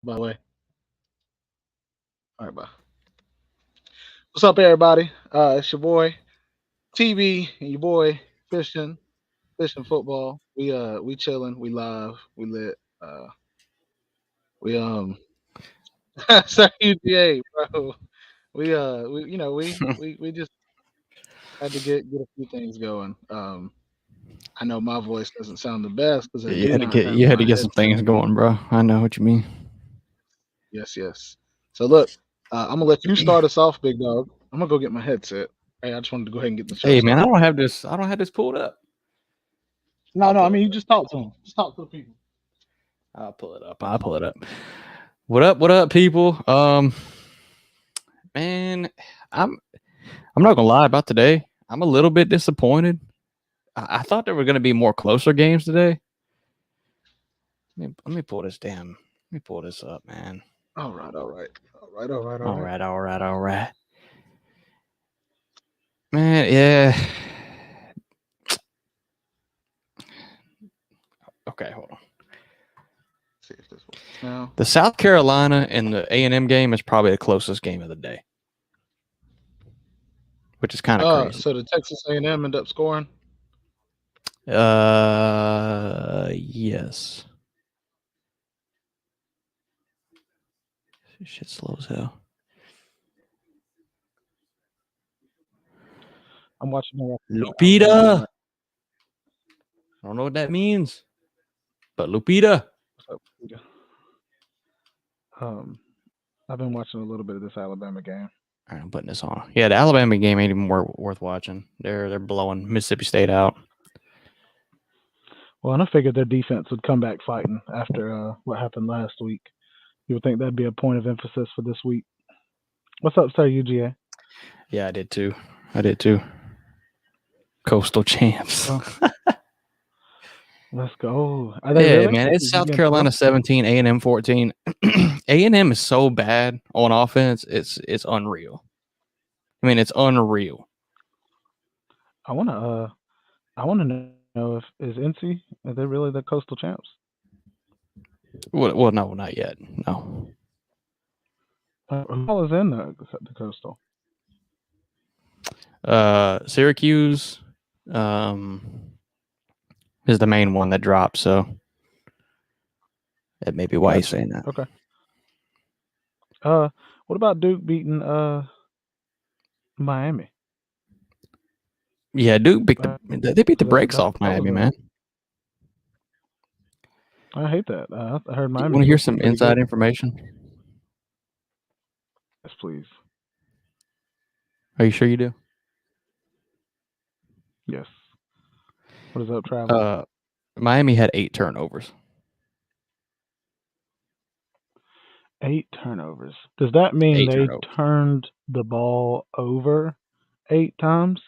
By the way. All right, bye. What's up, everybody? It's your boy TB and your boy fishing football. We chilling, we live, we lit. We sorry UGA, bro. We just had to get a few things going. I know my voice doesn't sound the best because I You do had to not get have you had my to get some headset. things going, bro. I know what you mean. Yes, yes. So look, I'm gonna let you start us off, big dog. I'm gonna go get my headset. Hey, I just wanted to go ahead and get the show Hey man, I started. don't have this. I don't have this pulled up. No, I'll no, I pull mean it you up. just talk to them. Just talk to the people. I'll pull it up. I'll pull it up. What up? What up, people? Man, I'm I'm not gonna lie about today. I'm a little bit disappointed. I thought there were gonna be more closer games today. Let me pull this damn. Let me pull this up, man. All right, all right, all right, all right, all All right. right, all right, all right. Man, yeah. Okay, hold on. See if this works now. The South Carolina and the A&M game is probably the closest game of the day, which is kind of crazy. So the Texas A&M end up scoring. Yes. Shit slow as hell. I'm watching Alabama. Lupita. I don't know what that means, but Lupita. What's up? Peter? Um, I've been watching a little bit of this Alabama game. All right, I'm putting this on. Yeah, the Alabama game ain't even worth watching. They're blowing Mississippi State out. Well, and I figured their defense would come back fighting after what happened last week. You would think that'd be a point of emphasis for this week. What's up, sir? UGA. Yeah, I did too. I did too. Coastal champs. Oh, let's go. Are they Yeah, really? man, it's You South being for real? Carolina 17, A&M 14. A&M is so bad on offense. It's unreal. I mean, it's unreal. I wanna I wanna know if is NC are they really the Coastal champs? Well, no, not yet. No. Who all is in the Coastal? Syracuse um, is the main one that dropped, so that may be why he's Gotcha. saying that. Okay. What about Duke beating Miami? Yeah, Duke beat Right? they beat the 'Cause brakes off that was Miami, a man. I hate that. I heard You Miami's want to hear supposed to be some pretty good. inside information? Yes, please. Are you sure you do? Yes. What is up, traveler? Uh, Miami had 8 turnovers. 8 turnovers. Does that mean Eight they turnovers. turned the ball over 8 times?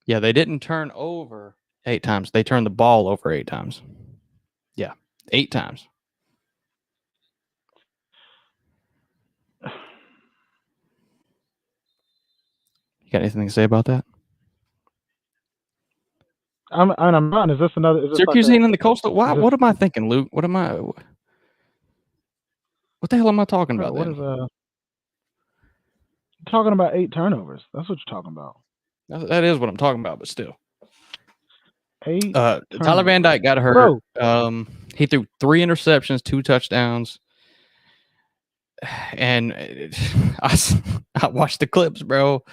Yeah, they didn't turn over 8 times. They turned the ball over 8 times. Yeah, 8 times. You got anything to say about that? I'm not. Is this another? Is this like Syracuse a? ain't in the coastal. Why? Is this What am I thinking, Luke? What am I? What the hell am I talking bro? about What then? is talking about 8 turnovers? That's what you're talking about. That is what I'm talking about, but still. Eight Tyler Van turnovers, Dyke got hurt. bro. He threw 3 interceptions, 2 touchdowns, and I, I watched the clips, bro.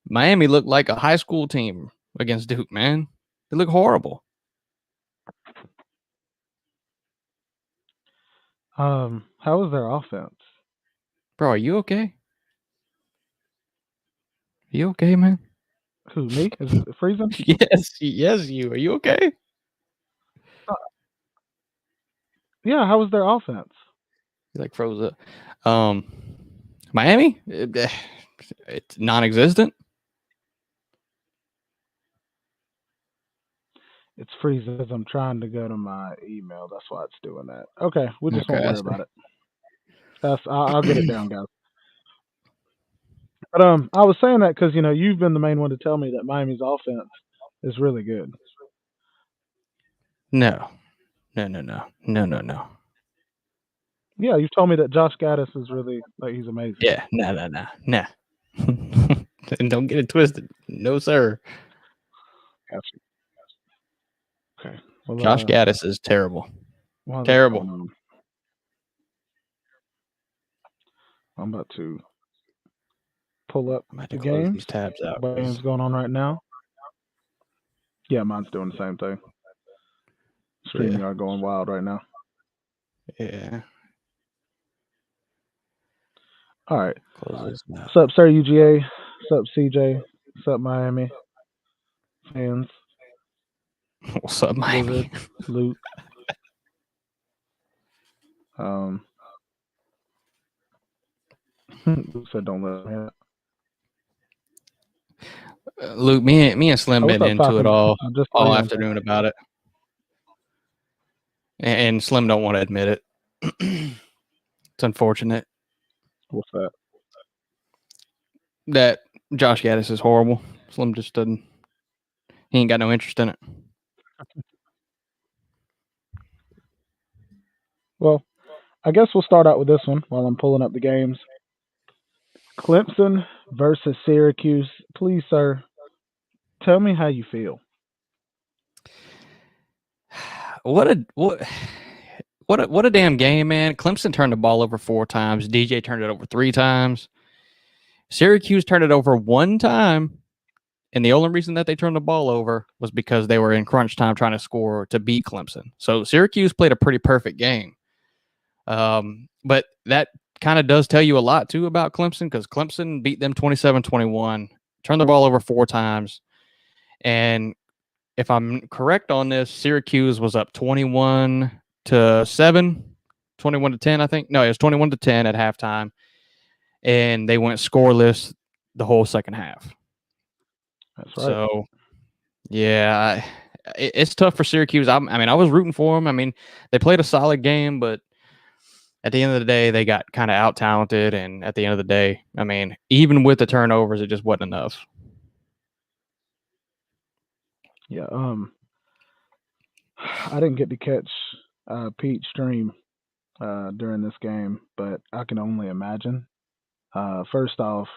Miami looked like a high school team against Duke, man. They look horrible. How was their offense? Bro, are you okay? Are you okay, man? Who me? Is it freezing? Yes, you. Are you okay? Uh, yeah. How was their offense? He like froze up. Um, Miami, it's non-existent. It's freezing because I'm trying to go to my email. That's why it's doing that. Okay, we just won't Okay, I worry see. about it. I'll get it down, guys. But I was saying that because you've been the main one to tell me that Miami's offense is really good. No, no, no, no, no, no, no. Yeah, you've told me that Josh Gaddis is really like he's amazing. Yeah, nah. And don't get it twisted. No, sir. Gotcha. Okay. Well, Josh Gaddis is terrible. while this is Terrible. going on, I'm about to pull up I'm about the to close games. these tabs out. Games going on right now. Yeah, mine's doing the same thing. Streaming are going wild right now. Yeah. All right. Close this now. What's up, Sir UGA? What's up, CJ? What's up, Miami fans? What's up, Miami? Blizzard, Luke. Luke said don't let him hit. Luke, me and Slim been into it all afternoon about it, and Slim don't want to admit it. It's unfortunate. What's that? That Josh Gaddis is horrible. Slim just doesn't. He ain't got no interest in it. Well, I guess we'll start out with this one while I'm pulling up the games. Clemson versus Syracuse. Please, sir, tell me how you feel. What a damn game, man. Clemson turned the ball over 4 times. DJ turned it over 3 times. Syracuse turned it over 1 time. And the only reason that they turned the ball over was because they were in crunch time trying to score to beat Clemson. So Syracuse played a pretty perfect game. But that kind of does tell you a lot, too, about Clemson, because Clemson beat them 27-21, turned the ball over 4 times. And if I'm correct on this, Syracuse was up 21-7, 21-10, I think. No, it was 21-10 at halftime. And they went scoreless the whole second half. That's right. So, yeah, it's tough for Syracuse. I was rooting for them. I mean, they played a solid game, but at the end of the day, they got kind of out-talented. And at the end of the day, I mean, even with the turnovers, it just wasn't enough. Yeah, I didn't get to catch Pete's stream during this game, but I can only imagine. First off,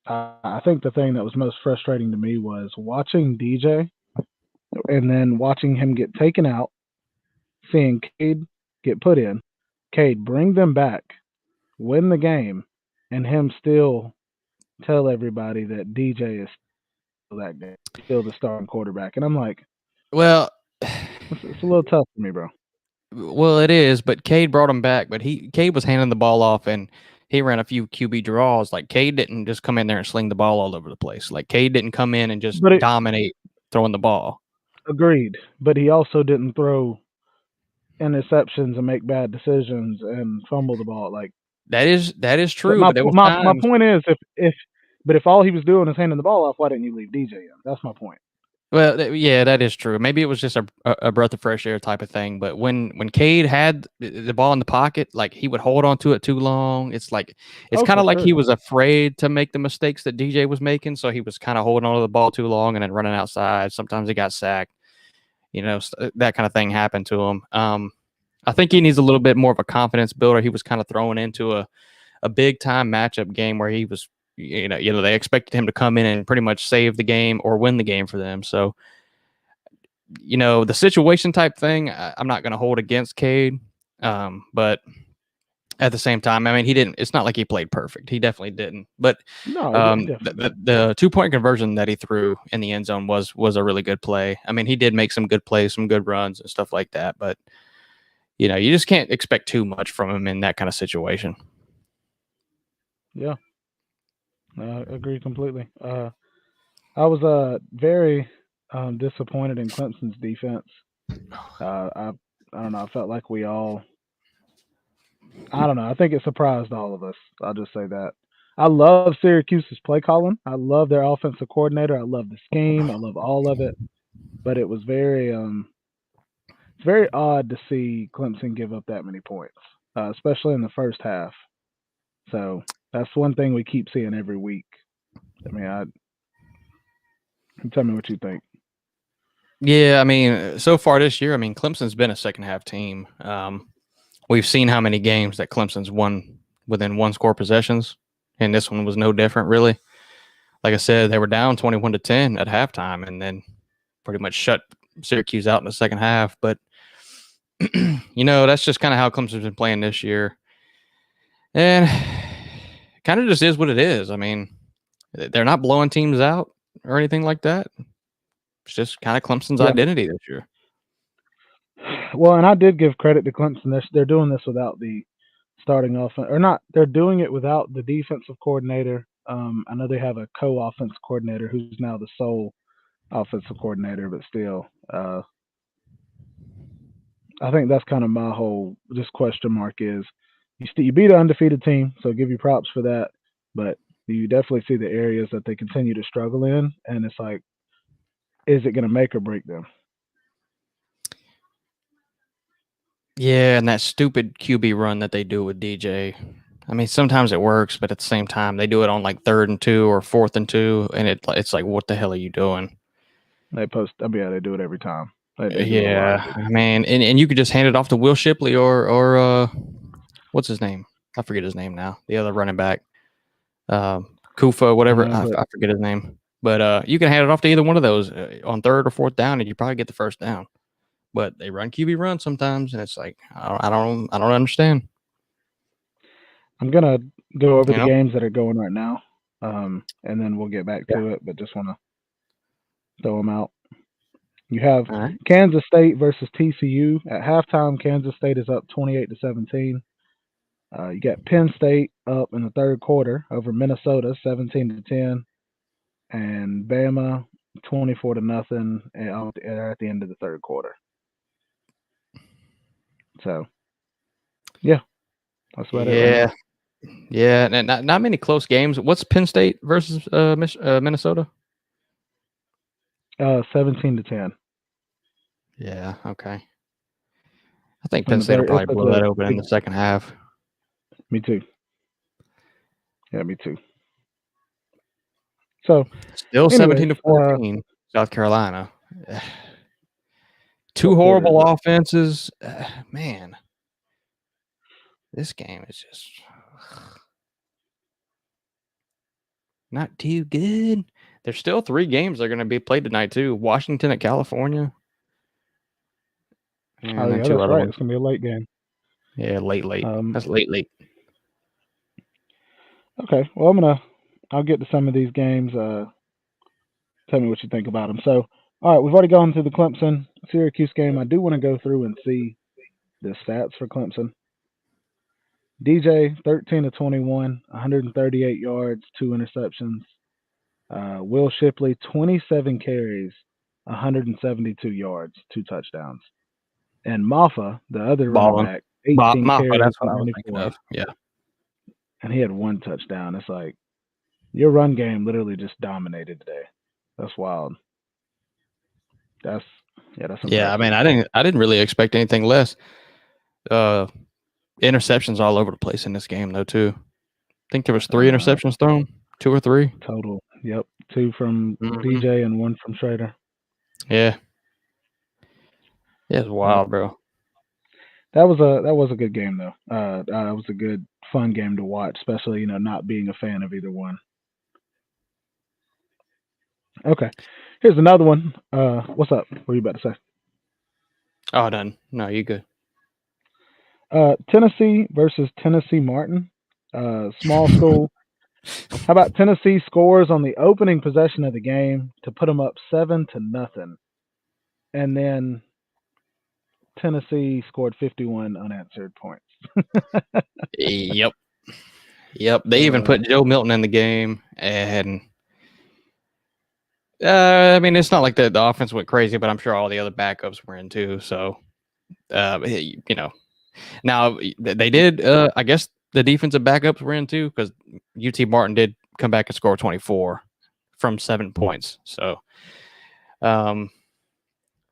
I think the thing that was most frustrating to me was watching DJ and then watching him get taken out, seeing Cade get put in, Cade bring them back, win the game, and him still tell everybody that DJ is still that guy, still the starting quarterback. And I'm like, well, it's a little tough for me, bro. Well, it is, but Cade brought him back. But Cade was handing the ball off, and he ran a few QB draws. Like, Cade didn't just come in there and sling the ball all over the place. Like, Cade didn't come in and just dominate throwing the ball. Agreed, but he also didn't throw interceptions and make bad decisions and fumble the ball. Like that is true. But my point is, if all he was doing is handing the ball off, why didn't you leave DJ in? That's my point. Well, yeah, that is true. Maybe it was just a breath of fresh air type of thing. But when Cade had the ball in the pocket, like, he would hold on to it too long. It's like kind of like he was afraid to make the mistakes that DJ was making, so he was kind of holding on to the ball too long and then running outside. Sometimes he got sacked. You know, that kind of thing happened to him. I think he needs a little bit more of a confidence builder. He was kind of thrown into a big time matchup game where he was. You know, they expected him to come in and pretty much save the game or win the game for them. So, you know, the situation type thing, I'm not going to hold against Cade. But at the same time, I mean, he didn't. It's not like he played perfect. He definitely didn't. But the 2-point conversion that he threw in the end zone was a really good play. I mean, he did make some good plays, some good runs and stuff like that. But, you know, you just can't expect too much from him in that kind of situation. Yeah. I agree completely. I was very disappointed in Clemson's defense. I don't know. I felt like we all. I don't know. I think it surprised all of us. I'll just say that. I love Syracuse's play calling. I love their offensive coordinator. I love the scheme. I love all of it. But it was very odd to see Clemson give up that many points, especially in the first half. So that's one thing we keep seeing every week. I mean, tell me what you think. Yeah, I mean, so far this year, I mean, Clemson's been a second half team. we've seen how many games that Clemson's won within one score possessions, and this one was no different, really. Like I said, they were down 21-10 at halftime, and then pretty much shut Syracuse out in the second half. But that's just kind of how Clemson's been playing this year, and kind of just is what it is. I mean, they're not blowing teams out or anything like that. It's just kind of Clemson's identity this year. Well, and I did give credit to Clemson. They're doing this without the starting offense, or not. They're doing it without the defensive coordinator. I know they have a co-offense coordinator who's now the sole offensive coordinator, but still, I think that's kind of my whole just question mark is you beat an undefeated team, so give you props for that, but you definitely see the areas that they continue to struggle in, and it's like, is it going to make or break them? Yeah, and that stupid QB run that they do with DJ. I mean, sometimes it works, but at the same time, they do it on like 3rd and 2 or 4th and 2, and it's like, what the hell are you doing? They do it every time. Yeah, I mean, and you could just hand it off to Will Shipley or what's his name? I forget his name now. The other running back, Kufa, whatever. I forget his name. But you can hand it off to either one of those on 3rd or 4th down, and you probably get the first down. But they run QB run sometimes, and it's like I don't understand. I'm gonna go over the games that are going right now, and then we'll get back to it. But just want to throw them out. You have Kansas State versus TCU at halftime. Kansas State is up 28-17. You got Penn State up in the third quarter over Minnesota, 17-10, and Bama 24-0 at the end of the third quarter. So, yeah, that's about it. Right? Yeah, and not many close games. What's Penn State versus Minnesota? 17-10. Yeah. Okay. I think Penn State will probably blow that open in the second half. Me too. Yeah, me too. So still 17-14, South Carolina. Two horrible offenses. Man, this game is just not too good. There's still 3 games that are going to be played tonight too. Washington at California. And that's right. Ones. It's going to be a late game. Yeah, late. That's late. Okay. Well, I'll get to some of these games. Tell me what you think about them. So, all right, we've already gone through the Clemson Syracuse game. I do want to go through and see the stats for Clemson. DJ 13-21, 138 yards, 2 interceptions. Will Shipley 27 carries, 172 yards, 2 touchdowns. And Maffa, the other running back, 18 carries, that's what I was thinking of. Yeah. And he had 1 touchdown. It's like your run game literally just dominated today. That's wild. That's impressive. I mean, I didn't really expect anything less. Interceptions all over the place in this game though too. I think there was 3 interceptions thrown, 2 or 3 total. Yep, 2 from DJ and 1 from Schrader. Yeah, it's wild, bro. That was a good game though. That was a good, fun game to watch, especially not being a fan of either one. Okay, here's another one. What's up? What are you about to say? Oh, done. No, you good. Tennessee versus Tennessee Martin. Small school. How about Tennessee scores on the opening possession of the game to put them up 7-0, and then Tennessee scored 51 unanswered points. Yep. They even put Joe Milton in the game, and I mean, it's not like the offense went crazy, but I'm sure all the other backups were in too. So, now they did. I guess the defensive backups were in too, because UT Martin did come back and score 24 from 7 points. So,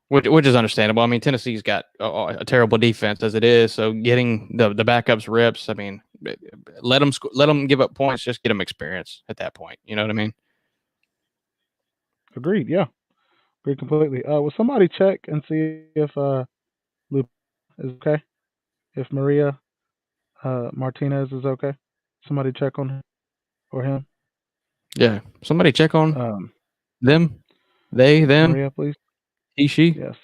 which is understandable. I mean, Tennessee's got a terrible defense as it is. So getting the backups reps, I mean, let them give up points. Just get them experience at that point. You know what I mean? Agreed. Yeah, agreed completely. Will somebody check and see if Luke is okay? if Maria Martinez is okay. Somebody check on her or him. Yeah, somebody check on them. They, them, Maria, please. he, she. Yes.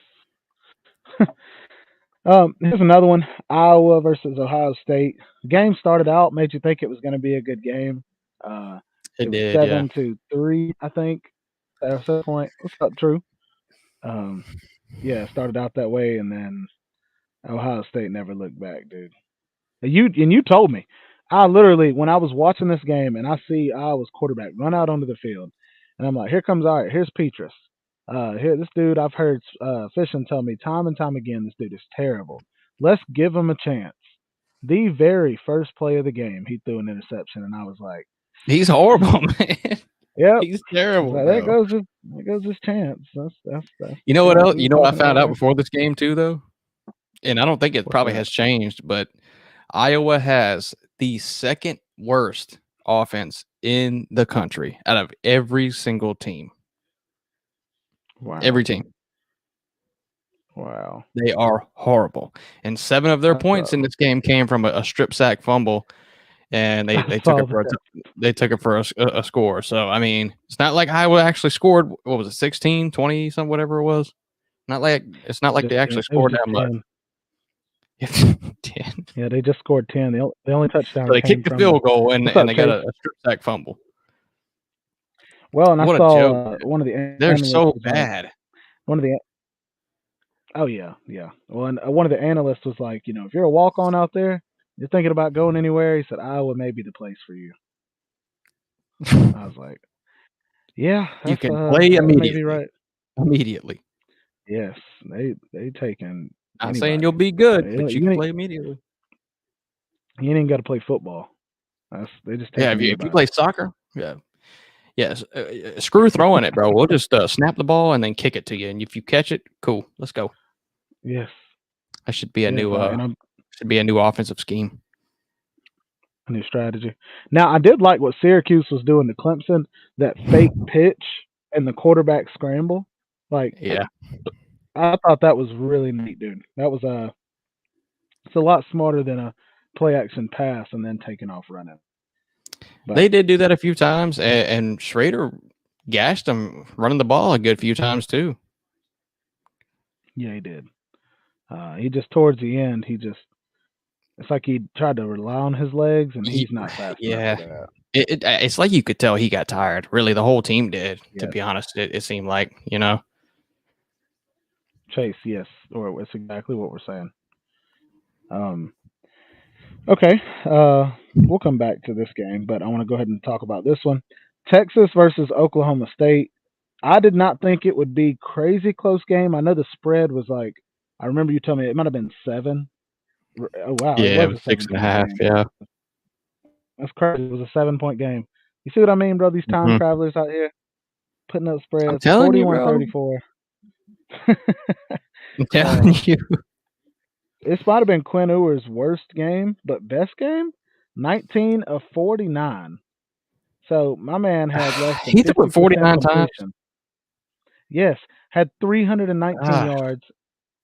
Here's another one: Iowa versus Ohio State. The game started out, made you think it was going to be a good game. It was did, yeah. 7-3, I think. At that point, what's up, True? Yeah, it started out that way, and then Ohio State never looked back, dude. And you told me. I literally, when I was watching this game and I see Iowa's quarterback run out onto the field, and I'm like, here comes here's Petrus. Here, this dude, I've heard Fishing tell me time and time again, this dude is terrible. Let's give him a chance. The very first play of the game, he threw an interception, and I was like, he's horrible, man. Yep, he's terrible. like, there goes his chance. That's you know what else? You know what I found out before this game too, though, and I don't think it probably has changed, but Iowa has the second worst offense in the country out of every single team. Wow. Every team. Wow. They are horrible. And 7 of their points in this game came from a strip sack fumble, and they took it for a score. So, I mean, it's not like Iowa actually scored, what was it, 16, 20, something, whatever it was. It's not like they actually scored that much. 10. Yeah, they just scored 10. The only touchdown. So they kicked the field goal and they got a strip sack fumble. Well, and I saw one of the. They're so bad. One of the. Oh yeah. Well, and one of the analysts was like, if you're a walk-on out there, you're thinking about going anywhere. He said Iowa may be the place for you. I was like, yeah, you can play immediately. Right. Immediately. Yes, they taking. I'm saying you'll be good, but you can play immediately. You ain't even got to play football. They just if you play soccer, yes, screw throwing it, bro. We'll just snap the ball and then kick it to you, and if you catch it, cool, let's go. Yes, that should be a new offensive scheme, a new strategy. Now, I did like what Syracuse was doing to Clemson, that fake pitch and the quarterback scramble. Like, yeah. I thought that was really neat, dude. That was it's a lot smarter than a play action pass and then taking off running. But they did do that a few times, and Schrader gashed him running the ball a good few times too. Yeah, he did. He just towards the end, it's like he tried to rely on his legs, and he's not fast enough for that. It's like you could tell he got tired. Really, the whole team did. Yeah. To be honest, it seemed like, Chase, yes, or it's exactly what we're saying. Okay, we'll come back to this game, but I want to go ahead and talk about this one. Texas versus Oklahoma State. I did not think it would be crazy close game. I know the spread was like, I remember you telling me it might have been 7. Oh, wow. Yeah, it was 6.5. Yeah. That's crazy. It was a 7-point game. You see what I mean, bro? These time travelers out here putting up spreads. I'm telling 41-34. I'm telling you. This might have been Quinn Ewers' worst game, but best game, 19 of 49. So my man had less than he threw it 49 times. Yes, had 319 yards,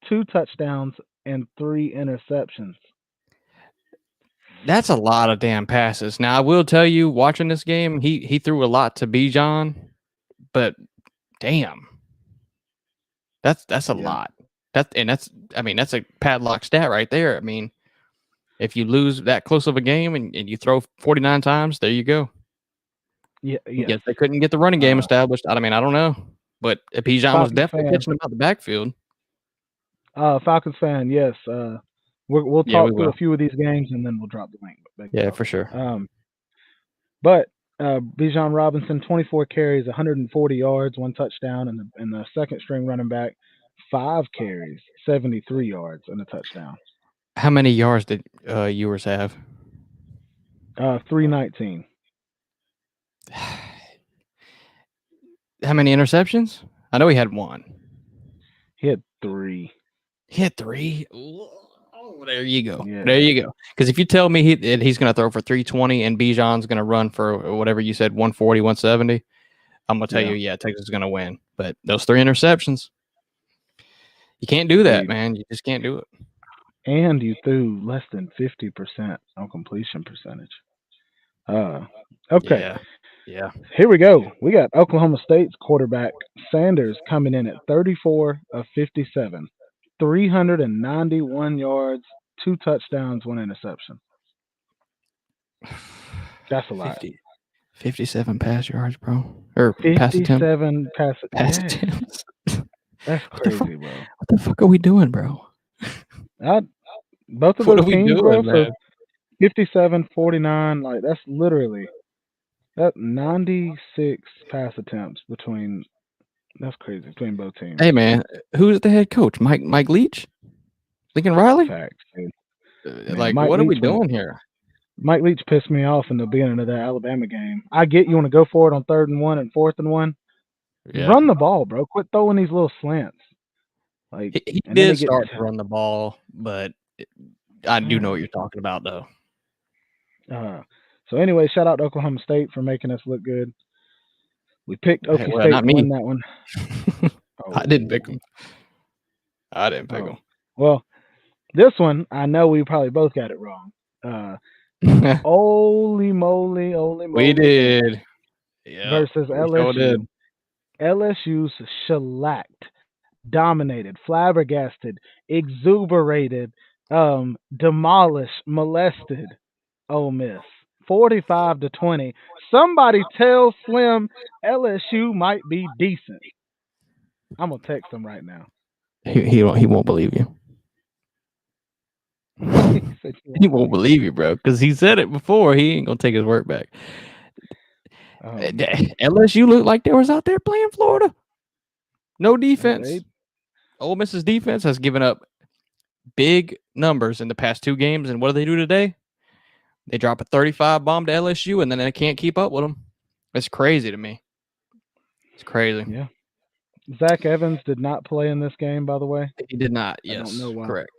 2 touchdowns, and 3 interceptions. That's a lot of damn passes. Now I will tell you, watching this game, he threw a lot to Bijan, but damn, that's a lot. That's a padlock stat right there. I mean, if you lose that close of a game and you throw 49 times, there you go. Yeah. Yes, they couldn't get the running game established. I mean, I don't know, but Bijan was definitely catching them out the backfield. Falcons fan, yes. We'll talk through a few of these games and then we'll drop the link. Yeah, for sure. But Bijan Robinson, 24 carries, 140 yards, 1 touchdown, and the second string running back, 5 carries, 73 yards, and a touchdown. How many yards did Ewers have? 319. How many interceptions? I know he had 1. He had 3. He had 3? Oh, there you go. Yeah. There you go. Because if you tell me he's going to throw for 320 and Bijan's going to run for whatever you said, 140, 170, I'm going to tell you, Texas is going to win. But those 3 interceptions, you can't do that, man. You just can't do it. and you threw less than 50% on completion percentage. Okay, Yeah. here we go. We got Oklahoma State's quarterback Sanders coming in at 34 of 57, 391 yards, 2 touchdowns, 1 interception. That's a lot. 57 pass yards, bro. Or pass attempt. 57 pass attempts. That's crazy, bro. What the fuck are we doing, bro? Both of What those are we teams, doing, bro. man? So 57, 49, like that's literally that 96 pass attempts between. That's crazy between both teams. Hey, man, who's the head coach? Mike Leach? Lincoln Riley? Facts, dude. Like, Mike what are we Leach doing here? Mike Leach pissed me off in the beginning of that Alabama game. I get you want to go for it on 3rd and 1 and 4th and 1. Yeah. Run the ball, bro. Quit throwing these little slants. Like He and then did they get start to run the ball, but I do know what you're talking about, though. So anyway, shout out to Oklahoma State for making us look good. We picked Hey, Okie well, State not to me. win that one. I didn't pick them. I didn't pick them. Well, this one I know we probably both got it wrong. Holy moly! We did. Yeah. Versus LSU. did. LSU's shellacked, dominated, flabbergasted, exuberated, demolished, molested Ole Miss. 45-20. Somebody tell Slim LSU might be decent. I'm gonna text him right now. He won't believe you. He won't believe you, bro, because he said it before. He ain't gonna take his word back. LSU looked like they was out there playing Florida. No defense. Ole Miss's defense has given up big numbers in the past 2 games, and what do they do today? They drop a 35 bomb to LSU, and then they can't keep up with them. It's crazy to me. It's crazy. Yeah. Zach Evans did not play in this game, by the way. He did not. Yes, I don't know why. Correct.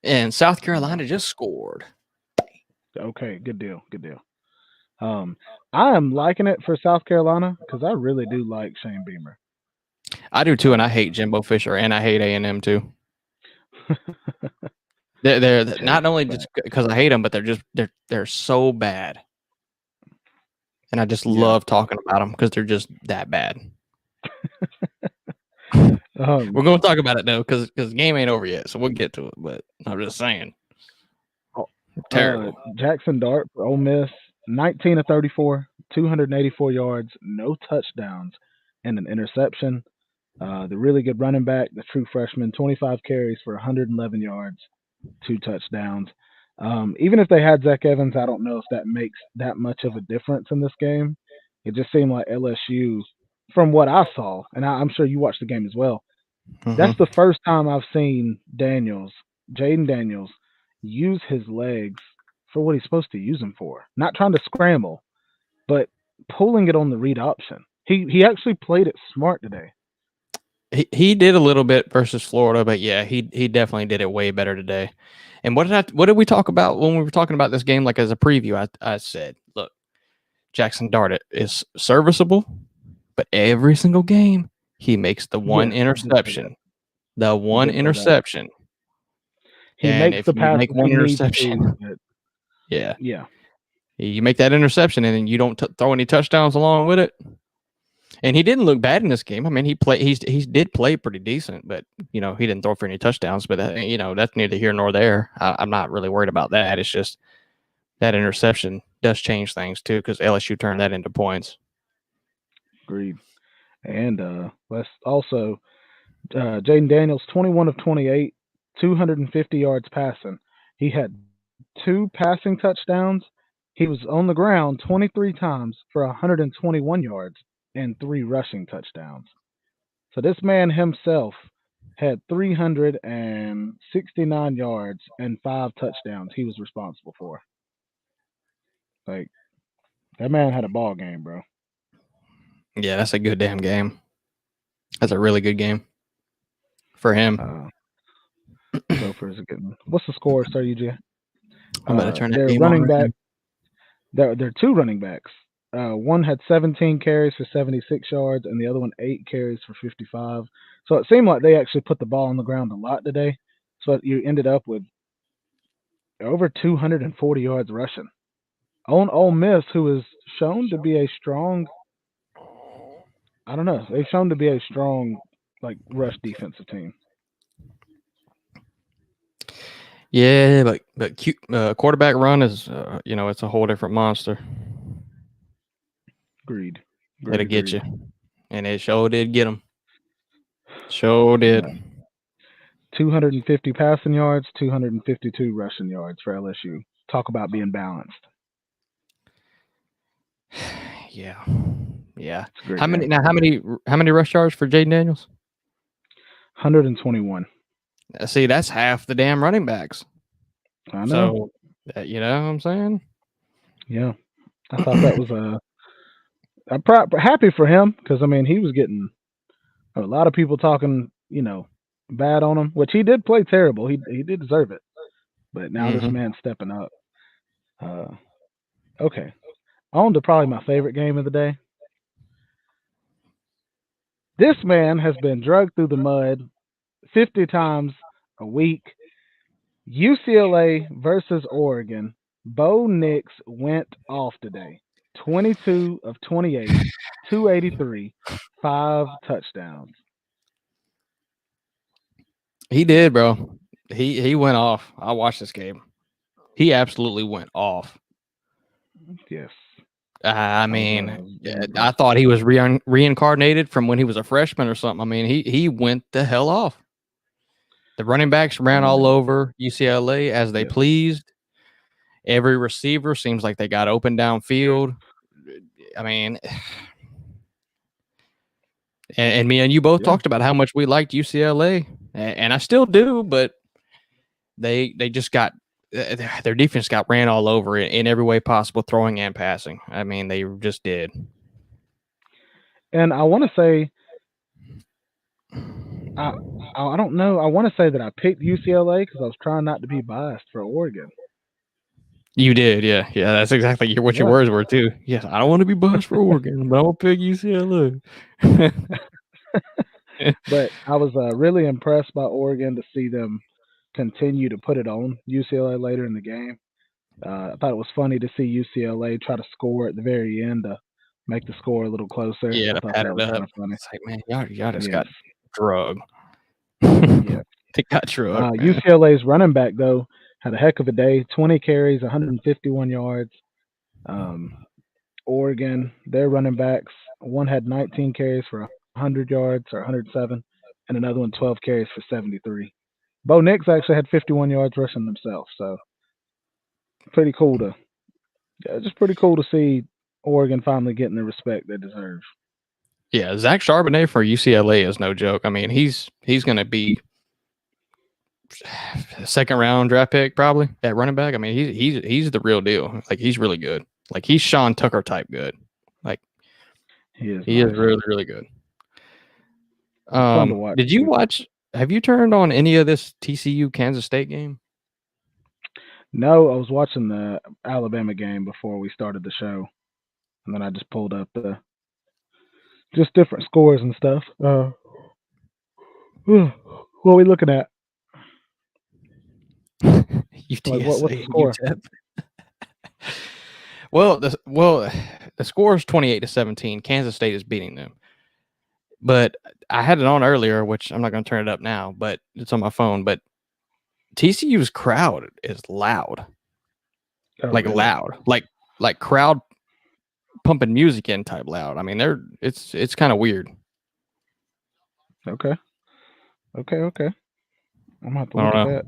And South Carolina just scored. Okay, good deal. I am liking it for South Carolina because I really do like Shane Beamer. I do too, and I hate Jimbo Fisher, and I hate A&M too. they're not only just because I hate them, but they're so bad, and I just love talking about them because they're just that bad. We're going to talk about it though, because the game ain't over yet, so we'll get to it. But I'm just saying, terrible. Jackson Dart for Ole Miss, 19 of 34, 284 yards, no touchdowns, and an interception. The really good running back, the true freshman, 25 carries for 111 yards, 2 touchdowns. Even if they had Zach Evans, I don't know if that makes that much of a difference in this game. It just seemed like LSU, from what I saw, and I'm sure you watched the game as well, that's the first time I've seen Jaden Daniels, use his legs for what he's supposed to use them for. Not trying to scramble, but pulling it on the read option. He actually played it smart today. He did a little bit versus Florida, but yeah, he definitely did it way better today. And what did we talk about when we were talking about this game? Like as a preview, I said, look, Jackson Dart is serviceable, but every single game he makes the one interception. The one interception. He and makes the pass. Make one interception. Yeah. You make that interception and then you don't throw any touchdowns along with it. And he didn't look bad in this game. I mean, he did play pretty decent, but he didn't throw for any touchdowns. But that's neither here nor there. I'm not really worried about that. It's just that interception does change things too, because LSU turned that into points. Agreed. And let's also Jaden Daniels, 21 of 28, 250 yards passing. He had 2 passing touchdowns. He was on the ground 23 times for 121 yards and 3 rushing touchdowns. So this man himself had 369 yards and 5 touchdowns he was responsible for. Like, that man had a ball game, bro. Yeah, that's a good damn game. That's a really good game for him. Gophers are good. What's the score, Sir UJ? I'm about to turn that game running on. Back. There are 2 running backs. One had 17 carries for 76 yards, and the other one 8 carries for 55. So it seemed like they actually put the ball on the ground a lot today. So you ended up with over 240 yards rushing on Ole Miss, who is shown to be a strong. I don't know. They've shown to be a strong, like, rush defensive team. Yeah, but quarterback run is, it's a whole different monster. Agreed. It'll get you, and it sure did get them. Sure did. 250 passing yards, 252 rushing yards for LSU. Talk about being balanced. Yeah. How many rush yards for Jayden Daniels? 121. See, that's half the damn running backs. I know. So, you know what I'm saying? Yeah, I thought that was I'm happy for him because I mean he was getting a lot of people talking, bad on him, which he did play terrible. He did deserve it, but now this man's stepping up. Okay, on to probably my favorite game of the day. This man has been drugged through the mud 50 times a week. UCLA versus Oregon. Bo Nix went off today. 22 of 28, 283, 5 touchdowns. He did, bro. He went off. I watched this game. He absolutely went off. Yes. I mean, I thought he was reincarnated from when he was a freshman or something. I mean, he went the hell off. The running backs ran all over UCLA as they pleased. Every receiver seems like they got open downfield. I mean, and me and you both talked about how much we liked UCLA, and I still do, but they just got their defense got ran all over in every way possible, throwing and passing. I mean, they just did. And I want to say, I don't know. I want to say that I picked UCLA because I was trying not to be biased for Oregon. You did, yeah. That's exactly what your words were too. Yes, I don't want to be biased for Oregon, but I'm gonna pick UCLA. But I was really impressed by Oregon to see them continue to put it on UCLA later in the game. I thought it was funny to see UCLA try to score at the very end to make the score a little closer. Yeah, I thought that was kind of funny. It's like, man, y'all just got drugged. Yeah, they got drugged. UCLA's running back though had a heck of a day. 20 carries, 151 yards. Oregon, their running backs, one had 19 carries for 100 yards or 107, and another one 12 carries for 73. Bo Nix actually had 51 yards rushing himself, so pretty cool just pretty cool to see Oregon finally getting the respect they deserve. Yeah, Zach Charbonnet for UCLA is no joke. I mean, he's going to be a second round draft pick probably at running back. I mean, he's the real deal. Like, he's really good. Like, he's Sean Tucker type good. Like, he is really, really good. Fun to watch. Did you watch? Have you turned on any of this TCU Kansas State game? No, I was watching the Alabama game before we started the show, and then I just pulled up just different scores and stuff. What are we looking at? UTSA, what's the score? Well, the score is 28-17. Kansas State is beating them. But I had it on earlier, which I'm not going to turn it up now, but it's on my phone. But TCU's crowd is loud, really? Loud, like crowd pumping music in type loud. I mean, it's kind of weird. Okay. I'm gonna have to look at that.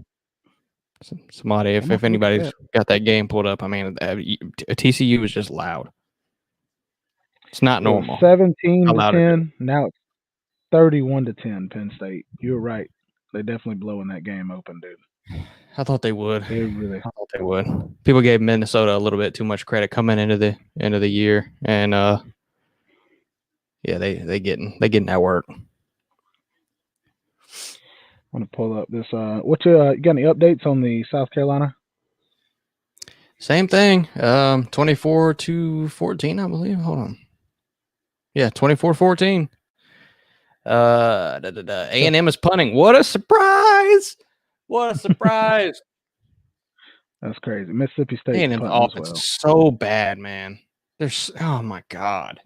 Somebody, if anybody's got that game pulled up, I mean, TCU is just loud. It's not normal. 17-10. Now it's 31-10. Penn State. You're right. They definitely blowing that game open, dude. I thought they would. I thought they would. People gave Minnesota a little bit too much credit coming into the end of the year, and they getting that work. I want to pull up this. What you got any updates on the South Carolina? Same thing. 24-14, I believe. Hold on. Yeah, 24-14. A&M is punting. What a surprise! What a surprise! That's crazy. Mississippi State's A&M's punting as offense well. is so bad, man. Oh my god.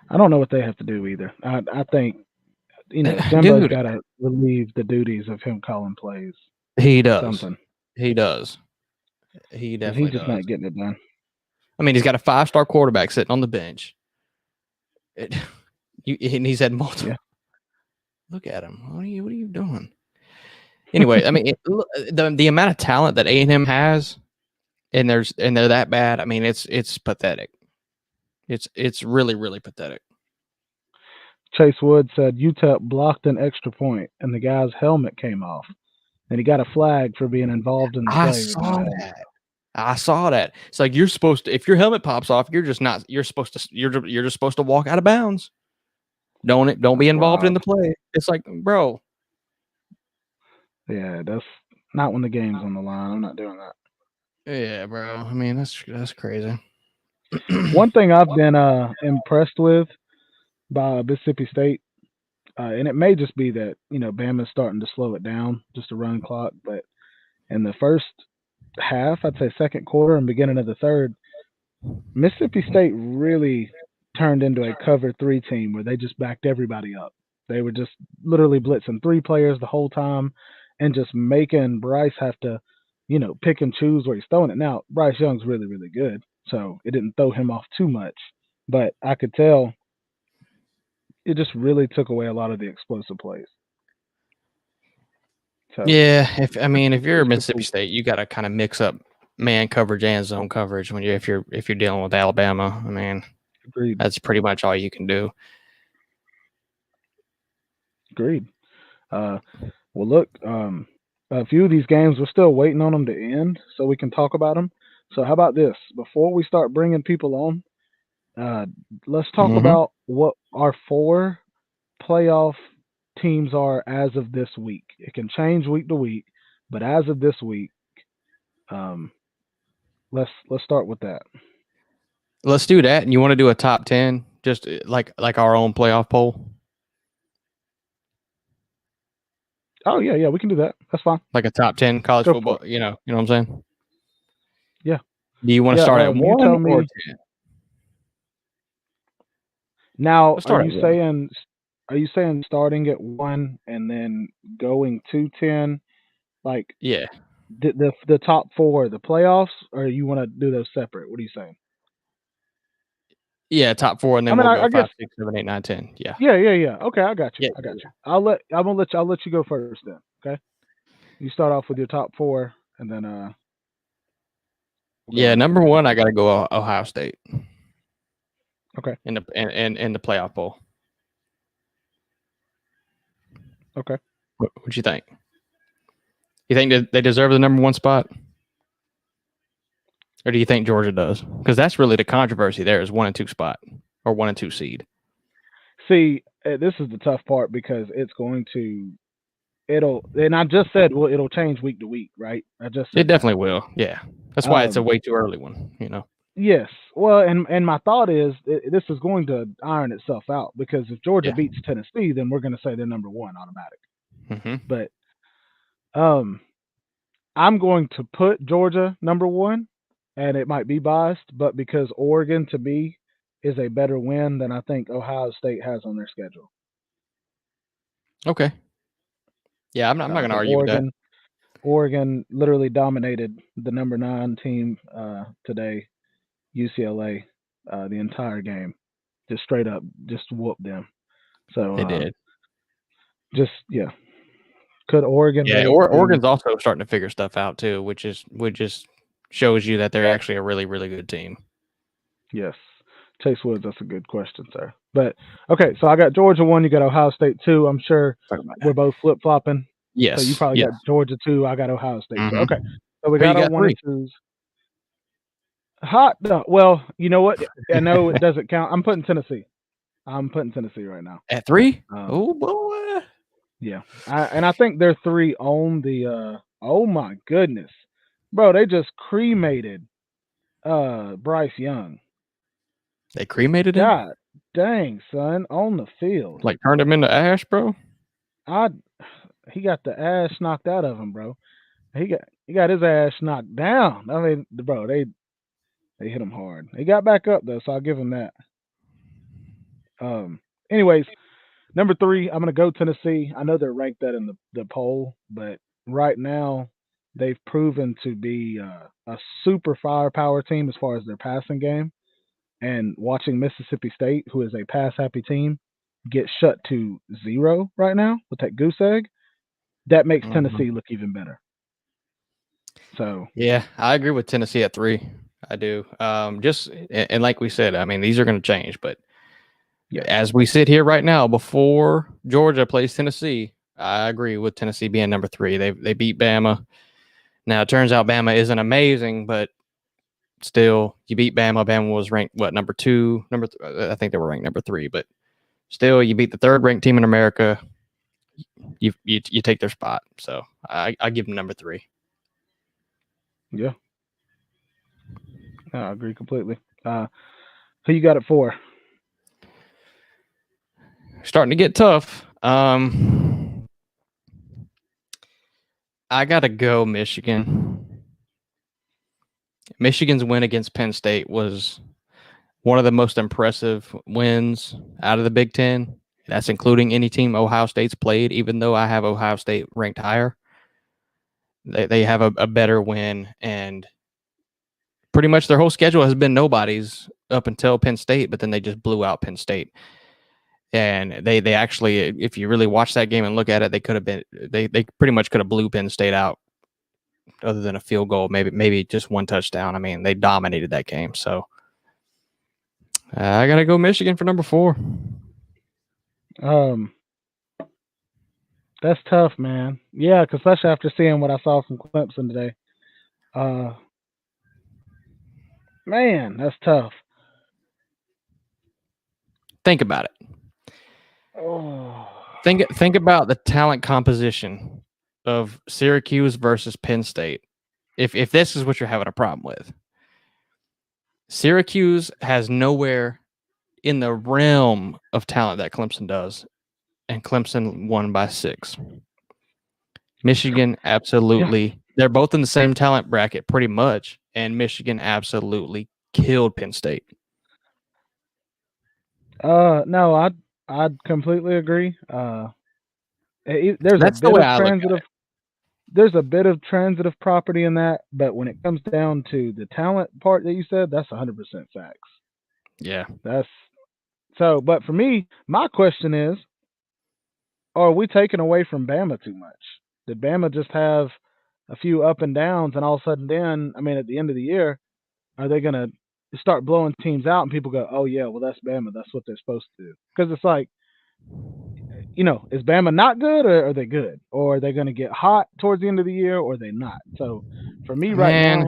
I don't know what they have to do either. I think Jimbo's Dude, got to relieve the duties of him calling plays. he does. Something. He does. He 'Cause definitely he's just does. not getting it done. I mean, he's got a 5-star quarterback sitting on the bench. And he's had multiple. Yeah. Look at him. What are you doing? Anyway, I mean, the amount of talent that A&M has, and they're that bad. I mean, it's pathetic. It's really, really pathetic. Chase Wood said UTEP blocked an extra point, and the guy's helmet came off, and he got a flag for being involved in the play. I saw that. It's like you're supposed to. If your helmet pops off, you're just not. You're supposed to. You're just supposed to walk out of bounds. Don't be involved in the play. It's like, bro. Yeah, that's not when the game's on the line. I'm not doing that. Yeah, bro. I mean, that's crazy. One thing I've been impressed with by Mississippi State, and it may just be that Bama's starting to slow it down, just a run clock. But in the first half, I'd say second quarter and beginning of the third, Mississippi State really turned into a cover 3 team where they just backed everybody up. They were just literally blitzing 3 players the whole time and just making Bryce have to, pick and choose where he's throwing it. Now, Bryce Young's really, really good, so it didn't throw him off too much. But I could tell it just really took away a lot of the explosive plays. So, yeah, if you're Mississippi State, you got to kind of mix up man coverage and zone coverage if you're dealing with Alabama. I mean, agreed. That's pretty much all you can do. Agreed. Well, look, a few of these games we're still waiting on them to end so we can talk about them. So how about this? Before we start bringing people on, let's talk about what our 4 playoff teams are as of this week. It can change week to week, but as of this week, let's start with that. Let's do that. And you want to do a top 10, just like our own playoff poll? Oh yeah, we can do that. That's fine. Like a top 10 college football. You know what I'm saying? Yeah. Do you want to start at 1 or 10? Now, are you saying starting at 1 and then going to 10? Like, yeah, the top 4, the playoffs, or you want to do those separate? What are you saying? Yeah, top 4, and then we'll go 5, 6, 7, 8, 9, 10. Yeah. Yeah. Okay, I got you. Yeah. I got you. I'll let you go first then. Okay. You start off with your top 4, and then yeah, number 1, I got to go Ohio State. Okay. In the playoff poll. Okay. What you think? You think that they deserve the number 1 spot? Or do you think Georgia does? Because that's really the controversy there is 1 and 2 spot or 1 and 2 seed. See, this is the tough part because and I just said, well, it'll change week to week, right? I just said it definitely will. Yeah. That's why it's a way too early one, Yes. Well, and my thought is this is going to iron itself out because if Georgia beats Tennessee, then we're going to say they're number 1 automatic. Mm-hmm. But I'm going to put Georgia number 1, and it might be biased, but because Oregon to me is a better win than I think Ohio State has on their schedule. Okay. Yeah, I'm not going to argue with that. Oregon literally dominated the number 9 team today, UCLA, the entire game. Just straight up, just whooped them. So they did. Could Oregon? Yeah, Oregon's also starting to figure stuff out too, which just shows you that they're actually a really, really good team. Yes. Chase Woods, that's a good question, sir. But okay, so I got Georgia 1, you got Ohio State 2. I'm sure we're both flip flopping. Yes. So you probably got Georgia 2. I got Ohio State 2. Mm-hmm. Okay. So we got our 1 and 2s. Hot. Well, you know what? I know it doesn't count. I'm putting Tennessee. Right now at 3. Oh boy. Yeah, I think they're 3 on the. Oh my goodness, bro! They just cremated Bryce Young. They cremated him? God dang, son, on the field. Like turned him into ash, bro? He got the ash knocked out of him, bro. he got his ass knocked down. I mean, bro, they hit him hard. He got back up though, so I'll give him that. Anyways, number 3, I'm gonna go Tennessee. I know they're ranked that in the poll, but right now they've proven to be a super firepower team as far as their passing game. And watching Mississippi State, who is a pass happy team, get shut to 0 right now with that goose egg, that makes Tennessee look even better. So yeah, I agree with Tennessee at 3. I do. And like we said, I mean, these are going to change, but as we sit here right now, before Georgia plays Tennessee, I agree with Tennessee being number 3. They beat Bama. Now it turns out Bama isn't amazing, but still, you beat Bama. Bama was ranked number 2, I think they were ranked number 3, but still, you beat the 3rd ranked team in America. You take their spot. So I give them number 3. Yeah, I agree completely. Who you got it for? Starting to get tough. I gotta go Michigan. Michigan's win against Penn State was one of the most impressive wins out of the Big Ten. That's including any team Ohio State's played, even though I have Ohio State ranked higher. They have a better win, and pretty much their whole schedule has been nobody's up until Penn State, but then they just blew out Penn State. And they actually, if you really watch that game and look at it, they could have been they pretty much could have blew Penn State out, other than a field goal, maybe just one touchdown. I mean, they dominated that game. So I gotta go Michigan for number 4. That's tough, man. Yeah, especially after seeing what I saw from Clemson today. Man, that's tough. Think about it. Oh. Think about the talent composition of Syracuse versus Penn State. If this is what you're having a problem with, Syracuse has nowhere in the realm of talent that Clemson does, and Clemson won by 6. Michigan absolutely, they're both in the same talent bracket pretty much, and Michigan absolutely killed Penn State. No, I'd completely agree. There's That's a the bit way of I look at transitive. it. There's a bit of transitive property in that, but when it comes down to the talent part that you said, that's 100% facts. Yeah. That's so. But for me, my question is, are we taking away from Bama too much? Did Bama just have a few up and downs, and all of a sudden, then, I mean, at the end of the year, are they going to start blowing teams out, and people go, "Oh yeah, well that's Bama. That's what they're supposed to do." Because it's like, is Bama not good, or are they good, or are they going to get hot towards the end of the year, or are they not? So for me right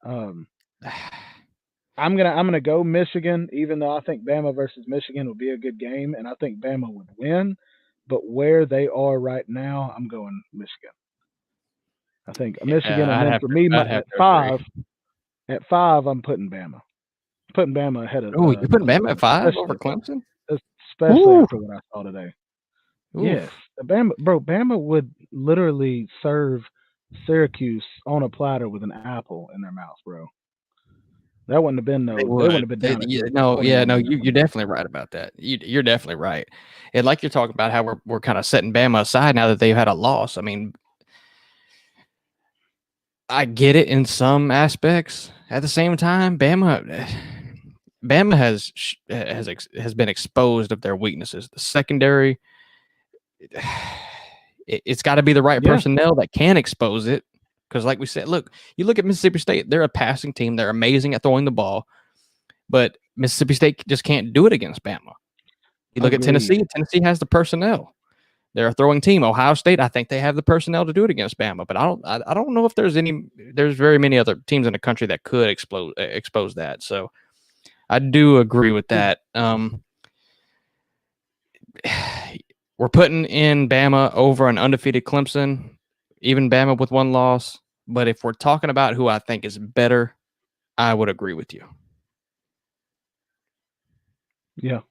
now, I'm gonna go Michigan, even though I think Bama versus Michigan will be a good game, and I think Bama would win. But where they are right now, I'm going Michigan. I think Michigan, and then for me, at 5, I'm putting Bama. Putting Bama ahead of. Oh, you're putting Bama at 5 over Clemson, especially after what I saw today. Oof. Yes, Bama would literally serve Syracuse on a platter with an apple in their mouth, bro. That wouldn't have been no. They wouldn't have been down. You're definitely right about that. You're definitely right. And like you're talking about how we're kind of setting Bama aside now that they've had a loss. I mean, I get it in some aspects. At the same time, Bama has been exposed of their weaknesses. The secondary, it's got to be the right personnel that can expose it. Because like we said, you look at Mississippi State, they're a passing team. They're amazing at throwing the ball. But Mississippi State just can't do it against Bama. You look at Tennessee, Tennessee has the personnel. They're a throwing team. Ohio State, I think they have the personnel to do it against Bama. But I don't know if there's very many other teams in the country that could expose that. So I do agree with that. We're putting in Bama over an undefeated Clemson, even Bama with 1 loss. But if we're talking about who I think is better, I would agree with you. Yeah.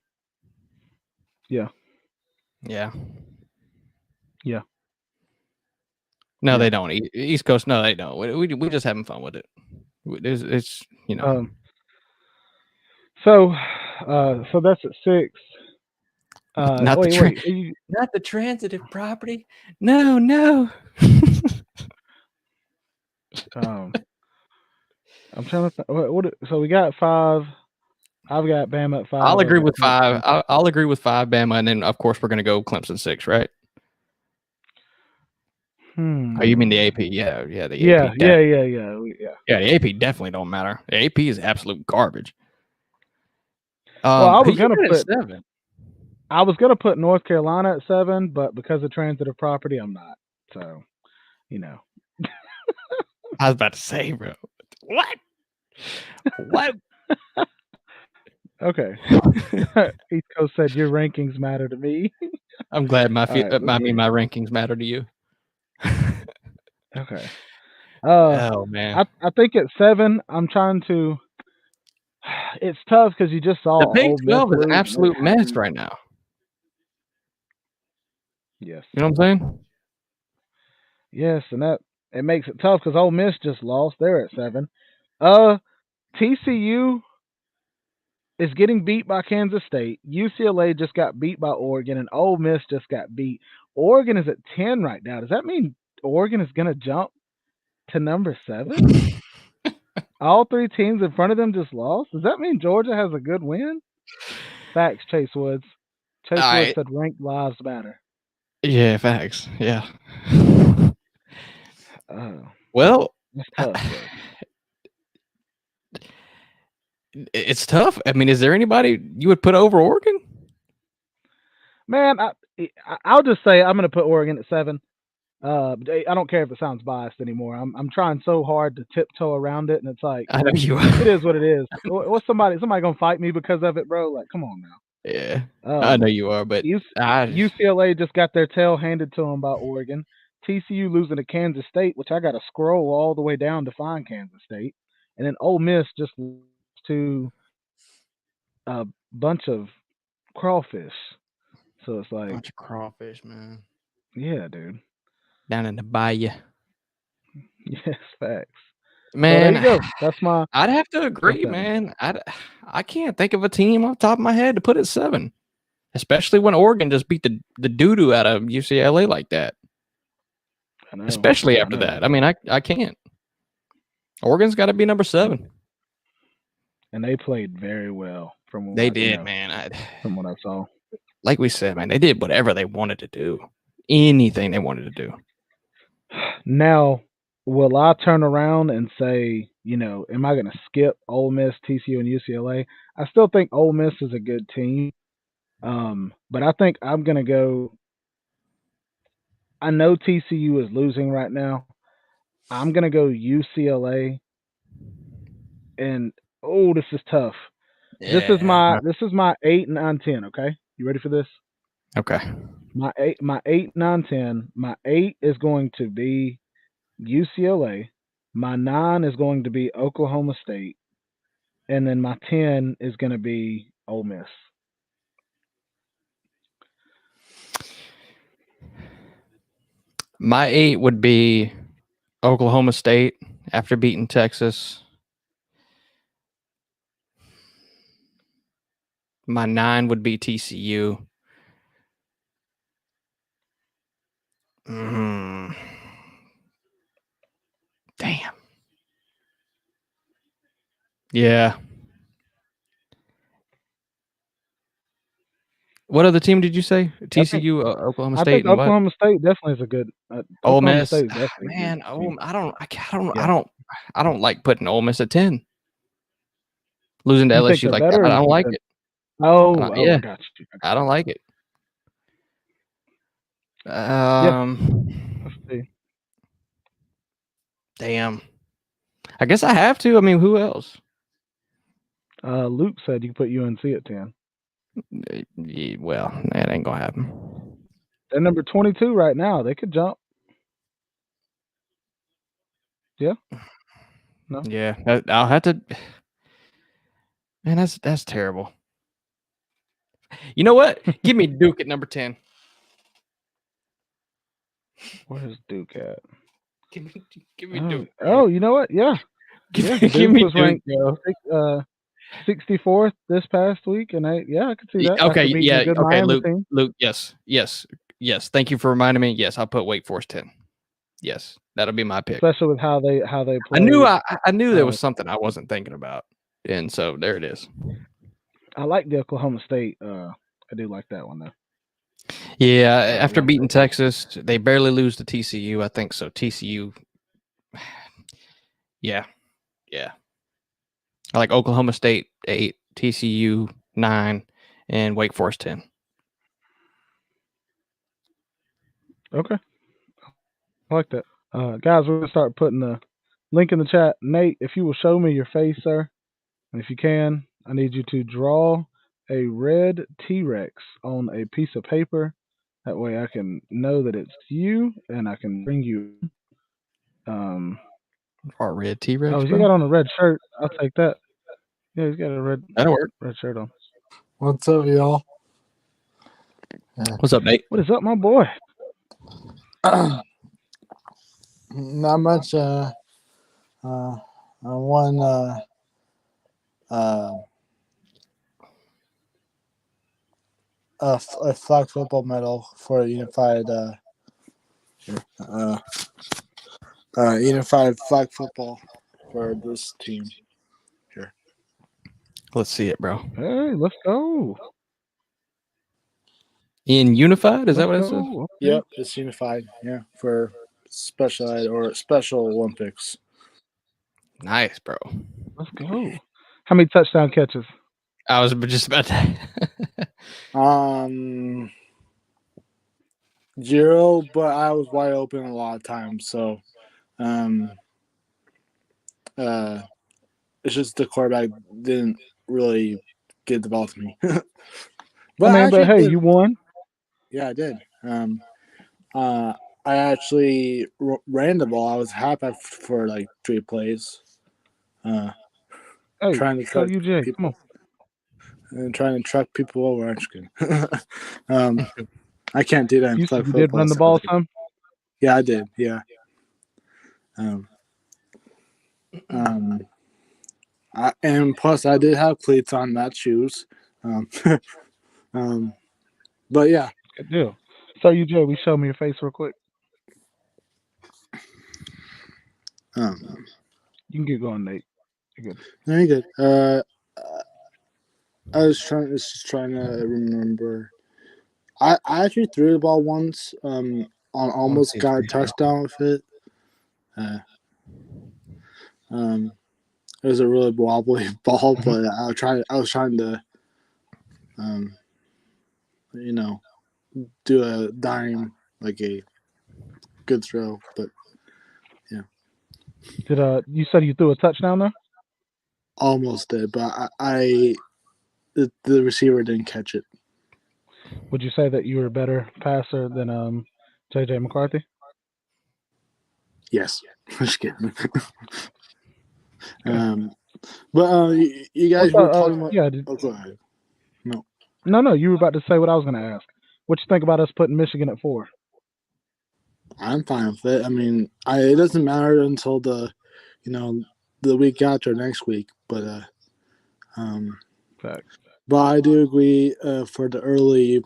Yeah. No, Yeah. they don't. East Coast, no, they don't. We just having fun with it. It's you know. So that's at 6. Not not the transitive property. No. I'm trying to. So we got 5. I've got Bama at 5. I'll agree I've got with 5. Clemson. I'll agree with 5 Bama, and then of course we're gonna go Clemson 6, right? Oh, you mean the AP? Yeah, the AP. Yeah. Yeah, the AP definitely don't matter. The AP is absolute garbage. Well, I who was you gonna got at put 7. I was gonna put North Carolina at 7, but because of transitive property, I'm not. So, you know. I was about to say, bro. What? What? Okay. East Coast said your rankings matter to me. I'm glad my All right, my rankings matter to you. Okay. Oh man, I think at 7, I'm trying to. It's tough because you just saw the Big Ole Miss 12 is an lose. absolute mess right now. Yes. You know what I'm saying? Yes, and that it makes it tough because Ole Miss just lost. They're at 7. TCU is getting beat by Kansas State. UCLA just got beat by Oregon, and Ole Miss just got beat. Oregon is at 10 right now. Does that mean Oregon is going to jump to number 7? All 3 teams in front of them just lost. Does that mean Georgia has a good win? Facts, Chase Woods. Chase Woods said ranked lives matter. Yeah, facts. Yeah. Well, that's tough. It's tough. I mean, is there anybody you would put over Oregon? Man, I'll just say I'm going to put Oregon at 7. I don't care if it sounds biased anymore. I'm trying so hard to tiptoe around it, and it's like I know you are. It is what it is. What's somebody gonna fight me because of it, bro? Like, come on now. Yeah, I know you are, but UCLA just got their tail handed to them by Oregon. TCU losing to Kansas State, which I got to scroll all the way down to find Kansas State, and then Ole Miss just lost to a bunch of crawfish. So it's like bunch of crawfish, man. Yeah, dude. Down in the bayou. Yes, facts. Man, so there you go. That's my. I'd have to agree, man. I can't think of a team off the top of my head to put at 7, especially when Oregon just beat the doo-doo out of UCLA like that. I know. Especially after that. I mean, I can't. Oregon's got to be number 7. And they played very well from what they did, man. From what I saw. Like we said, man, they did whatever they wanted to do. Anything they wanted to do. Now, will I turn around and say, am I going to skip Ole Miss, TCU, and UCLA? I still think Ole Miss is a good team. But I think I'm going to go. I know TCU is losing right now. I'm going to go UCLA. And, this is tough. Yeah. This is my 8, 9, 10, okay? You ready for this? Okay. My 8, 9, 10. My 8 is going to be UCLA. My 9 is going to be Oklahoma State. And then my 10 is going to be Ole Miss. My 8 would be Oklahoma State after beating Texas. My 9 would be TCU. Damn. Yeah. What other team did you say? TCU, Oklahoma State. I think Oklahoma State definitely is a good. Ole Miss. State is definitely man, I don't like putting Ole Miss at 10. Losing to LSU like that, I don't like it. Yeah, I got you. I don't like it. Let's see. Damn. I guess I have to. I mean, who else? Luke said you can put UNC at 10. Well, that ain't gonna happen. They're number 22 right now. They could jump. Yeah. No. Yeah, I'll have to. Man, that's terrible. You know what? Give me Duke at number 10. Where's Duke at? Give me Duke. Oh, you know what? Yeah. Give Duke me was Duke, ranked bro. 64th this past week, and I could see that. Okay, after beating a good okay, Miami team. Luke, yes. Thank you for reminding me. Yes, I'll put Wake Forest 10. Yes, that'll be my pick. Especially with how they I play. knew there was something I wasn't thinking about, and so there it is. I like the Oklahoma State. I do like that one though. Yeah, after beating Texas, they barely lose to TCU. I think so. TCU. Yeah. I like Oklahoma State 8, TCU 9, and Wake Forest 10. Okay. I like that. Guys, we're going to start putting the link in the chat. Nate, if you will show me your face, sir, and if you can, I need you to draw a red T-Rex on a piece of paper. That way I can know that it's you, and I can bring you. Our red T-Rex, Oh, he bro? got on a red shirt. I'll take that. Yeah, he's got a red shirt on. What's up, y'all? What's up, Nate? What is up, my boy? Not much. I won a flag football medal for unified unified flag football for this team here. Let's see it, bro. Hey, let's go. In unified, is that what it says? Okay. Yep, it's unified. Yeah, for Special Olympics. Nice, bro. Let's go. How many touchdown catches? I was just about to. 0, but I was wide open a lot of times. So, it's just the quarterback didn't really get the ball to me. But hey, you won. Yeah, I did. I actually ran the ball. I was happy for like 3 plays. Hey, trying to track UJ, people. come on. And trying to track people over. I'm just kidding. I can't do that. You did run the ball some? Yeah, I did. Yeah. And plus, I did have cleats on, not shoes. But yeah. Good deal. So, UJ, we show me your face real quick. You can get going, Nate. You're good. No, you're good. I was trying to remember. I actually threw the ball once. Almost got a touchdown with it. It was a really wobbly ball, but I was trying to, do a dime, like a good throw. But yeah. Did you said you threw a touchdown there? Almost did, but the receiver didn't catch it. Would you say that you were a better passer than JJ McCarthy? Yes. Just kidding. But you guys were talking about. Yeah. Go ahead. No. You were about to say what I was going to ask. What you think about us putting Michigan at 4? I'm fine with it. I mean, it doesn't matter until the week after next week. But but I do agree for the early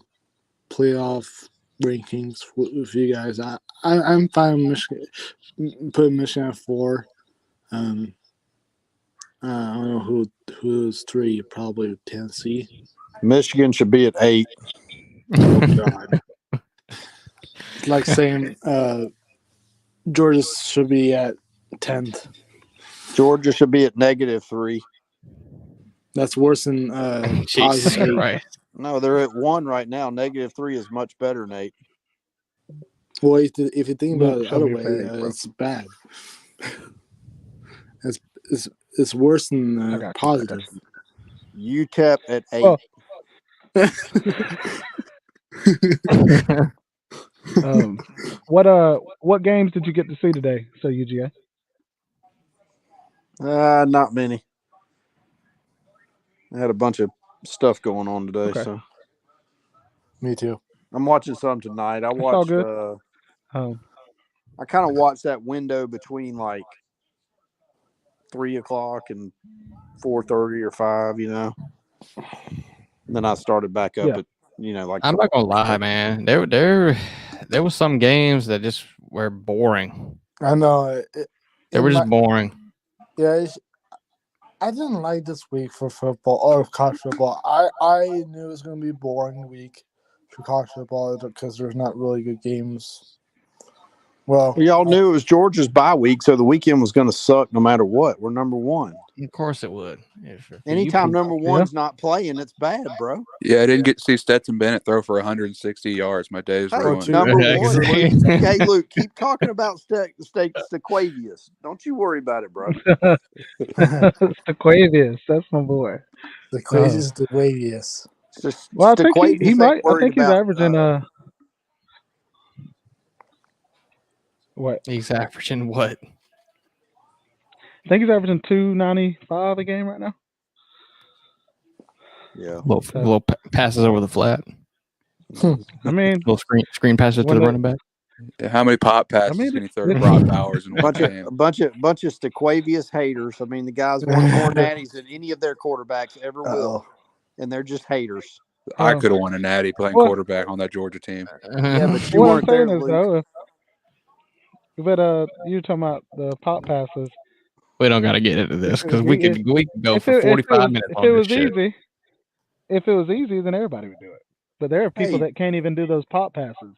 playoff rankings with you guys. I'm fine with putting Michigan at 4. I don't know who's 3. Probably Tennessee. Michigan should be at 8. Oh God! It's like saying Georgia should be at 10th. Georgia should be at -3. That's worse than Jesus Christ. No, they're at 1 right now. -3 is much better, Nate. Well, if you think about it the other way, it's bad. It's worse than positive. UTEP at 8. What games did you get to see today? So UGA? Not many. I had a bunch of stuff going on today, so. Me too. I'm watching some tonight. I watched I kind of watched that window between like 3 o'clock and 4:30 or 5. And then I started back up Yeah. at like I'm not gonna lie, man. There was some games that just were boring. I know. They were just boring. Yeah, I didn't like this week for football or college football. I knew it was going to be a boring week for college football because there's not really good games. Well, We all knew it was Georgia's bye week, so the weekend was going to suck no matter what. We're number one. Of course it would. Anytime number one's not playing, it's bad, bro. Yeah, I didn't get to see Stetson Bennett throw for 160 yards. My day's Hey, ruined. number Yeah, one. exactly. Hey, Luke, keep talking about Stequavius. Don't you worry about it, bro. Stequavius, that's my boy. the craziest, the waviest. Well, I think he Stequavius might. ain't I worried think he's about, averaging what? He's averaging what? I think he's averaging 295 a game right now. Yeah. Little passes over the flat. I mean, Little screen passes to When the they- running back. How many pop passes mean, can he throw to it's- Brock Bowers in one bunch game? of bunch of Stequavius haters. I mean, the guys won more natties than any of their quarterbacks ever will, and they're just haters. I could have won a natty playing Well- quarterback on that Georgia team. Yeah, but you what I'm weren't there, saying is Luke. though, you're talking about the pop passes. We don't got to get into this because we could go If for it 45 minutes if on it this was shit. easy, if it was easy, then everybody would do it. But there are people Hey. that can't even do those pop passes,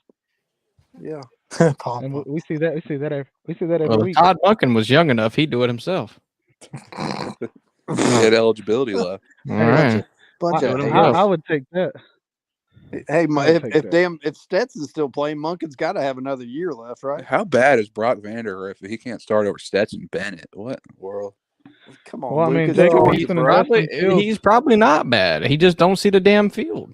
Yeah. and we see that. We see that every Well, if week. Todd Monken was young enough, he'd do it himself. He had eligibility left. All right. Bunch I- of I- haters. I would take that. Hey, I would take that. if Stetson's still playing, Monken's got to have another year left, right? How bad is Brock Vander if he can't start over Stetson Bennett? What in the world? Come on, Well, I Luke. mean, it's Jacob Georgia, Eason and bro. Justin Fields. He's probably not bad. He just don't see the damn field.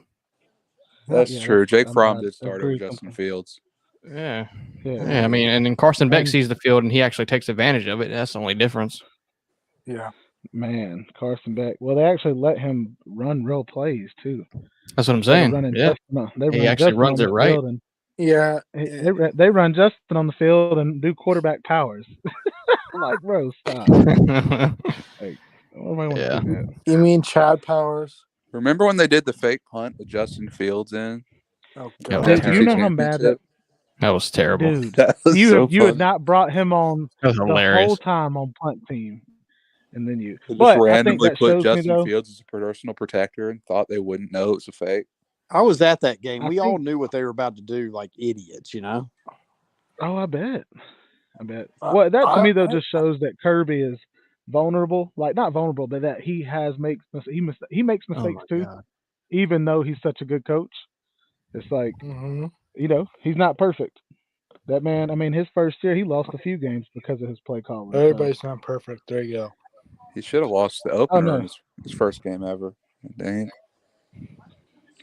That's Yeah, true. Jake I'm Fromm not did start over agree Justin completely. Fields. Yeah. Yeah. Yeah, I mean, and then Carson Beck And- sees the field and he actually takes advantage of it. That's the only difference. Yeah. Man, Carson Beck. Well, they actually let him run real plays too. That's what I'm They saying. run Yeah. He actually runs it right. Yeah. They run Justin on the field and do quarterback powers. I'm like, bro, stop. Nobody wants Yeah. to do that. You mean Chad Powers? Remember when they did the fake punt with Justin Fields in? Oh, Yeah, God. Dude, Tennessee you know how bad championship? That was terrible. dude. That was You so had fun. not brought him on That was the hilarious. whole time on punt team, and then you. They But just I think randomly that put shows me Justin though. Fields as a personal protector and thought they wouldn't know it was a fake. I was at that game. I We all think- knew what they were about to do, like idiots, Oh, I bet. I- Well, that to me though I- just shows that Kirby is vulnerable. Like not vulnerable, but that he makes mistakes Oh, my too, God. even though he's such a good coach. It's like Mhm. he's not perfect. That man. I mean, his first year he lost a few games because of his play calling. so- Everybody's not perfect. There you go. He should have lost the opener no. in his first game ever. Dang it.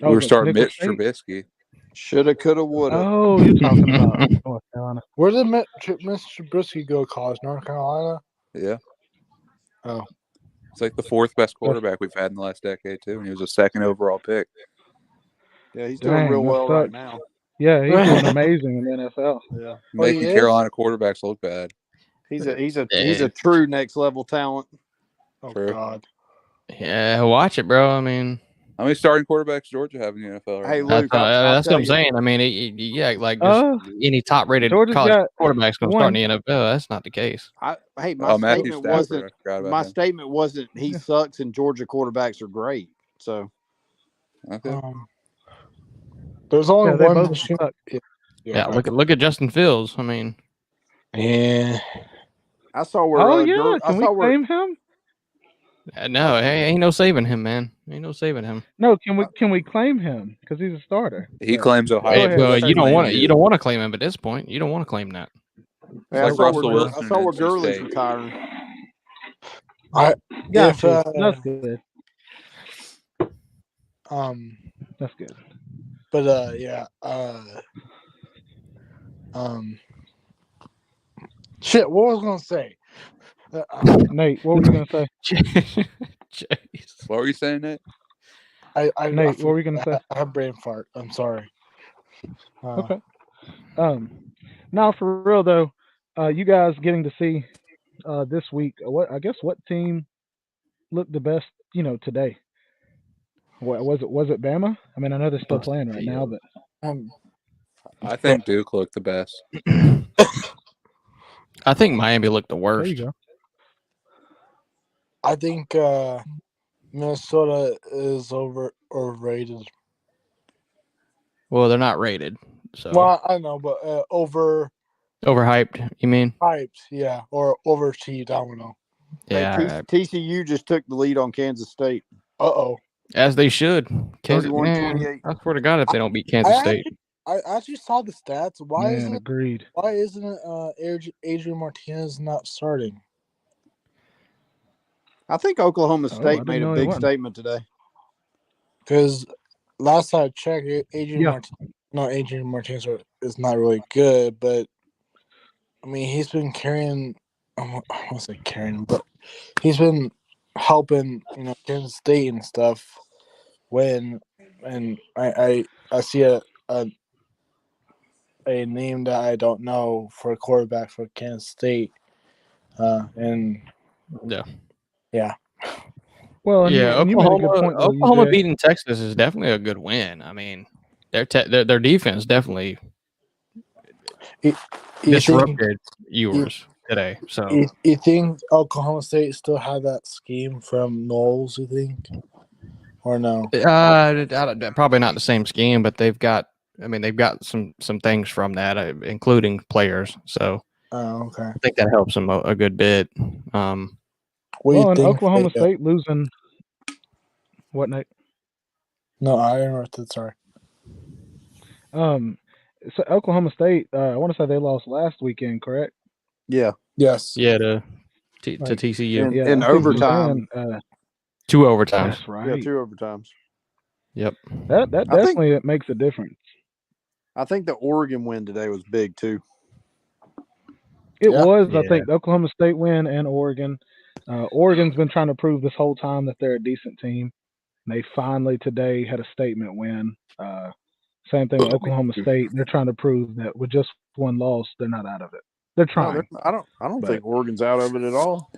Oh, We were but starting Mitch Nicholls State? Trubisky. Shoulda, coulda, woulda. Oh, you're talking about North Carolina. Where did Mr. Trubisky go to college? North Carolina? Yeah. Oh. It's like the fourth best quarterback we've had in the last decade, too. And he was a second overall pick. Yeah, he's doing Dang, real that well right sucks. now. Yeah, he's doing amazing in the NFL. Yeah, Making he is? Carolina quarterbacks look bad. he's a true next level talent. Oh, True. God. Yeah, watch it, bro. I mean, How many starting quarterbacks Georgia have in the NFL right Hey, now? Luke, I'll that's tell what I'm you. saying. I mean, yeah, like just any top-rated Georgia's college got quarterback's going to one. start in the NFL. That's not the case. Hey, my Oh, Matthew statement Stafford. wasn't. I forgot about My him. statement wasn't. He sucks, and Georgia quarterbacks are great. So Okay. There's only Yeah, they one both machine. suck. Yeah, look at Justin Fields. I mean, Yeah. I saw where. Oh yeah, I can we saw where. claim him? no, ain't no saving him, man. Ain't no saving him. No, can we claim him because he's a starter? He claims Ohio. Go ahead. Well, State. you don't want to. Claim You don't want to claim him at this point. You don't want to claim that. Hey, like I saw Russell where, Wilson I saw in where NC Gurley's State. retiring. Got you. If, That's good. That's good. But yeah. Shit. What was I gonna say? Nate, what were you gonna say? Jeez. What were you saying, Nate? Nate, what were you gonna say? I have brain fart. I'm sorry. Okay. Now, for real though, you guys getting to see this week, what team looked the best, today? What was it? Was it Bama? I mean, I know they're still playing right now, but I think Duke looked the best. I think Miami looked the there worst. you go. I think Minnesota is overrated. Well, they're not rated, so Well, I know, but overhyped, overhyped. You mean? yeah, or overachieved. I don't know. Yeah, TCU just took the lead on Kansas State. Uh-oh. as they should. 31-28. I swear to God, if they don't beat Kansas State. I actually saw the stats. Why Man, agreed. isn't Adrian Martinez not starting? I think Oklahoma I State didn't made know a he big wasn't. statement today. Because last time I checked, Yeah. Adrian Martinez is not really good, but I mean he's been carrying. I won't say carrying, but he's been helping Kansas State and stuff win. And I see a name that I don't know for a quarterback for Kansas State, and Yeah. Well, and, Yeah, and you made a good point. Though, Oklahoma UJ. beating Texas is definitely a good win. I mean, their defense definitely you disrupted yours today. So you think Oklahoma State still had that scheme from Knowles? You think, or no? probably not the same scheme, but they've got some things from that, including players. So Oh, okay. I think that helps them a good bit. What do you Well, and think? Oklahoma State losing. What, Nate? No, I interrupted. Sorry. So Oklahoma State, I want to say they lost last weekend, correct? Yeah. Yes. Yeah, to Like, TCU. Yeah, in I think you're overtime. saying, 2 overtimes. that's Yeah, right. 2 overtimes. Yep. That I think- definitely makes a difference. I think the Oregon win today was big too. It Yeah. was, I Yeah. think, the Oklahoma State win and Oregon. Oregon's been trying to prove this whole time that they're a decent team. They finally today had a statement win. Same thing with Oklahoma State. They're trying to prove that with just one loss, they're not out of it. They're No, trying. I don't think Oregon's out of it at all.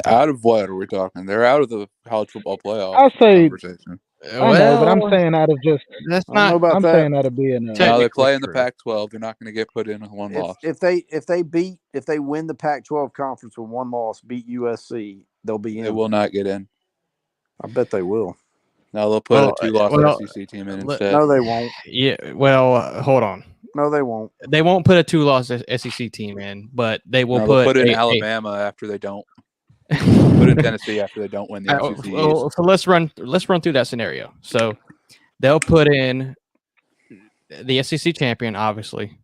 Out of what are we talking? They're out of the college football playoff I say, conversation. I know, but I'm saying out of just, that's I don't know not. about I'm that. saying out of being Now they Technically play in the true. Pac-12. They're not going to get put in with one loss. If they win the Pac-12 conference with one loss, beat USC, they'll be in. They will not get in. I bet they will. No, they'll put a 2-loss SEC team in instead. No, they won't. Yeah. Well, hold on. No, they won't. They won't put a 2-loss SEC team in, but they will No, they'll put in a- Alabama after they don't. Put in Tennessee after they don't win the SEC East. So let's run through that scenario. So they'll put in the SEC champion, obviously.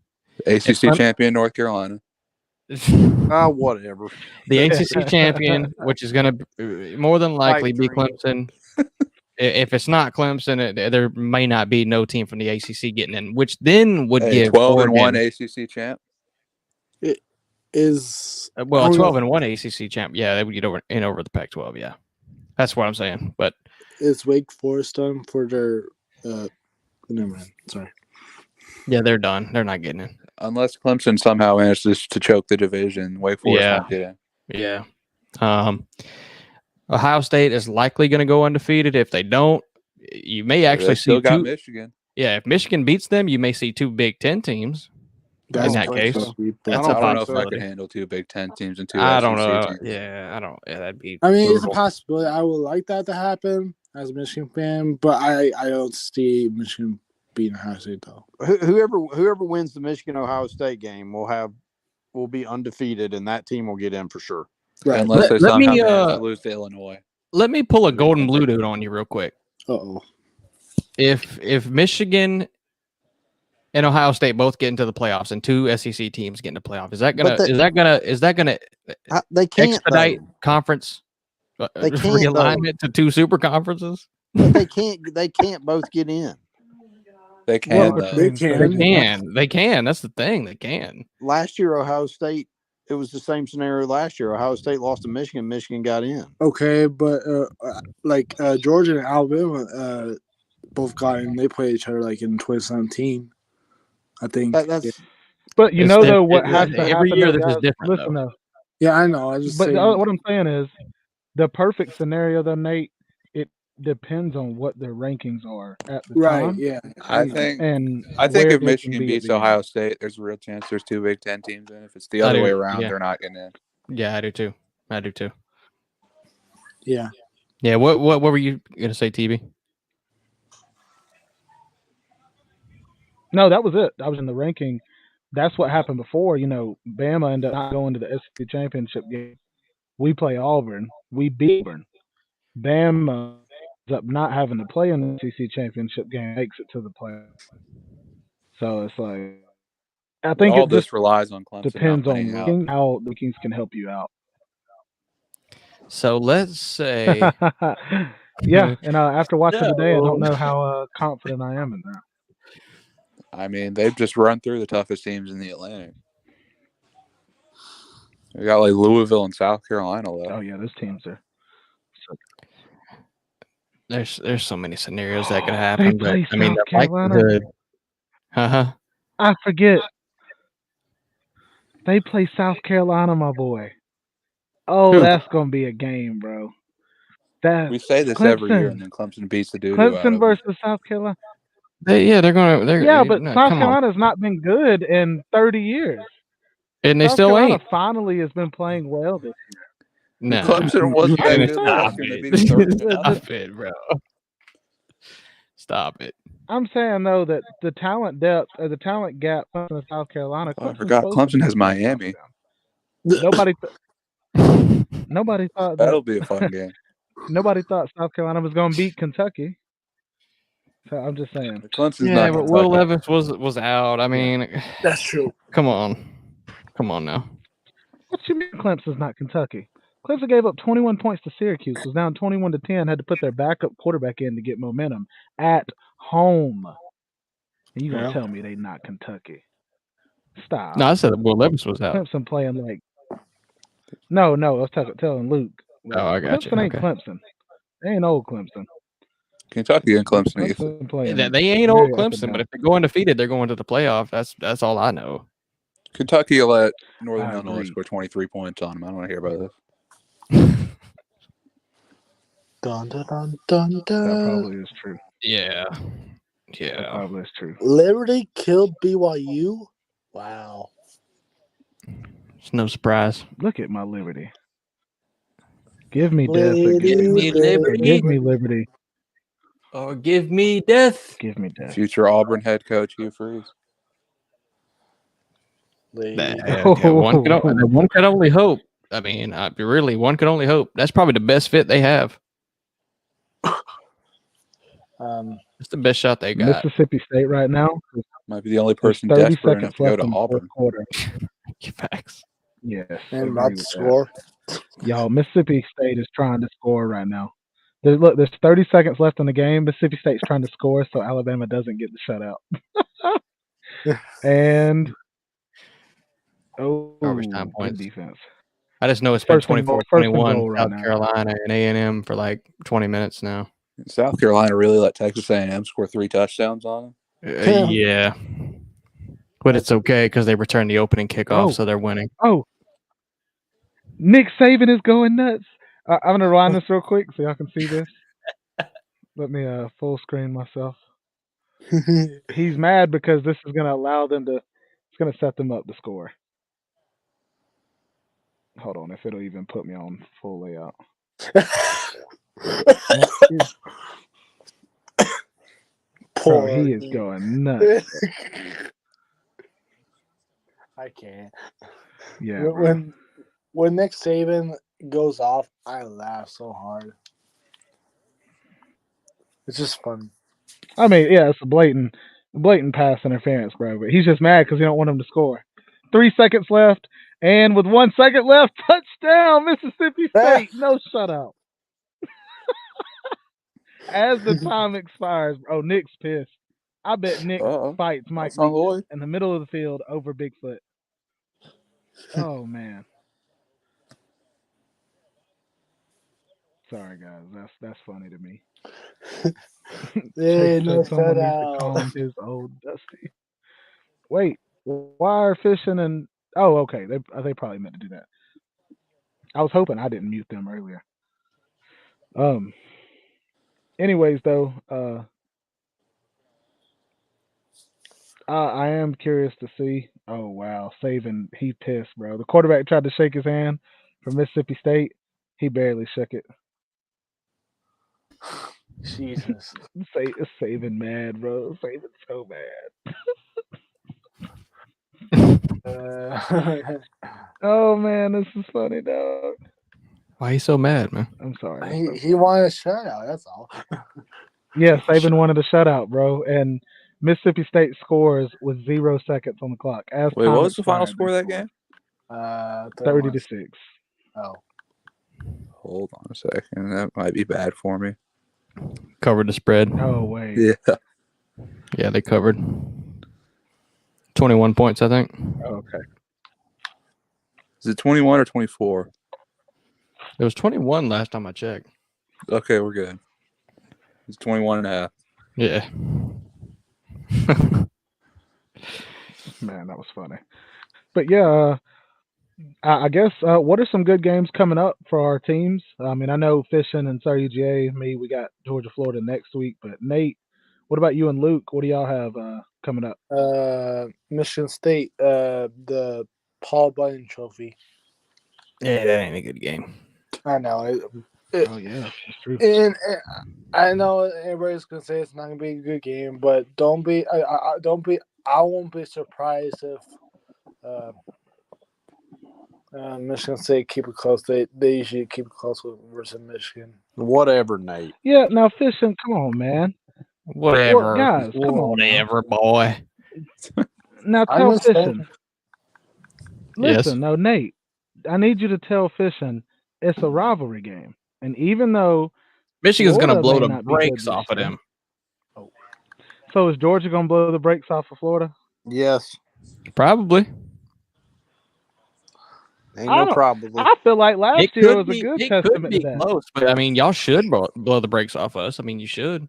ACC champion North Carolina. Whatever. The ACC champion, which is going to more than likely be Clemson. If it's not Clemson, there may not be no team from the ACC getting in, which then would give 12-1 ACC champ. Is a 12-1 ACC champ. Yeah, they would get over the Pac-12. Yeah, that's what I'm saying. But is Wake Forest done for their? Never mind. Sorry. yeah, they're done. They're not getting in. Unless Clemson somehow manages to choke the division, Wake Forest won't get in. Yeah. Ohio State is likely going to go undefeated. If they don't, you may actually They still see got two. Michigan. Yeah, if Michigan beats them, you may see 2 Big Ten teams. In that case, I that's don't a I don't know if I possibility. could handle 2 Big Ten teams and 2 I SEC don't know. teams. Yeah, I don't. Yeah, that'd be. I mean, it's a brutal. possibility. I would like that to happen as a Michigan fan, but I don't see Michigan beating Ohio State though. Whoever wins the Michigan Ohio State game will be undefeated, and that team will get in for sure. Right. Unless they Let me, somehow manage to lose to Illinois. Let me pull a golden blue dude on you real quick. Uh-oh. If Michigan and Ohio State both get into the playoffs and 2 SEC teams get into the playoff, is that gonna They can't expedite though. conference They can't, realignment to 2 super conferences? But they can't both get in. They can, Well, though. They can. They can. That's the thing. They can. Last year, Ohio State, it was the same scenario last year. Ohio State lost to Michigan. Michigan got in. Okay, but Georgia and Alabama both got in. They played each other like in 2017. I think. But you It's know di- though what it- has to every happen year though, this is guys. different Listen though. though. Yeah, I know. I just But saying. what I'm saying is the perfect scenario though, Nate, it depends on what their rankings are at the Right. time Yeah. I think and if where they can Michigan be at beats the end. Ohio State, there's a real chance there's 2 Big Ten teams in. If it's the I other do, way around, yeah. they're not getting in. Yeah, I do too. Yeah. Yeah. What were you gonna say, TB? No, that was it. I was in the ranking. That's what happened before. You know, Bama ended up not going to the SEC championship game. We play Auburn. We beat Auburn. Bama ends up not having to play in the SEC championship game. Makes it to the playoff. So it's like I But think all it just this relies on Clemson depends not on winning out. ranking, how the rankings can help you out. So let's say Yeah, and after watching today, I No. don't know how confident I am in that. I mean, they've just run through the toughest teams in the Atlantic. We got like Louisville and South Carolina left. Oh yeah, those teams are. there's so many scenarios that could They happen, but play I mean South the Carolina. likelihood. I forget. They play South Carolina, my boy. Oh, Who? that's gonna be a game, bro. That We say this every year, Clemson, and then Clemson beats the doo-doo out Clemson of them. versus South Carolina. They're Yeah, but no, South come on. Carolina's not been good in 30 years. And they South still Carolina ain't. finally has been playing well this year. No. Clemson wasn't that good last Stop year. They it. beat them 30 to Stop nothing. it, bro. Stop it. I'm saying though that the talent depth or the talent gap Clemson and South Carolina. Oh, I Clemson's forgot supposed to Clemson be has the best Miami. Nobody thought That'll that. be a fun game. Nobody thought South Carolina was going to beat Kentucky. So I'm just saying. Clemson's Yeah, not but Will Kentucky. Levis was out. I mean, That's true. come on now. What you mean Clemson's not Kentucky? Clemson gave up 21 points to Syracuse, was down 21-10, had to put their backup quarterback in to get momentum at home. And you gonna tell me they not Kentucky? Stop. No, I said Will Levis was out. Clemson playing like. No, I was telling Luke. Oh, I got Clemson you. ain't Okay. Clemson. They ain't old Clemson. Kentucky and Clemson. Clemson playing. They ain't old very up and Clemson, down. but if they're going undefeated, they're going to the playoff. That's all I know. Kentucky will let Northern I Illinois agree. score 23 points on them. I don't want to hear about this. Dun, dun, dun, dun, That dun. probably is true. Yeah. That probably is true. Liberty killed BYU. Wow. It's no surprise. Look at my Liberty. Give me death. Or Give me liberty. Give me Liberty. Or give me death. Give me death. Future Auburn head coach Hugh Freeze. One could only hope. I mean, really, one could only hope. That's probably the best fit they have. It's the best shot they got. Mississippi State right now. Might be the only There's person 30 desperate enough seconds to go left to in the fourth Auburn. quarter. Facts. Yes. And agree about to with that. score. Y'all, Mississippi State is trying to score right now. There's 30 seconds left in the game. Mississippi State's trying to score so Alabama doesn't get the shutout. And Garbage time good points. defense. I just know it's been First and goal 24-21 right South now. Carolina and A&M for like 20 minutes now. South Carolina really let Texas A&M score 3 touchdowns on them. Yeah. But it's okay because they returned the opening kickoff, Oh. so they're winning. Oh, Nick Saban is going nuts. I'm gonna rewind this real quick so y'all can see this. Let me full screen myself. He's mad because this is gonna allow them to. It's gonna set them up to score. Hold on, if it'll even put me on full layout. Poor Bro, he is dude. going nuts. I can't. Yeah, bro. When Nick Saban goes off, I laugh so hard. It's just fun. I mean, yeah, it's a blatant pass interference, bro. But he's just mad because he don't want him to score. 3 seconds left, and with 1 second left, touchdown, Mississippi State. No shutout. As the time expires, bro, Nick's pissed. I bet Nick fights Mike Leach in the middle of the field over Bigfoot. Oh man. Sorry guys, that's funny to me. Yeah, Chase no said someone needs to shutout. calm his old Dusty. Wait, why are fishing and oh, okay, they probably meant to do that. I was hoping I didn't mute them earlier. Anyways, though, I am curious to see. Oh wow, Saban, he pissed, bro. The quarterback tried to shake his hand for Mississippi State. He barely shook it. Jesus. Saban mad, bro. Saban's so mad. Oh man, this is funny, dog. Why you so mad, man? I'm sorry. he wanted a shutout. That's all. Yeah, Saban wanted a shutout, bro, and Mississippi State scores with 0 seconds on the clock. As Wait, time what was the final expired, score of they that scored. game? 30-6. Oh, Hold on a second. That might be bad for me. Covered the spread. Oh wait. Yeah. Yeah, they covered. 21 points, I think. Okay. Is it 21 or 24? It was 21 last time I checked. Okay, we're good. It's 21 and a half. Yeah. Man, that was funny. But yeah, I guess what are some good games coming up for our teams? I mean, I know Fishing and Sir UGA, me, we got Georgia, Florida next week. But Nate, what about you and Luke? What do y'all have coming up? Michigan State, the Paul Bunyan Trophy. Yeah, that ain't a good game. I know. Oh yeah, that's true. And I know everybody's gonna say it's not gonna be a good game, but don't be. I won't be surprised if Michigan State keep it close. They usually keep it close versus Michigan. Whatever, Nate. Yeah, now Fishing, come on, man. Whatever. Guys, come on. Whatever, boy. Now I'm tell just saying. Fishing. Listen, Yes. no, Nate. I need you to tell Fishing it's a rivalry game, and even though Michigan's going to Florida blow may the not be good brakes this off of year. them. So is Georgia gonna blow the brakes off of Florida? Yes. Probably. Ain't I no don't- probably. I feel like last year was a be, good it could testament be to that. close, but I mean, y'all should blow the brakes off us. I mean, you should.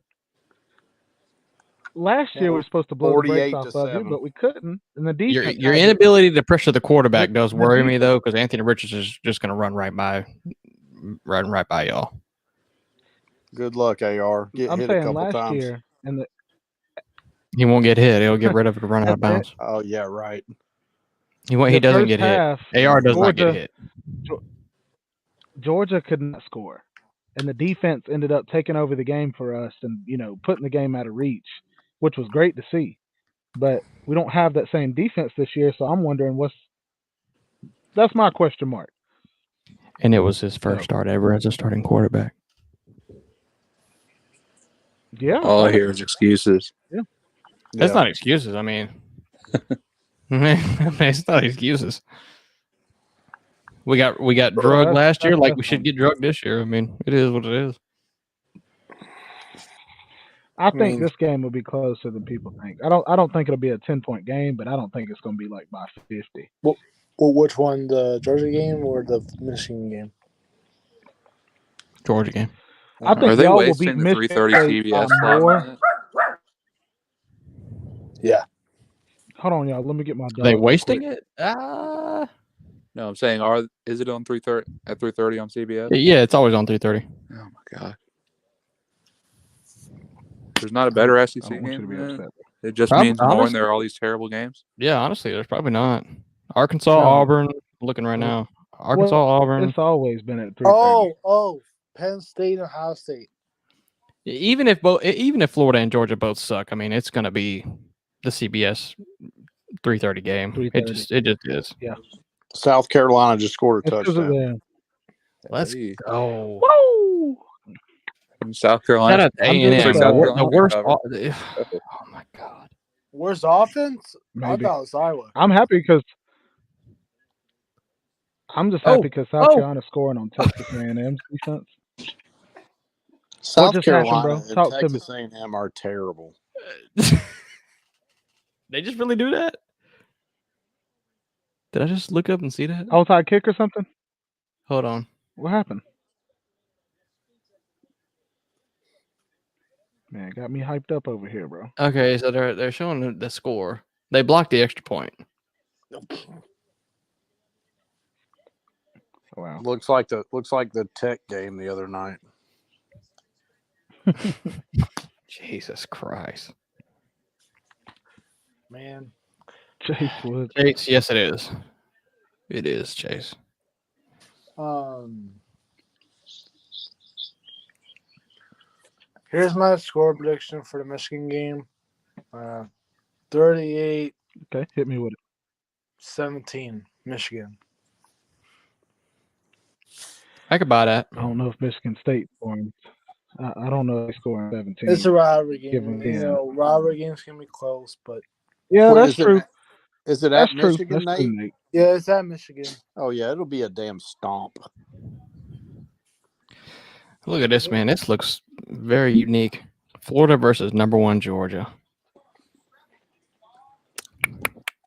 Last year we were supposed to blow the brakes 48 off to of you, 7. but we couldn't. And the Your defense. your had it. inability to pressure the quarterback The- does the worry me defense- though, because Anthony Richards is just going to run right by y'all. Good luck, AR. Get I'm hit a saying couple last times. year, and the He won't get hit. He'll get rid of it to run out of That's it. bounds. Oh, yeah, right. He the doesn't first get hit. half, AR does not get Georgia- hit. Georgia could not score, and the defense ended up taking over the game for us, and putting the game out of reach, which was great to see. But we don't have that same defense this year, so I'm wondering that's my question mark. And it was his first start ever as a starting quarterback. Yeah, All I hear is excuses. That's not excuses. I mean, it's not excuses. We got drugged last year, like we should get drugged this year. I mean, it is what it is. I think mean- this game will be closer than people think. I don't think it'll be a 10-point game, but I don't think it's going to be like by 50. Well, which one, the Georgia game or the Michigan game? Georgia game. I think Are they y'all will beat wasting the Michigan 3:30 State TBS by slot? more. Yeah. Hold on, y'all. Let me get my. Are they dog real wasting quick. it? No, I'm saying, is it on 3:30 at 3:30 on CBS? Yeah, it's always on 3:30. Oh my god. There's not a better SEC I don't want you to game. be than that? upset. It just Prob- means more, honestly- and there are all these terrible games. Yeah, honestly, there's probably not. Arkansas, No. Auburn. Looking right now. Arkansas, Auburn. It's always been at 3:30. Oh, Penn State and Ohio State. Even if Florida and Georgia both suck, I mean, it's going to be the CBS 3:30 game. 3:30. It just is. South Carolina just scored a It's 'cause of touchdown. Let's Hey, go. Woo! South Shout Carolina. out to I'm A&M. just, South The Carolina worst. cover. Oh my god. Where's the offense? Maybe. I thought it was Iowa. I'm happy because South Carolina's scoring on Texas A&M's defense. South just happened, Carolina bro? and Talk to me. Texas A&M are terrible. They just really do that? Did I just look up and see that? Outside kick or something? Hold on. What happened? Man, got me hyped up over here, bro. Okay, so they're showing the score. They blocked the extra point. Wow. Looks like the Tech game the other night. Jesus Christ. Man. Chase Woods. Chase, yes, it is. It is, Chase. Here's my score prediction for the Michigan game. 38-17, Okay, hit me with it. Michigan. I could buy that. I don't know if Michigan State scoring. I don't know if they scoring 17. It's a rivalry Give game. them You 10. know, rivalry games can be close, but Yeah, What that's is it? true. Is it That's at true. Michigan, That's true, Nate? Nate. yeah, it's at Michigan. Oh yeah, it'll be a damn stomp. Look at this, man. This looks very unique. Florida versus number 1 Georgia.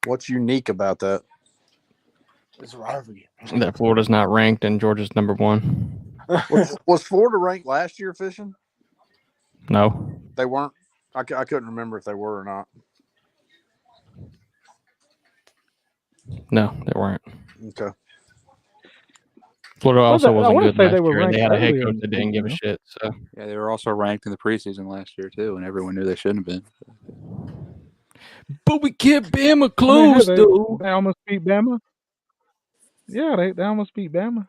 What's unique about that? It's a rivalry game. That Florida's not ranked and Georgia's number 1. Was Florida ranked last year, Fishing? No. They weren't. I couldn't remember if they were or not. No, they weren't. Okay. Florida also I wasn't wanna good say last they were year, and they had a head ranked coach earlier that in the didn't give a season, shit. So Yeah, they were also ranked in the preseason last year too, and everyone knew they shouldn't have been. but we kept Bama I mean, close, hey, though. they almost beat Bama. Yeah, they almost beat Bama.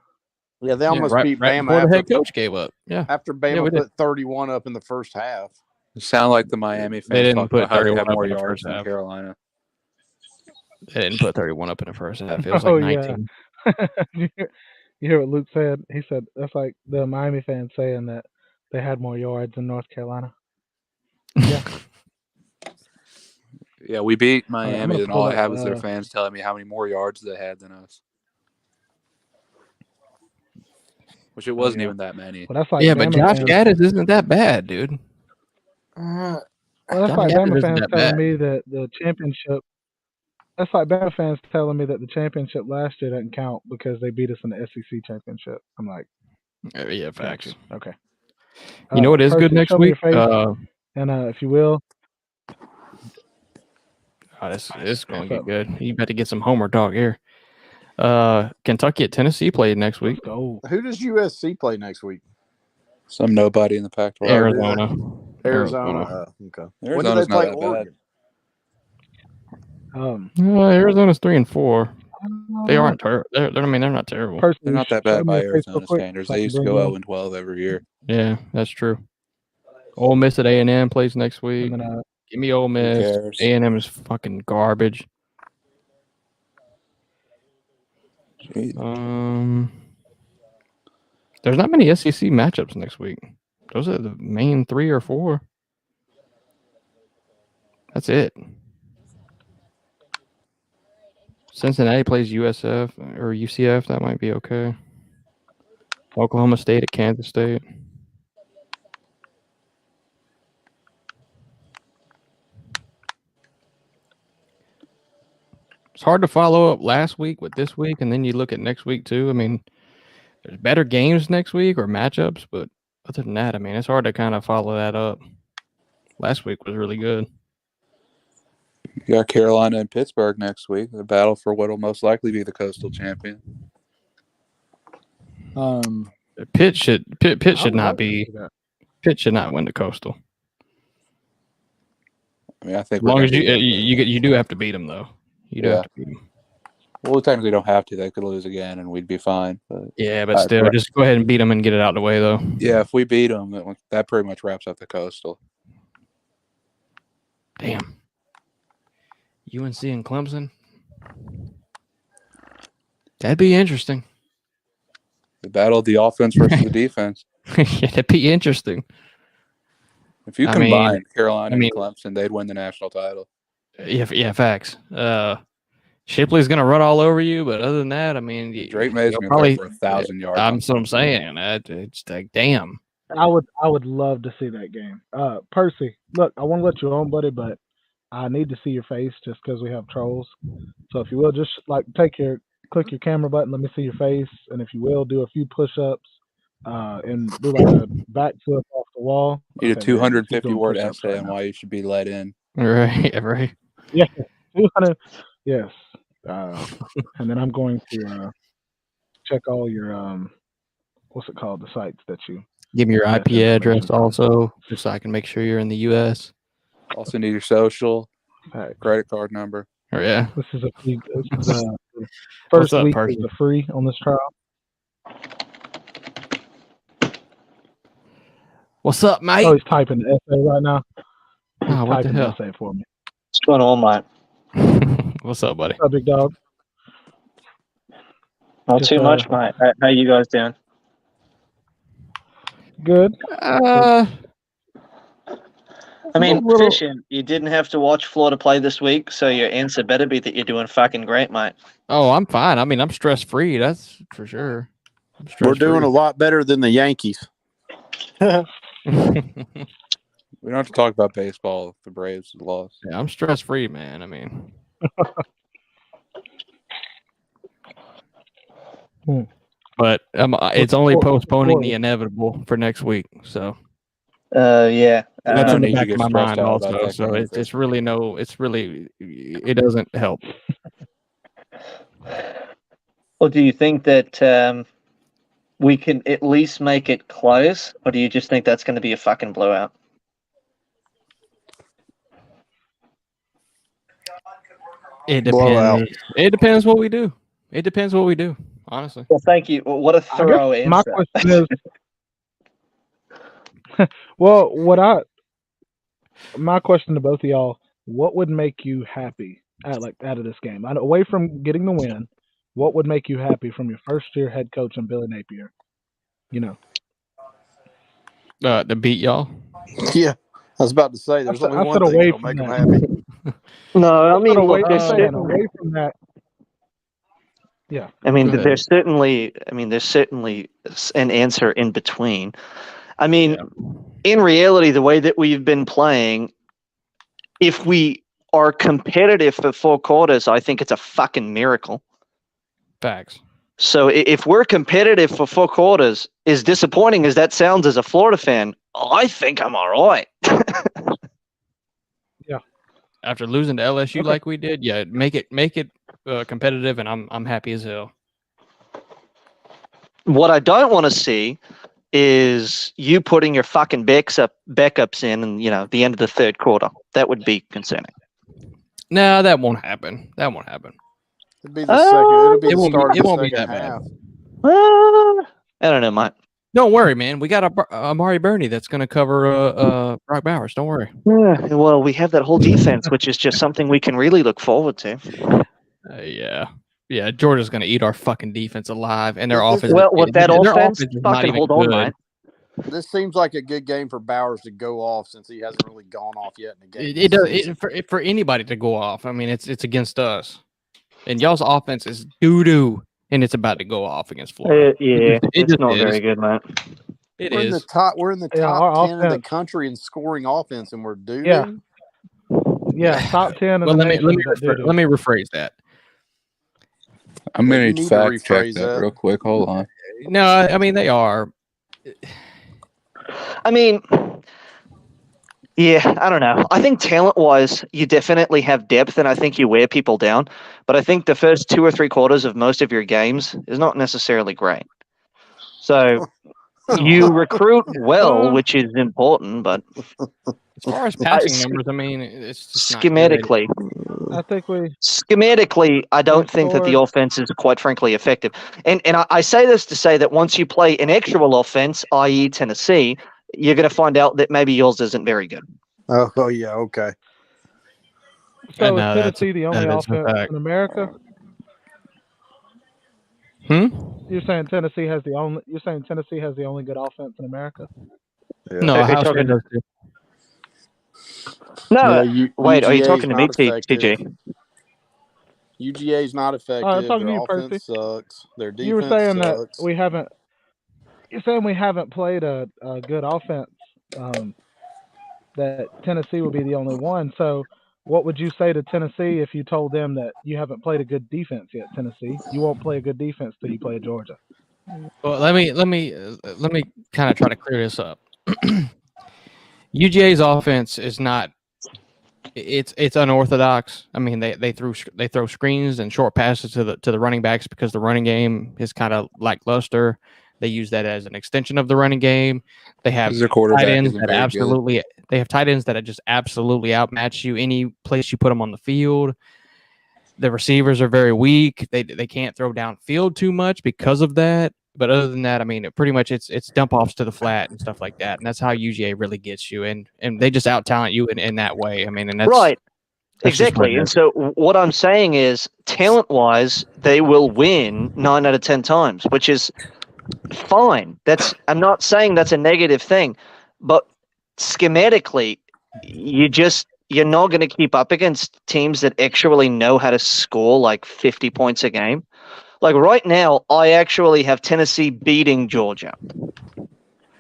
Yeah, they almost beat right Bama before the after, head coach gave up. Yeah. after Yeah, Bama we did. put 31 up in the first half. It sounded like the Miami fans They didn't talking put about how they 31 have up more in the yards first than half. Carolina. They didn't put 31 up in the first half. It was Oh, like yeah. 19. You hear what Luke said? He said that's like the Miami fans saying that they had more yards in North Carolina. Yeah. Yeah, we beat right, I'm Miami, gonna and all pull I up, have is their fans telling me how many more yards they had than us. Which it wasn't yeah. even that many. Well, that's like Yeah, but Bama Josh fans. Gaddis isn't that bad, dude. Uh, Well, that's Josh like Gaddis Bama isn't fans that telling bad. me that the championship. That's like Bama fans telling me that the championship last year doesn't count because they beat us in the SEC championship. I'm like, Yeah, facts. gotcha. Okay. You know what is good Percy, next show me week? your face, and if you will, This is going What's to get up? good. You better get some homer talk here. Kentucky at Tennessee played next week. let's go. Who does USC play next week? Some nobody in the Pac-12. Arizona. Arizona. Okay. When do they Arizona's not play that bad. Oregon? Arizona's 3-4. They aren't terrible. They're not terrible. Percy, They're not that show bad me by your face real Arizona quick standards. so I They can used to bring go you in. 0-12 every year. Yeah, that's true. Ole Miss at A&M plays next week. And then, Give me Ole Miss. cares? A&M is fucking garbage. Jeez. There's not many SEC matchups next week. Those are the main 3 or 4. That's it. Cincinnati plays USF or UCF. That might be okay. Oklahoma State at Kansas State. It's hard to follow up last week with this week, and then you look at next week too. I mean, there's better games next week or matchups, but other than that, I mean, it's hard to kind of follow that up. Last week was really good. You got Carolina and Pittsburgh next week. The battle for what will most likely be the Coastal champion. Pitt should I would not love to be. see that. Pitt should not win the Coastal. I mean, I think As long we're as gonna you do have to beat them though. You do Yeah. have to beat them. Well, we technically don't have to. They could lose again, and we'd be fine. But Yeah, but still, right. just go ahead and beat them and get it out of the way though. yeah, if we beat them, that pretty much wraps up the Coastal. Damn. UNC and Clemson. That'd be interesting. The battle of the offense versus the defense. Yeah, that'd be interesting. If you I mean- combine Carolina I mean- and Clemson, they'd win the national title. Yeah, facts. Shipley's gonna run all over you, but other than that, I mean, Drake May's you'll going to probably. throw for 1,000 yards. That's what I'm saying. It's like, damn. I would love to see that game. Percy, look, I want to let you on, buddy, but I need to see your face just because we have trolls. So if you will, just like click your camera button, let me see your face, and if you will, do a few push-ups and do like a backflip off the wall. Need a Okay, man, just keep 250-word doing push-ups essay right on now. why you should be let in. Right, right. Yeah, 200. Yes, and then I'm going to check all your what's it called, the sites that you Give me your get IP information address from. also, just so I can make sure you're in the U.S. Also need your social, Facts. credit card number. Or yeah. This is the What's first up, week Percy? is the free on this trial. What's up, mate? Oh, he's typing the essay right now. He's Oh, what the typing the hell? essay for me. What's going on, mate? What's up, buddy? What's up, big dog? Not Just, too much, mate. How you guys doing? Good. I mean, little- fishing, you didn't have to watch Florida play this week, so your answer better be that you're doing fucking great, mate. Oh, I'm fine. I mean, I'm stress free. That's for sure. We're doing a lot better than the Yankees. We don't have to talk about baseball if the Braves lost. Yeah, I'm stress free, man. I mean, but it's only postponing the inevitable for next week. So Yeah. that's no in the need to back get of my stressed mind out about also. that So kind of it's really it doesn't help. Well, do you think that we can at least make it close, or do you just think that's going to be a fucking blowout? It Blowout. depends. It depends what we do. It depends what we do. Honestly. Well, thank you. Well, what a thorough answer. My question is, well, my question to both of y'all: what would make you happy out of this game? Away from getting the win, what would make you happy from your first year head coach and Billy Napier? You know, To beat y'all. Yeah, I was about to say there's I only said one thing away that'll make from them that. happy. No, I mean, away, look, there's away from that. Yeah. I mean, Go ahead. there's certainly an answer in between. I mean, in reality, the way that we've been playing, if we are competitive for 4 quarters, I think it's a fucking miracle. Facts. So if we're competitive for 4 quarters, as disappointing as that sounds as a Florida fan, I think I'm all right. After losing to LSU Okay. like we did, yeah, make it competitive, and I'm happy as hell. What I don't want to see is you putting your fucking backups in, and the end of the 3rd quarter. That would be concerning. No, that won't happen. That won't happen. It'll be the second. It'll be It the won't be- start it of the won't be second that bad. half. I don't know, mate. Don't worry, man. We got Amari Burney that's going to cover Brock Bowers. Don't worry. Yeah, well, we have that whole defense, which is just something we can really look forward to. Yeah. Georgia's going to eat our fucking defense alive, and their offense. Well, with that their offense, is not fucking even hold on, good. mate. This seems like a good game for Bowers to go off since he hasn't really gone off yet in the game. It does for anybody to go off. I mean, it's against us, and y'all's offense is doo doo, and it's about to go off against Florida. Yeah, It it's just not is. very good, mate. It We're in the is. top. We're in the Yeah, top our 10 of the offense- country in scoring offense, and we're doo. Yeah. Yeah, top 10. Well, let me rephrase that. I'm going You to need to fact check rephrase that that. real quick. Hold on. No, I mean they are. I mean, yeah, I don't know. I think talent-wise, you definitely have depth, and I think you wear people down. But I think the first 2 or 3 quarters of most of your games is not necessarily great. So you recruit well, which is important, but As far as passing numbers, I mean, it's just not good. schematically, I think I don't think that the scored- offense is quite frankly effective. And I say this to say that once you play an actual offense, i.e. Tennessee, you're going to find out that maybe yours isn't very good. Oh yeah, okay. So No, is Tennessee the only that is a offense fact. in America? You're saying Tennessee has the only good offense in America? Yeah. No, Are you Ohio talking- State does too. No, Yeah, wait, are you UGA talking to is me, not effective. TJ? UGA is not effective. I'm talking to Their you, Percy. offense sucks. Their defense You were saying sucks. that we haven't. You're saying we haven't played a good offense. That Tennessee would be the only one. So, what would you say to Tennessee if you told them that you haven't played a good defense yet? Tennessee, you won't play a good defense till you play Georgia. Well, let me kind of try to clear this up. UGA's offense is not It's unorthodox. I mean, they throw screens and short passes to the running backs because the running game is kind of lackluster. They use that as an extension of the running game. They have Because their quarterback tight ends isn't that very good. absolutely they have tight ends that just absolutely outmatch you any place you put them on the field. The receivers are very weak. They can't throw downfield too much because of that. But other than that, I mean, pretty much it's dump offs to the flat and stuff like that. And that's how UGA really gets you. And they just out talent you in that way. I mean, and that's Right. that's just what Exactly. it And is. so what I'm saying is, talent-wise, they will win 9 out of 10 times, which is fine. I'm not saying that's a negative thing, but schematically, you're not going to keep up against teams that actually know how to score like 50 points a game. Like right now, I actually have Tennessee beating Georgia.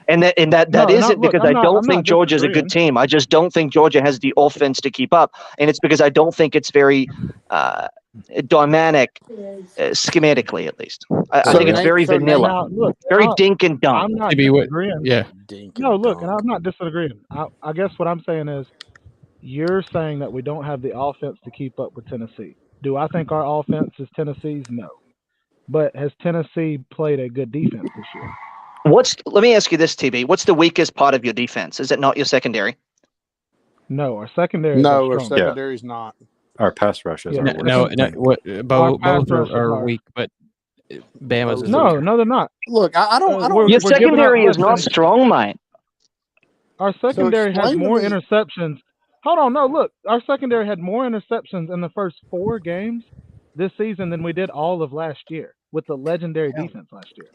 And that No, isn't look, because I'm I not- don't I'm think not Georgia's a good disagreeing. team. I just don't think Georgia has the offense to keep up, and it's because I don't think it's very dynamic schematically, at least. I So think it's name- very so name- vanilla, Now, look, very I- dink and dunk. I'm not Maybe what- disagreeing. Yeah. Dink No, and look, and dunk. I'm not disagreeing. I guess what I'm saying is, you're saying that we don't have the offense to keep up with Tennessee. Do I think our offense is Tennessee's? No. But has Tennessee played a good defense this year? Let me ask you this, TB. What's the weakest part of your defense? Is it not your secondary? No, our secondary is No, our our strongest. secondary's not. Our pass rush is Yeah, our No, worst. no, both pass rush are is weak, but Bama's is No, weaker. no, they're not. Look, I don't. We're Your giving up secondary is less not than- strong, mate. Our secondary has explain to more me- interceptions. Hold on, no, look, our secondary had more interceptions in the first 4 games this season than we did all of last year with the legendary defense last year.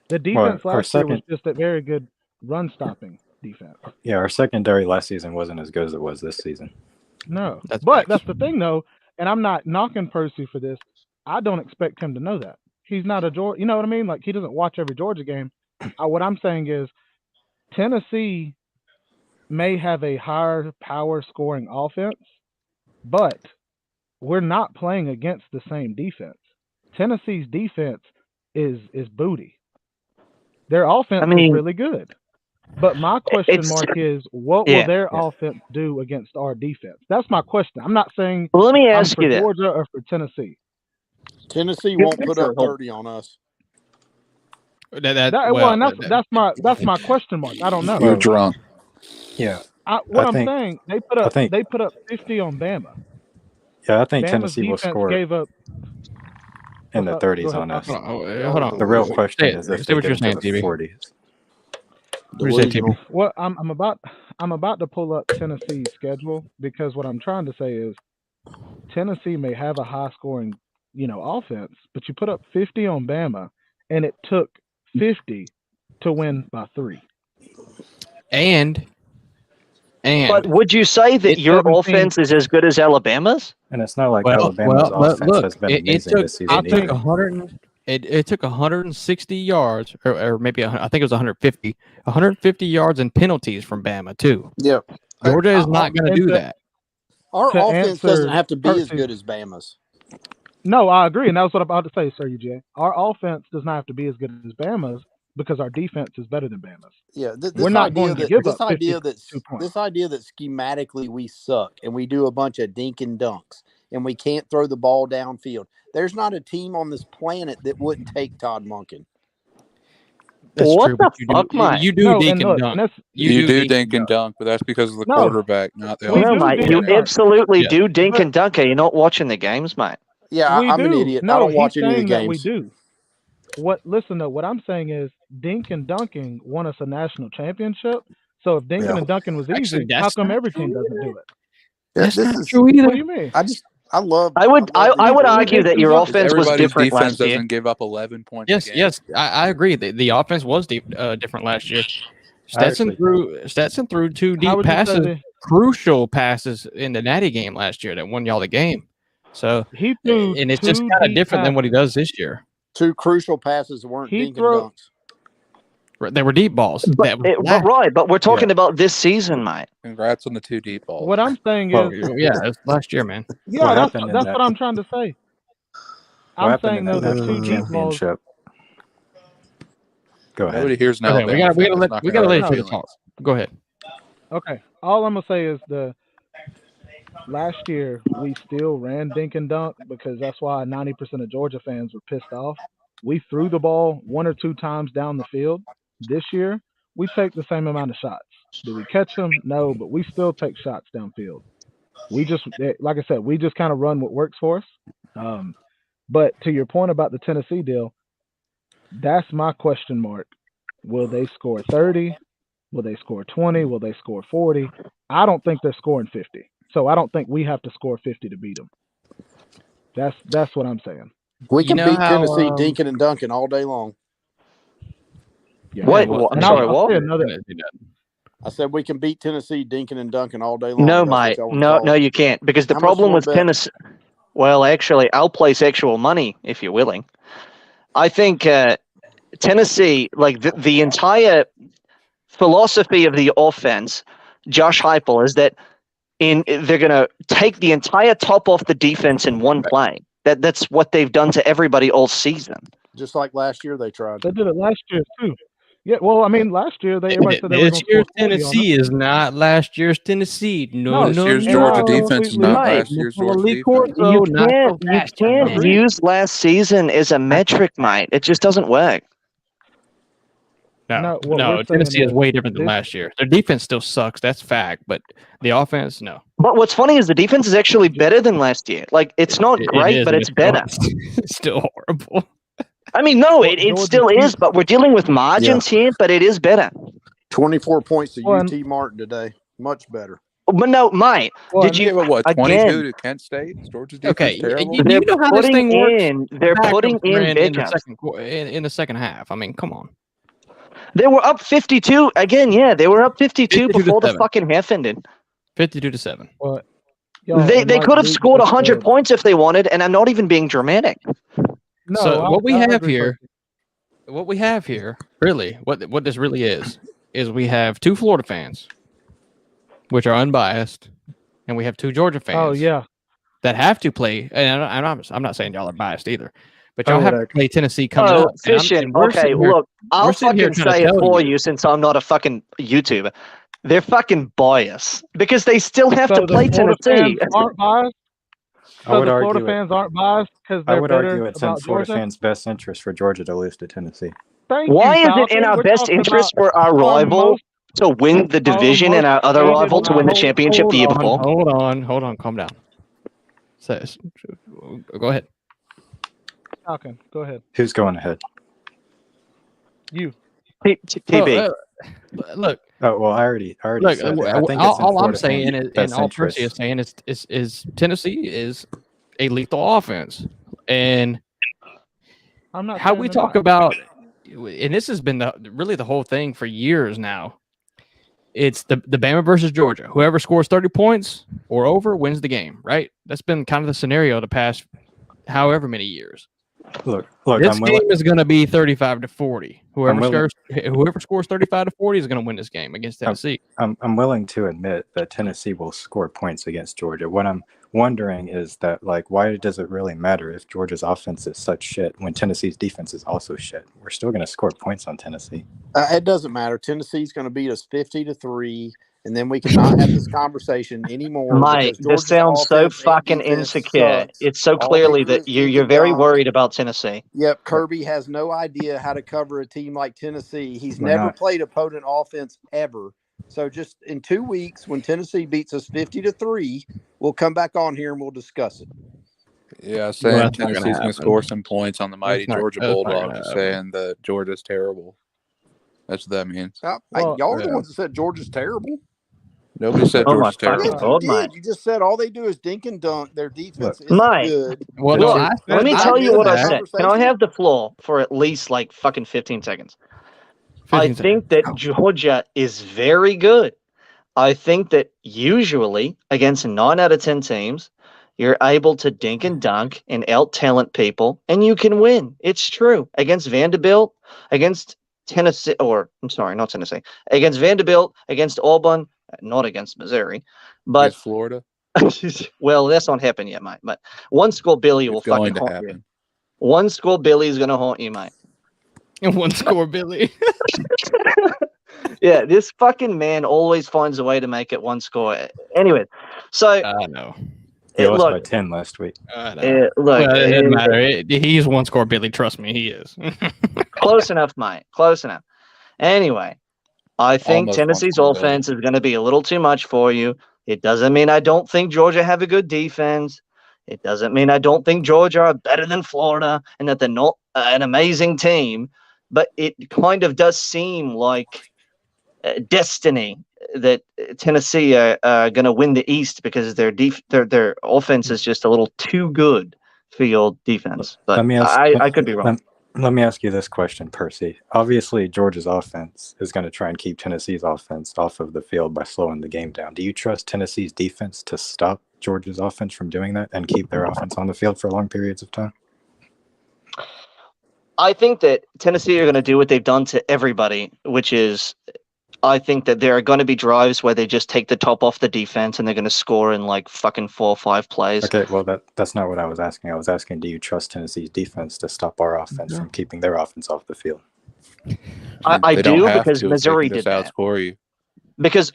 The defense our last year was second- just a very good run stopping defense. Yeah, our secondary last season wasn't as good as it was this season. No, That's but facts. that's the thing, though, and I'm not knocking Percy for this. I don't expect him to know that. He's not a Georgia. You know what I mean? Like, he doesn't watch every Georgia game. What I'm saying is, Tennessee may have a higher power scoring offense, but we're not playing against the same defense. Tennessee's defense is booty. Their offense is really good. But my question mark is, what will their offense do against our defense? That's my question. I'm not saying Well, let me I'm ask for you that. Georgia or for Tennessee. Tennessee won't put up 30 on us. That's my question mark. I don't know. You're drunk. Yeah. I'm saying, they put up 50 on Bama. Yeah, I think Bama's Tennessee will defense score gave up in the What's up? 30s Go ahead, on us. Hold on. The real question is if say they what get you're into saying, the TB. 40s. What you say, TB? Well, I'm about to pull up Tennessee's schedule, because what I'm trying to say is Tennessee may have a high scoring, offense, but you put up 50 on Bama, and it took 50 to win by 3. And But would you say that It's your 17. offense is as good as Alabama's? And it's not like Alabama's offense has been amazing this season. It took 100. It took 160 yards, or maybe I think it was 150. 150 yards and penalties from Bama too. Yeah, Georgia is not going to do that. Our To offense doesn't answer have to be as Percy's- good as Bama's. No, I agree, and that was what I'm about to say, Sir UJ. Our offense does not have to be as good as Bama's, because our defense is better than Bama's. Yeah, We're not going to give up 52 points. this idea that schematically we suck and we do a bunch of dink and dunks and we can't throw the ball downfield. There's not a team on this planet that wouldn't take Todd Monken. That's What true, the but fuck, mate? you do No, dink and and look, dunk. and that's- You do dink and dunk, but that's because of the No. quarterback, not the We No, do offense. mate. dink You and dunk. absolutely Yeah. do dink But- and dunk. You're not watching the games, mate. Yeah, We I'm do. an idiot. No, I don't watch he's any of the saying that we games. do. Listen though, what I'm saying is Dink and Dunking won us a national championship. So if Dinkin and Duncan was Actually, easy, how that's come not every team doesn't do it? That's this not is- true either. What do you mean? I love. I would argue that your Because offense was Everybody's different defense last year. doesn't give up 11 points. Yes, a game. yes, I agree. The offense was different last year. Stetson threw 2 How deep would you say passes, that- crucial passes in the Natty game last year that won y'all the game. So He threw and it's just 2 kind of deep different than what he passes. does this year. 2 crucial passes weren't He dink throw- and dunks. They were deep balls. But we're talking about this season, mate. Congrats on the 2 deep balls. What I'm saying Well, is, yeah, it's last year, man. yeah, What that's happened in that's that- what I'm trying to say. What I'm happened saying in though, that the 2 deep balls. championship? Go ahead. Nobody hears an Okay, Alabama we gotta fan that's let not we gonna gotta let hurt each other feelings. talk. Go ahead. Okay, all I'm gonna say is last year we still ran dink and dunk because that's why 90% of Georgia fans were pissed off. We threw the ball 1 or 2 times down the field. This year, we take the same amount of shots. Do we catch them? No, but we still take shots downfield. We just, like I said, we just kind of run what works for us. But to your point about the Tennessee deal, that's my question mark. Will they score 30? Will they score 20? Will they score 40? I don't think they're scoring 50. So I don't think we have to score 50 to beat them. That's what I'm saying. We can beat Tennessee dinking and dunking all day long. Yeah. Wait, I'm sorry, what? I said we can beat Tennessee dinking and dunking all day long. No, mate. No, you can't. Because the problem with Tennessee... Well, actually, I'll place actual money if you're willing. I think Tennessee, like the entire philosophy of the offense, Josh Heupel, is that they're going to take the entire top off the defense in one play. That's what they've done to everybody all season. Just like last year they tried. They did it last year too. Yeah, well, I mean, last year everybody said this year's Tennessee is not last year's Tennessee. No, this year's Georgia defense is not last year's Georgia defense. You can't use last season as a metric, mate. It just doesn't work. No, Tennessee is way different than last year. Their defense still sucks. That's fact, but the offense, no. But what's funny is the defense is actually better than last year. Like, it's not great, but it's better. It's still horrible. I mean, no, it still is, but we're dealing with margins here, but it is better. 24 points to UT Martin today. Much better. But no, mate, did you... What, 22 to Kent State? Georgia's defense terrible? You know how this thing works? They're putting in in the second half. I mean, come on. They were up 52. Again, yeah, they were up 52 before the fucking half ended. 52-7. Well, they could have scored 100 points if they wanted, and I'm not even being dramatic. No, so what we have here, really, what this really is we have 2 Florida fans, which are unbiased, and we have 2 Georgia fans. Oh yeah, that have to play. And I'm not saying y'all are biased either, but y'all have to play Tennessee coming up. Fishing. Okay, look, I'll fucking say it for you since I'm not a fucking YouTuber. They're fucking biased because they still have to play Tennessee. Aren't biased? So the Florida fans aren't biased because they're bitter about Georgia? I would argue it's in Florida fans' best interest for Georgia to lose to Tennessee. Why is it in our best interest for our rival to win the division and our other rival to win the championship the year before? Hold on, calm down. Go ahead. Okay, go ahead. Who's going ahead? You. TB. Look. Oh well, I already look, said that. I think all I'm saying is, and all Percy is saying is Tennessee is a lethal offense, and I'm not how we talk about, and this has been really the whole thing for years now. It's the Bama versus Georgia. Whoever scores 30 points or over wins the game, right? That's been kind of the scenario the past however many years. Look. This game is going to be 35-40. Whoever scores 35-40 is going to win this game against Tennessee. I'm willing to admit that Tennessee will score points against Georgia. What I'm wondering is that, like, why does it really matter if Georgia's offense is such shit when Tennessee's defense is also shit? We're still going to score points on Tennessee. It doesn't matter. Tennessee's going to beat us 50-3. And then we cannot have this conversation anymore. Mate, this sounds so fucking insecure. Sucks. It's so clearly that you're very worried about Tennessee. Yep, Kirby has no idea how to cover a team like Tennessee. He's never played opponent offense ever. So just in 2 weeks, when Tennessee beats us 50-3, we'll come back on here and we'll discuss it. Yeah, saying Tennessee's going to score some points on the mighty Georgia Bulldogs, saying that Georgia's terrible. That's what that means. Y'all are the ones that said Georgia's terrible. Nobody said Georgia's terrible. Yes, you just said all they do is dink and dunk. Their defense is good. Well, let me tell you what I said. Can I have the floor for at least like fucking 15 seconds? I think that Georgia is very good. I think that usually against 9 out of 10 teams, you're able to dink and dunk and out-talent people, and you can win. It's true. Against Vanderbilt, against Tennessee, not Tennessee, against Vanderbilt, against Auburn, not against Missouri, but against Florida. Well, that's not happened yet, mate. But one score Billy will fucking haunt you. One score Billy is going to haunt you, mate. And one score Billy. Yeah, this fucking man always finds a way to make it one score. Anyway, So I know. He lost by 10 last week. Look, well, it doesn't matter. He's one score, Billy. Trust me, he is. Close enough, mate. Close enough. Anyway, I think Almost Tennessee's one score, offense is going to be a little too much for you. It doesn't mean I don't think Georgia have a good defense. It doesn't mean I don't think Georgia are better than Florida and that they're not an amazing team. But it kind of does seem like destiny that Tennessee are going to win the East because their offense is just a little too good for your defense. But I could be wrong. Let me ask you this question, Percy. Obviously, Georgia's offense is going to try and keep Tennessee's offense off of the field by slowing the game down. Do you trust Tennessee's defense to stop Georgia's offense from doing that and keep their offense on the field for long periods of time? I think that Tennessee are going to do what they've done to everybody, which is I think that there are going to be drives where they just take the top off the defense and they're going to score in like fucking 4 or 5 plays. Okay, well, that's not what I was asking. I was asking, do you trust Tennessee's defense to stop our offense from keeping their offense off the field? I do because Missouri did that. Outscore you. Because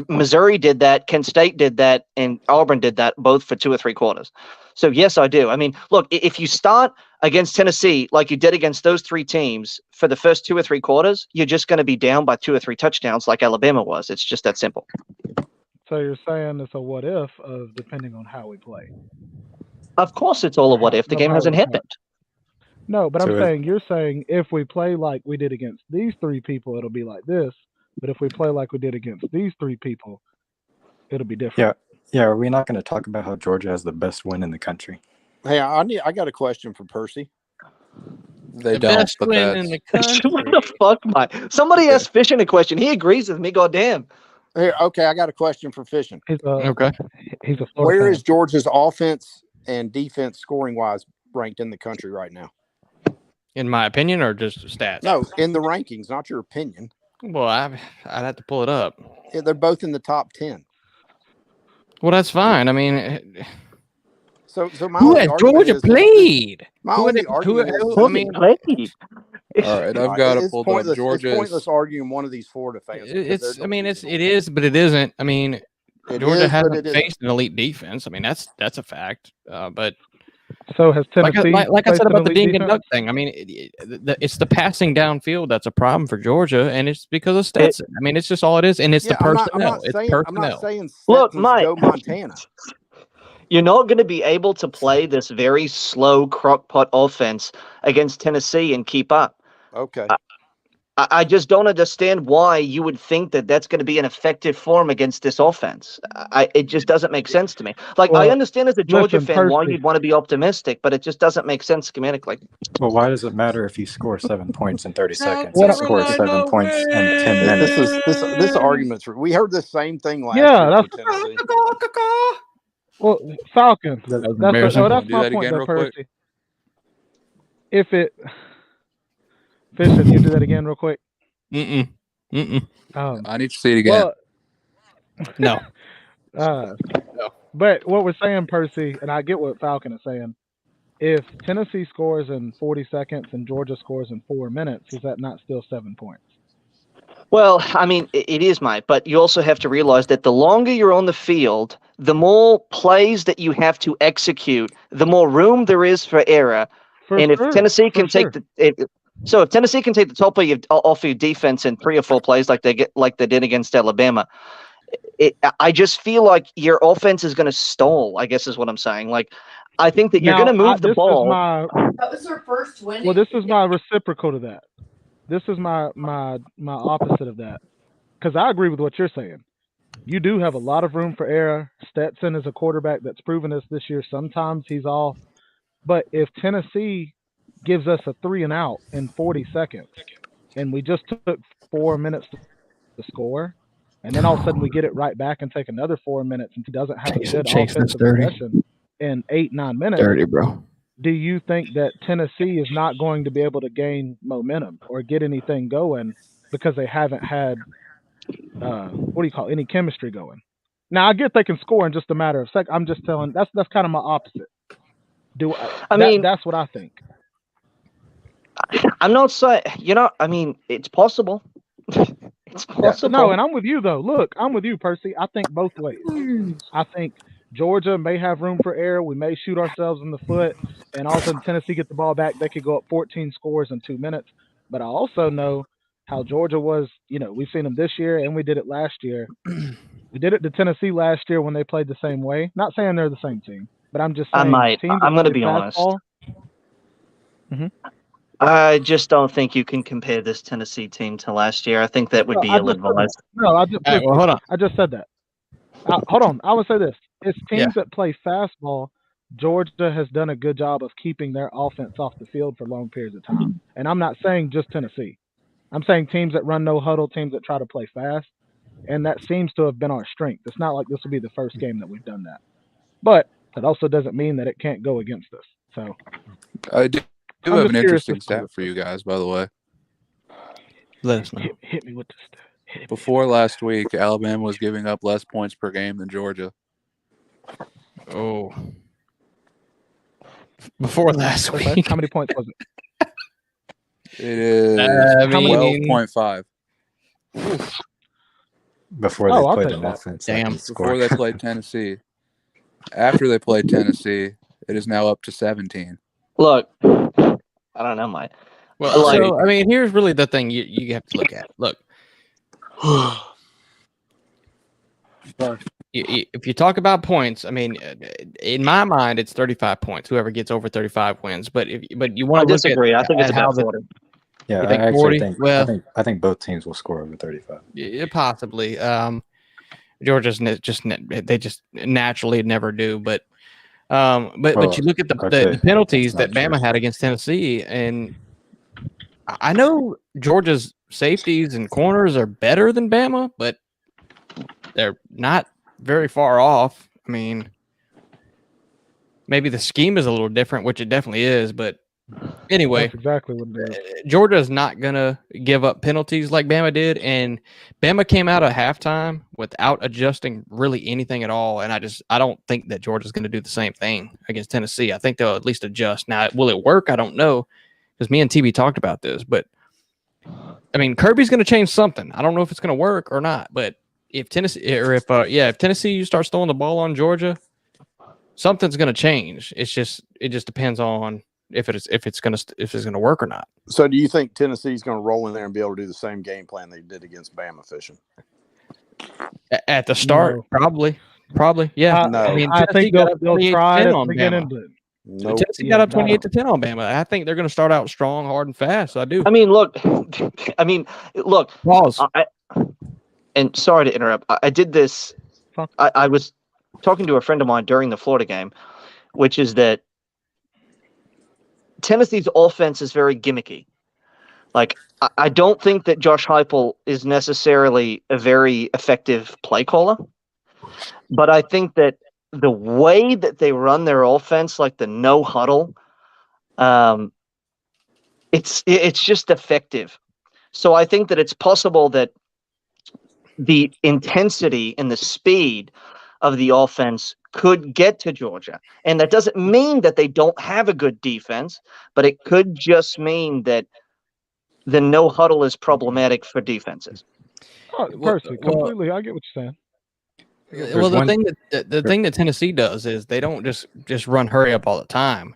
Missouri did that, Kent State did that, and Auburn did that both for 2 or 3 quarters. So, yes, I do. I mean, look, if you start against Tennessee like you did against those 3 teams for the first 2 or 3 quarters, you're just going to be down by 2 or 3 touchdowns like Alabama was. It's just that simple. So you're saying it's a what if of depending on how we play? Of course it's all a what if. The game hasn't happened. No, but I'm saying you're saying if we play like we did against these 3 people, it'll be like this. But if we play like we did against these 3 people, it'll be different. Yeah. Are we not going to talk about how Georgia has the best win in the country? Hey, I got a question for Percy. They The don't. best But win in that's, the What country. the fuck, Mike? Somebody asked Fishing a question. He agrees with me. Goddamn. Here, okay, I got a question for Fishing. Okay. He's a Florida Where fan. is Georgia's offense and defense scoring wise ranked in the country right now? In my opinion, or just stats? No, in the rankings, not your opinion. Well, I'd have to pull it up. Yeah, they're both in the top 10. Well, that's fine. I mean, So my who only has argument Georgia is- played? My Who only had- argument is who- I mean, played. all right, I've got to it's pull pointless. up Georgia. It's pointless arguing one of these Florida fans. because they're it is, but it isn't. I mean, It Georgia is, but hasn't it isn't. faced an elite defense. I mean, that's a fact. But So has like Tennessee? I said faced an about the elite dink and defense? dunk thing, I mean, it's the passing downfield that's a problem for Georgia, and it's because of Stetson. I mean, it's just all it is, and it's the personnel. I'm not it's saying, personnel. I'm not saying Look, Stetson's Mike. Joe Montana. You're not going to be able to play this very slow crockpot offense against Tennessee and keep up. Okay. I just don't understand why you would think that that's going to be an effective form against this offense. It just doesn't make sense to me. Like, I Well, understand as a Georgia listen, fan why Percy. you'd want to be optimistic, but it just doesn't make sense schematically. Well, why does it matter if you score 7 points in 30 seconds What- and score 7 points in 10 minutes? This argument's we heard the same thing last Yeah, year that's- for Tennessee. Well, Falcons. That- That's embarrassing. that's Do my that point, again though, real quick. Percy. If it, Fishing, you do that again real quick. Mm-mm. I need to see it again. Well, No. but what we're saying, Percy, and I get what Falcon is saying. If Tennessee scores in 40 seconds and Georgia scores in 4 minutes, is that not still 7 points? Well, I mean, it is, Mike, but you also have to realize that the longer you're on the field, the more plays that you have to execute, the more room there is for error. And if Tennessee can take so if Tennessee can take the top off your defense in 3 or 4 plays like they did against Alabama, I just feel like your offense is going to stall. I guess is what I'm saying. Like, I think that you're going to move the ball. That was their first win. Well, this is my reciprocal to that. This is my opposite of that. Because I agree with what you're saying. You do have a lot of room for error. Stetson is a quarterback that's proven us this year. Sometimes he's off. But if Tennessee gives us a 3 and out in 40 seconds, and we just took 4 minutes to score, and then all of a sudden we get it right back and take another 4 minutes, and he doesn't have a good offensive possession in 8-9 minutes. Dirty, bro. Do you think that Tennessee is not going to be able to gain momentum or get anything going because they haven't had any chemistry going? Now I get they can score in just a matter of seconds. I'm just telling that's kind of my opposite. That's what I think. I'm not saying, I mean, it's possible. It's Yeah, possible. no, and I'm with you though. Look, I'm with you, Percy. I think both ways. I think Georgia may have room for error. We may shoot ourselves in the foot, and all of a sudden Tennessee get the ball back. They could go up 14 scores in 2 minutes. But I also know how Georgia was. We've seen them this year, and we did it last year. We did it to Tennessee last year when they played the same way. Not saying they're the same team, but I'm just saying teams I'm that going to play be honest. fastball. Mm-hmm. I just don't think you can compare this Tennessee team to last year. I think that would be ill-advised. No, I just well, hold on. I just said that. Hold on. I would say this: it's teams Yeah. that play fastball. Georgia has done a good job of keeping their offense off the field for long periods of time. And I'm not saying just Tennessee. I'm saying teams that run no huddle, teams that try to play fast, and that seems to have been our strength. It's not like this will be the first game that we've done that, but that also doesn't mean that it can't go against us. So I do have an interesting stat for you guys, by the way. Let us know. Hit me with the stat. Before last week, Alabama was giving up less points per game than Georgia. Oh. Before last week. How many points was it? It is 12.5. Before they played an offense. Before they played Tennessee. After they played Tennessee, it is now up to 17. Look, I don't know, mate. Well, so, I mean, here's really the thing you have to look at. Look. If you talk about points, I mean, in my mind, it's 35 points. Whoever gets over 35 wins. But you want to disagree. I think it's about 40. Yeah, I actually think I think both teams will score over 35. Yeah, possibly. Georgia's they just naturally never do. But you look at the penalties that Bama had against Tennessee, and I know Georgia's safeties and corners are better than Bama, but they're not very far off. I mean, maybe the scheme is a little different, which it definitely is, but anyway, that's exactly what it is. Georgia is not going to give up penalties like Bama did, and Bama came out at halftime without adjusting really anything at all, and I don't think that Georgia's going to do the same thing against Tennessee. I think they'll at least adjust. Now, will it work? I don't know, because me and TB talked about this, but I mean, Kirby's going to change something. I don't know if it's going to work or not, but if Tennessee starts throwing the ball on Georgia, something's going to change. It just depends on if it's going to work or not. So, do you think Tennessee's going to roll in there and be able to do the same game plan they did against Bama fishing? At the start, probably, yeah. No. I mean, I think they'll try to get into it. Nope. Tennessee got up 28-10 on Bama. I think they're going to start out strong, hard, and fast. I do. I mean, look. Pause. And sorry to interrupt. I did this. I was talking to a friend of mine during the Florida game, which is that Tennessee's offense is very gimmicky. Like, I don't think that Josh Heupel is necessarily a very effective play caller, but I think that the way that they run their offense, like the no huddle, it's just effective. So I think that it's possible that the intensity and the speed of the offense could get to Georgia. And that doesn't mean that they don't have a good defense, but it could just mean that the no huddle is problematic for defenses. Personally, completely, I get what you're saying. Well, the thing that Tennessee does is they don't just run hurry up all the time.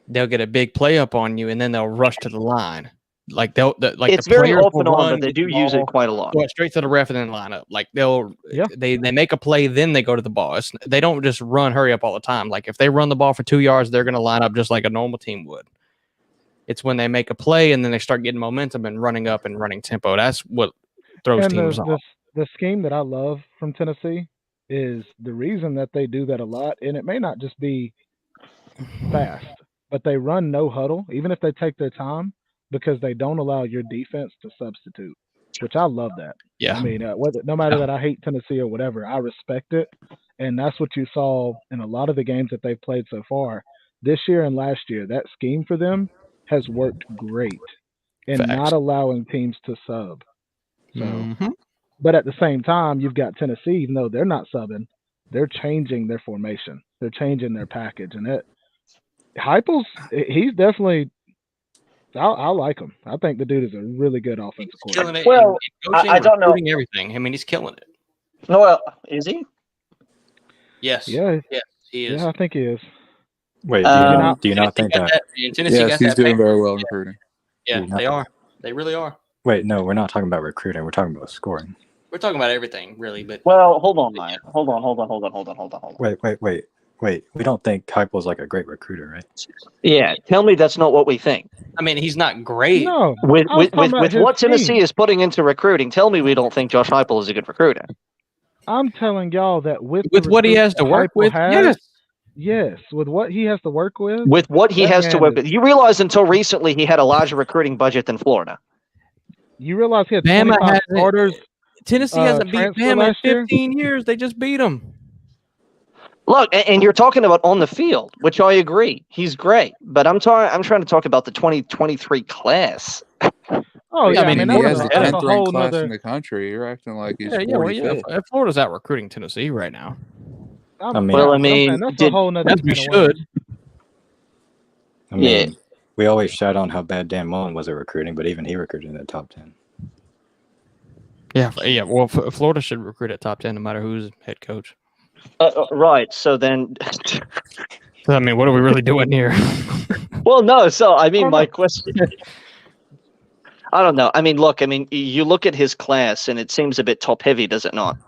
They'll get a big play up on you, and then they'll rush to the line. Like it's very off and on, but they do use it quite a lot. Go straight to the ref and then line up. Like they make a play, then they go to the ball. They don't just run hurry up all the time. Like if they run the ball for 2 yards, they're going to line up just like a normal team would. It's when they make a play and then they start getting momentum and running up and running tempo. That's what throws teams off. The scheme that I love from Tennessee is the reason that they do that a lot, and it may not just be fast, but they run no huddle, even if they take their time, because they don't allow your defense to substitute, which I love that. Yeah. I mean, no matter that I hate Tennessee or whatever, I respect it. And that's what you saw in a lot of the games that they've played so far. This year and last year, that scheme for them has worked great in not allowing teams to sub. So, but at the same time, you've got Tennessee, even though they're not subbing, they're changing their formation. They're changing their package. And Heupel's, he's definitely I like him. I think the dude is a really good offensive Killing coordinator. it. Well, in coaching, I don't know. recruiting, everything. I mean, he's killing it. No, well, is he? Yes. Yeah, Yes, he is. yeah, I think he is. Wait, Um, do you not think that? Tennessee Yes, got he's that doing paper. very well in recruiting. Yeah, Do you not- they are. They really are. Wait, no, we're not talking about recruiting. We're talking about scoring. We're talking about everything, really. But Well, hold on, Mike. Hold on. Wait. We don't think Heupel's like a great recruiter, right? Yeah, tell me that's not what we think. I mean, he's not great. No, With I was talking about his what Tennessee team. is putting into recruiting, tell me we don't think Josh Heupel is a good recruiter. I'm telling y'all that with What he has to work with, yes, with what he has to work with, With what he that has to man work is- with. You realize until recently he had a larger recruiting budget than Florida. you realize he had Bama 25 hasn't- starters. Tennessee hasn't beat transfer Bama in last year? 15 years. They just beat them. Look, and you're talking about on the field, which I agree. He's great. But I'm trying to talk about the 2023 class. Oh yeah, I mean, he that's has the a 10th ranked whole class nother. in the country. You're acting like he's Yeah, well, 45th. Florida's out recruiting Tennessee right now. I'm Well, I saying mean, that's a whole nother. As we can of worms. should. I mean, we always shout on how bad Dan Mullen was at recruiting, but even he recruited in the top 10. Yeah. Well, Florida should recruit at top 10 no matter who's head coach. Right. So then, So, I mean, what are we really doing here? well, no. So I mean, my question. I don't know. I mean, look. I mean, you look at his class, and it seems a bit top heavy, does it not?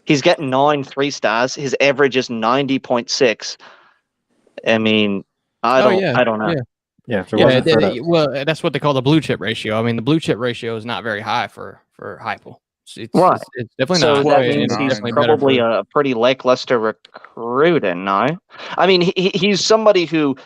He's getting 9 3-stars. His average is 90.6. I mean, I don't know. Yeah, if it wasn't for that, well, that's what they call the blue chip ratio. I mean, the blue chip ratio is not very high for Heupel. It's definitely so not. that It's means he's definitely better probably for- a pretty lackluster recruiter, no? I mean, he's somebody who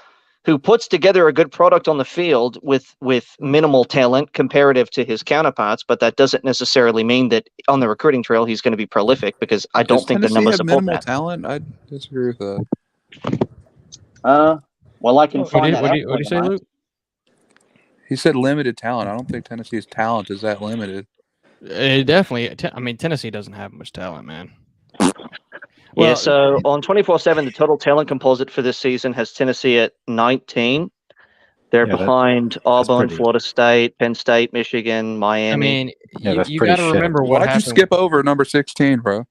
puts together a good product on the field with minimal talent comparative to his counterparts, but that doesn't necessarily mean that on the recruiting trail he's going to be prolific, because I don't Does think the Tennessee numbers have support minimal that. talent? I disagree with that. Well, I can What find do you say, Luke? He said limited talent. I don't think Tennessee's talent is that limited. Definitely. I mean, Tennessee doesn't have much talent, man. Yeah, so on 24/7, the total talent composite for this season has Tennessee at 19. They're behind Auburn, Florida State, Penn State, Michigan, Miami. I mean, that's you pretty got to shit. remember what Why'd you happened. skip over number 16, bro?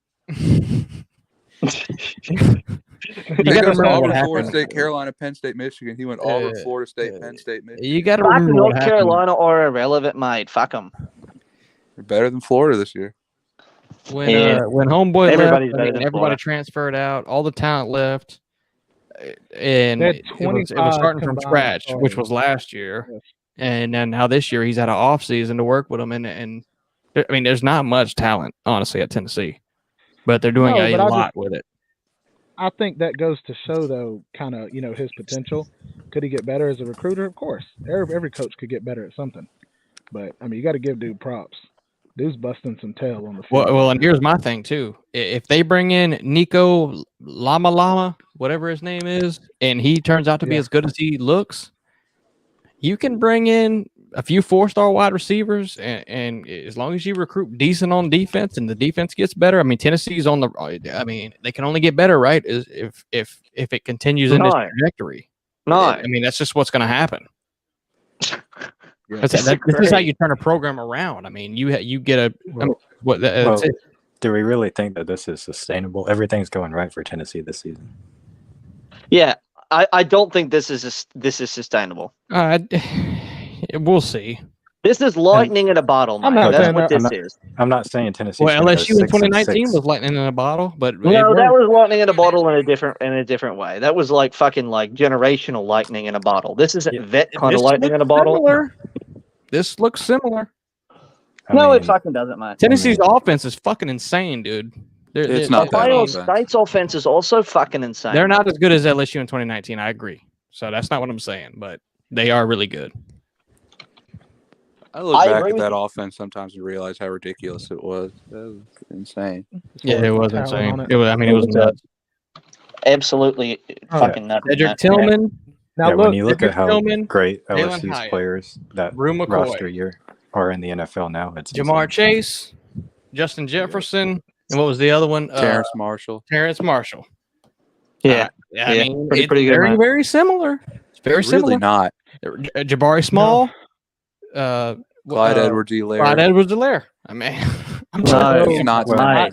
You got to remember Auburn, what Florida happened. State, Carolina, Penn State, Michigan. He went Auburn, Florida State, Penn State, Michigan. You got to Fuck remember what North happened. Carolina are irrelevant, mate. Fuck them. They're better than Florida this year. When Homeboy Everybody's left, better than everybody Florida. transferred out. All the talent left, and They had it was 25 starting from combined scratch, which starters. was last year. Yes. And then now this year he's had an off season to work with them, and I mean, there's not much talent honestly at Tennessee, but they're doing No, a but I lot with it. I think that goes to show, though, kind of, his potential. Could he get better as a recruiter? Of course. Every coach could get better at something. But, I mean, you got to give dude props. Dude's busting some tail on the field. Well, and here's my thing, too. If they bring in Nico Lama, whatever his name is, and he turns out to be as good as he looks, you can bring in a few 4-star wide receivers, and as long as you recruit decent on defense and the defense gets better, I mean, Tennessee's on the. I mean, they can only get better, right? If it continues in this trajectory. No, I mean that's just what's going to happen. This is how you turn a program around. I mean, you get a. That's it. Do we really think that this is sustainable? Everything's going right for Tennessee this season. Yeah, I don't think this is sustainable. We'll see. This is lightning in a bottle, I'm Mike. not That's saying what that- this is. I'm not saying Tennessee. Well, LSU in 2019 was lightning in a bottle, but No, that was lightning in a bottle in a different way. That was like fucking like generational lightning in a bottle. This is vet kind of lightning in a bottle. Similar. This looks similar. It fucking doesn't, mate. Tennessee's offense is fucking insane, dude. It's not that Ohio offense. State's offense is also fucking insane. They're not as good as LSU in 2019. I agree. So that's not what I'm saying, but they are really good. I look I back agree at with that you. offense sometimes and realize how ridiculous it was. That was insane. Yeah, it was talent insane. on it. It was, I mean, it was nuts. Absolutely fucking nuts. Cedric Tillman, Now, when look, you look Cedric at how Tillman, great Jalen LSU's Hyatt, players that Rue McCoy, roster year are in the NFL now, it's Jamar insane. Chase, Justin Jefferson, and what was the other one? Terrence Marshall. Terrence Marshall. Yeah, I mean, pretty it's good, very, man. very similar. It's very Really similar. not. Jabari Small, Clyde Edwards-Helaire. Clyde Edwards-Helaire. I mean, I'm No, It's not no, similar.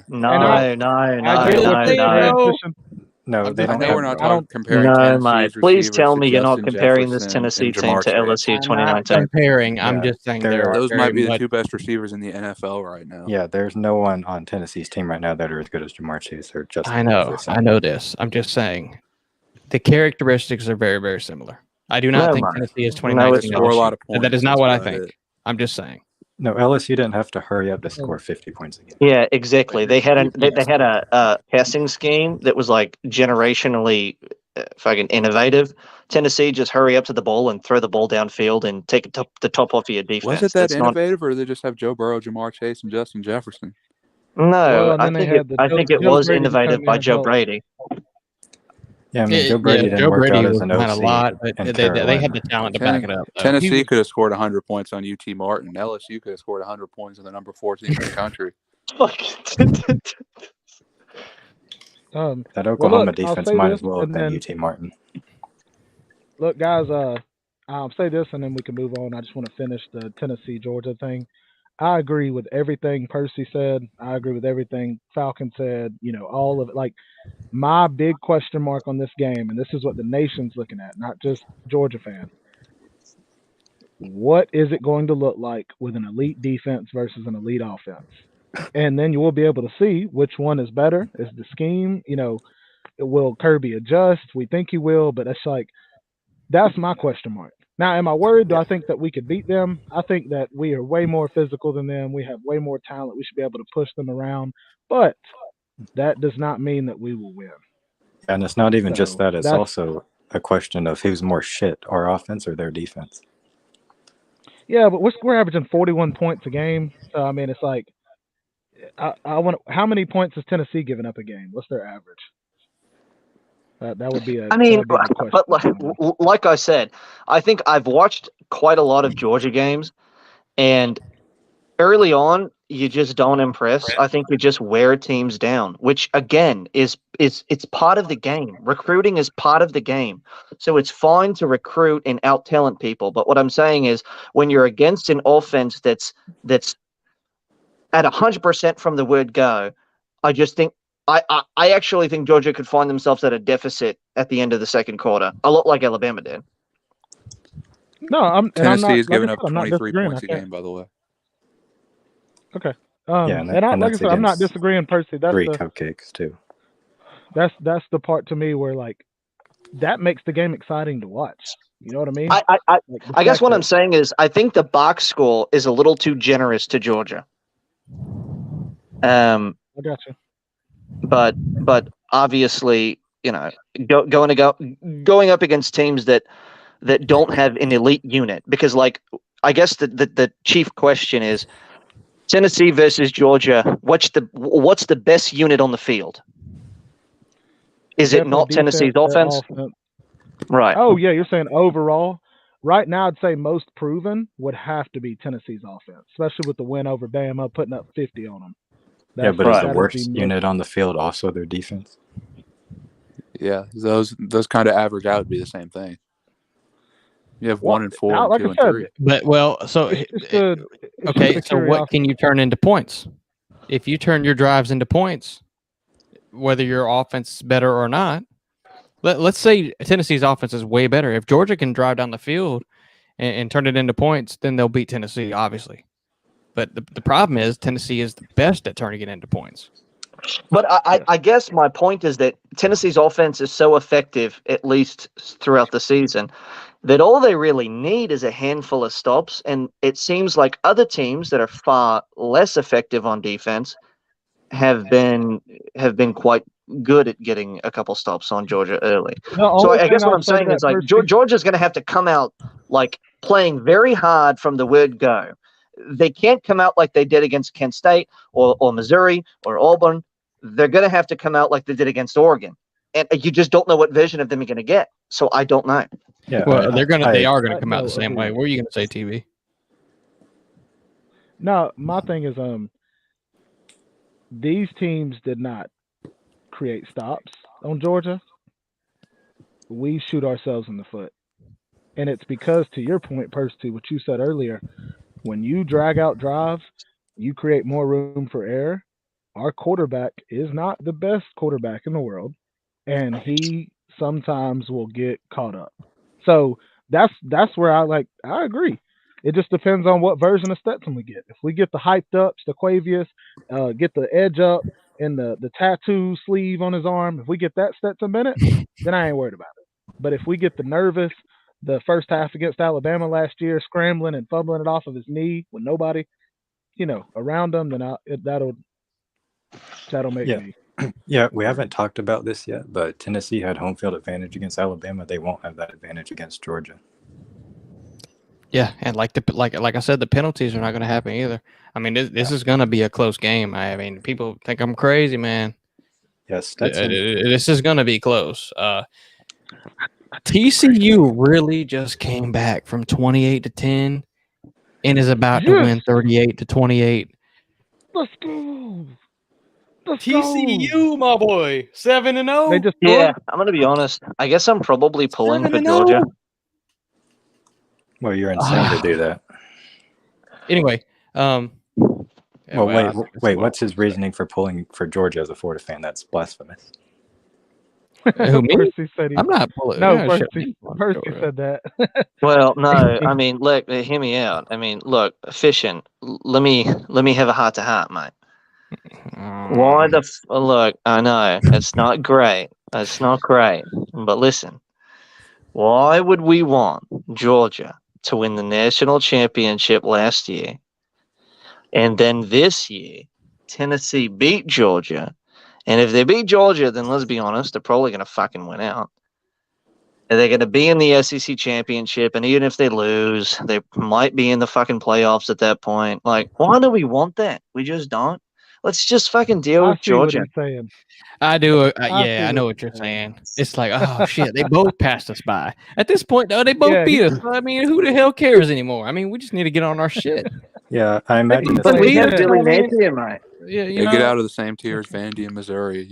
no. They I don't know have we're not Burrow. comparing No, Tennessee's mate. receivers Please tell to me you're not Justin comparing this Jefferson Tennessee and team Jamar to Chase. LSU I'm not 2019. comparing. I'm Yeah, just saying there there are Those very might be the much. two best receivers in the NFL right now. Yeah, there's no one on Tennessee's team right now that are as good as Jamar Chase or Justin I know Jefferson. this. I'm just saying the characteristics are very, very similar. I do not No, think mate. Tennessee is They 2019 score a lot of LSU. That points. is not That's what I about think. it. I'm just saying. No, LSU didn't have to hurry up to score 50 points again. Yeah, exactly. They had a passing scheme that was like generationally fucking innovative. Tennessee just hurry up to the ball and throw the ball downfield and take the top off of your defense. Was it that That's not. innovative, or did they just have Joe Burrow, Jamar Chase, and Justin Jefferson? No, Well, and I then they think had I think it Joe was Brady innovative come by in and Joe help. Brady. Yeah, I mean, Joe Brady didn't Joe work Brady out was as an behind a OC lot, but in they had Carolina. the talent to back it up. Though. Tennessee could have scored 100 points on UT Martin. LSU could have scored 100 points on the number 4 team in the country. That Oklahoma look, I'll defense say might this, as well have and been then UT Martin. look, guys. I'll say this, and then we can move on. I just want to finish the Tennessee Georgia thing. I agree with everything Percy said. I agree with everything Falcon said. You know, all of it. Like, my big question mark on this game, and this is what the nation's looking at, not just Georgia fan. What is it going to look like with an elite defense versus an elite offense? And then you will be able to see which one is better. Is the scheme, you know, will Kirby adjust? We think he will, but it's like, that's my question mark. Now, am I worried? Do I think that we could beat them? I think that we are way more physical than them. We have way more talent. We should be able to push them around. But that does not mean that we will win. And it's not even just So that. It's that's also a question of who's more shit, our offense or their defense. yeah, but we're averaging 41 points a game. So I mean, it's like, I want. How many points is Tennessee giving up a game? What's their average? That would be a. I mean, That would be the question. but like I said, I think I've watched quite a lot of Georgia games, and early on, you just don't impress. I think you just wear teams down, which again is it's part of the game. Recruiting is part of the game, so it's fine to recruit and out talent people. But what I'm saying is, when you're against an offense that's at 100% from the word go, I just think. I actually think Georgia could find themselves at a deficit at the end of the second quarter, a lot like Alabama did. No, Tennessee is giving like up 23 points a game, by the way. Okay. Yeah, and like I said, I'm not disagreeing, Percy. That's 3 cupcakes too. That's the part to me where like that makes the game exciting to watch. You know what I mean? I guess what I'm saying is I think the box score is a little too generous to Georgia. I got you. But obviously, you know, going up against teams that don't have an elite unit, because like I guess the chief question is Tennessee versus Georgia. What's the best unit on the field? Is it not Tennessee's offense? Right. Oh yeah, you're saying overall. Right now, I'd say most proven would have to be Tennessee's offense, especially with the win over Bama, putting up 50 on them. Yeah, but is the worst unit on the field also their defense? Yeah, those kind of average out would be the same thing. You have 1 and 4, and like 2 I and said, 3. But okay. So what can you turn into points? If you turn your drives into points, whether your offense is better or not, let's say Tennessee's offense is way better. If Georgia can drive down the field and turn it into points, then they'll beat Tennessee, obviously. But the problem is Tennessee is the best at turning it into points. But I guess my point is that Tennessee's offense is so effective, at least throughout the season, that all they really need is a handful of stops. And it seems like other teams that are far less effective on defense have been quite good at getting a couple stops on Georgia early. So I guess what I'm saying is like Georgia's going to have to come out like playing very hard from the word go. They can't come out like they did against Kent State or Missouri or Auburn. They're going to have to come out like they did against Oregon. And you just don't know what version of them you're going to get. So I don't know. Yeah, well, they are going to come out the same way. What are you going to say, TV? No, my thing is, these teams did not create stops on Georgia. We shoot ourselves in the foot. And it's because, to your point, Percy, what you said earlier, when you drag out drives, you create more room for error. Our quarterback is not the best quarterback in the world, and he sometimes will get caught up. So that's where I agree. It just depends on what version of Stetson we get. If we get the hyped up Staquavius, get the edge up and the tattoo sleeve on his arm, if we get that Stetson Bennett, then I ain't worried about it. But if we get the nervous, the first half against Alabama last year, scrambling and fumbling it off of his knee with nobody, around him, then that'll make me. Yeah, we haven't talked about this yet, but Tennessee had home field advantage against Alabama. They won't have that advantage against Georgia. Yeah, and like I said, the penalties are not going to happen either. I mean, this is going to be a close game. I mean, people think I'm crazy, man. Yes, this is going to be close. TCU really just came back from 28-10 and is about to win 38-28. Let's go. TCU, my boy, 7-0. Yeah, I'm gonna be honest. I guess I'm probably pulling for Georgia. Well, you're insane to do that. Anyway, wait. What's his reasoning for pulling for Georgia as a Florida fan? That's blasphemous. Who, me? Percy said I'm not pulling. No, Percy said that. Well, no. I mean, look, hear me out. I mean, look, Fishing. Let me have a heart to heart, mate. Why look? I know it's not great. It's not great. But listen, why would we want Georgia to win the national championship last year, and then this year Tennessee beat Georgia? And if they beat Georgia, then let's be honest, they're probably going to fucking win out. And they're going to be in the SEC championship, and even if they lose, they might be in the fucking playoffs at that point. Like, why do we want that? We just don't. Let's just fucking deal with Georgia. I do. I know what you're saying. It's like, oh shit, they both passed us by. At this point, though, they both beat us. I mean, who the hell cares anymore? I mean, we just need to get on our shit. Yeah, I imagine. Mate. Yeah, get out of the same tier as Vandy and Missouri.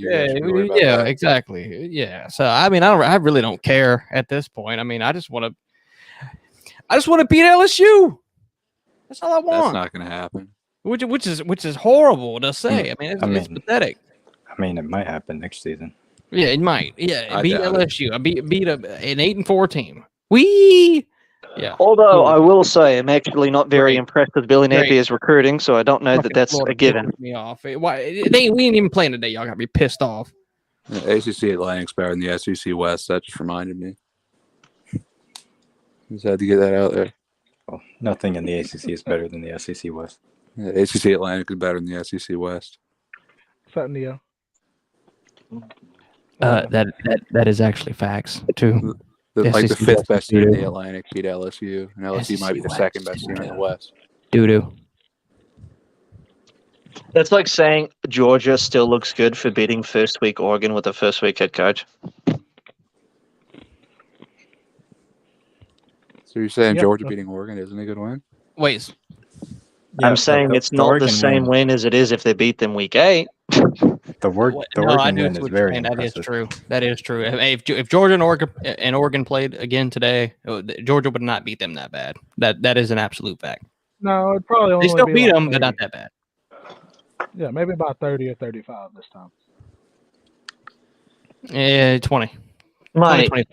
Exactly. Yeah. So I mean, I really don't care at this point. I mean, I just want to beat LSU. That's all I want. That's not going to happen. Which is horrible to say. I mean, it's pathetic. I mean, it might happen next season. Yeah, it might. Yeah, beat LSU. I beat an 8-4 team. Yeah. Although I will say, I'm actually not very impressed with Billy Napier's recruiting, so I don't know that that's a given. Me off. We ain't even playing today. Y'all got me pissed off. The ACC Atlantic's better than the SEC West. That just reminded me. Just had to get that out there. Well, nothing in the ACC is better than the SEC West. Yeah, the ACC Atlantic is better than the SEC West. What's up, Neo? That is actually facts too. The fifth best team in the Atlantic beat LSU, and LSU might be the second best team in the West. Doo-doo. That's like saying Georgia still looks good for beating first week Oregon with a first week head coach. So you're saying Georgia beating Oregon isn't a good win? Wait. I'm saying it's not the same win as it is if they beat them week 8. The Oregon win is very impressive. That is true. That is true. If Georgia and Oregon played again today, Georgia would not beat them that bad. That is an absolute fact. No, it probably only they still beat them, 30. but not that bad. Yeah, maybe about 30 or 35 this time. Yeah, 20. Right. 20,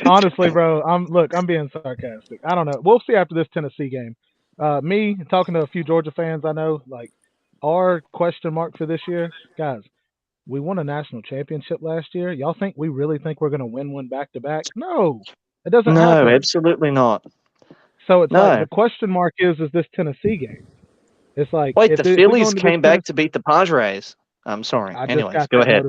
Honestly, bro, I'm being sarcastic. I don't know. We'll see after this Tennessee game. Me talking to a few Georgia fans I know, like our question mark for this year, guys. We won a national championship last year. Y'all think we really think we're going to win one back to back? No, it doesn't. No, happen. Absolutely not. So it's like the question mark is this Tennessee game? It's like wait, the Phillies came back to beat the Padres. I'm sorry. Anyways, go ahead.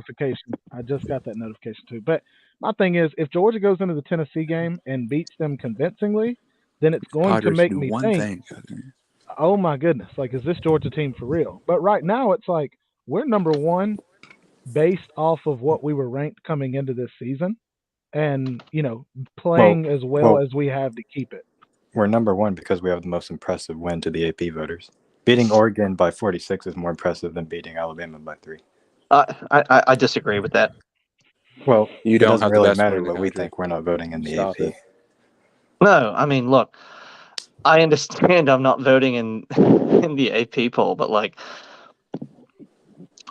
I just got that notification too. But my thing is, if Georgia goes into the Tennessee game and beats them convincingly, then it's going to make me think, oh my goodness, like, is this Georgia team for real? But right now, it's like we're number one based off of what we were ranked coming into this season and, playing as well as we have to keep it. We're number one because we have the most impressive win to the AP voters. Beating Oregon by 46 is more impressive than beating Alabama by 3. I disagree with that. Well, you don't doesn't really matter what we think. We're not voting in the AP. No, I mean, look, I understand I'm not voting in the AP poll, but like,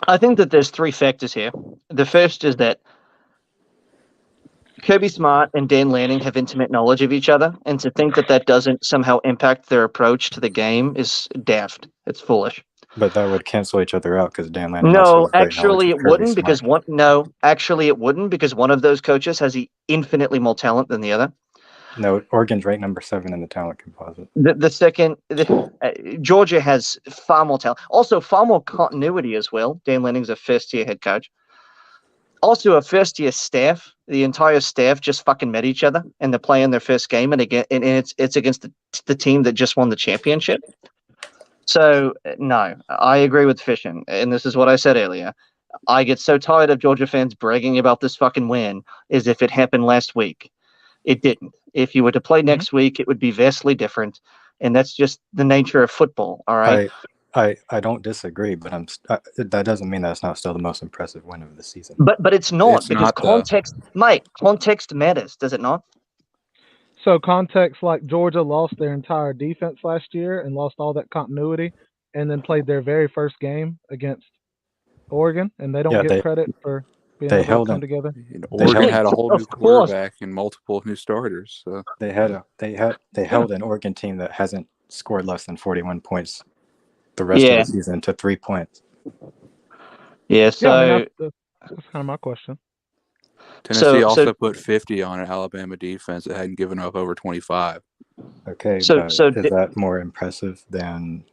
I think that there's three factors here. The first is that Kirby Smart and Dan Lanning have intimate knowledge of each other, and to think that that doesn't somehow impact their approach to the game is daft. It's foolish. But that would cancel each other out because Dan Lanning No, also has great knowledge actually, of it Kirby wouldn't because Smart. it wouldn't because one of those coaches has infinitely more talent than the other. No, Oregon's ranked number 7 in the talent composite. The second, Georgia has far more talent. Also, far more continuity as well. Dan Lanning's a first-year head coach. Also, a first-year staff. The entire staff just fucking met each other, and they're playing their first game, and it's against the team that just won the championship. So, no, I agree with Fishin, and this is what I said earlier. I get so tired of Georgia fans bragging about this fucking win as if it happened last week. It didn't. If you were to play next week, it would be vastly different, and that's just the nature of football. All right. I don't disagree, but that doesn't mean that's not still the most impressive win of the season. But it's not It's because not, context, mate. Context matters, does it not? So context, like Georgia lost their entire defense last year and lost all that continuity, and then played their very first game against Oregon, and they don't get credit for being able to come together. Oregon had a whole new quarterback and multiple new starters. So. They held an Oregon team that hasn't scored less than 41 points the rest of the season to 3 points. Yeah, so I mean, that's kind of my question. Tennessee also put 50 on an Alabama defense that hadn't given up over 25. Okay, is that more impressive than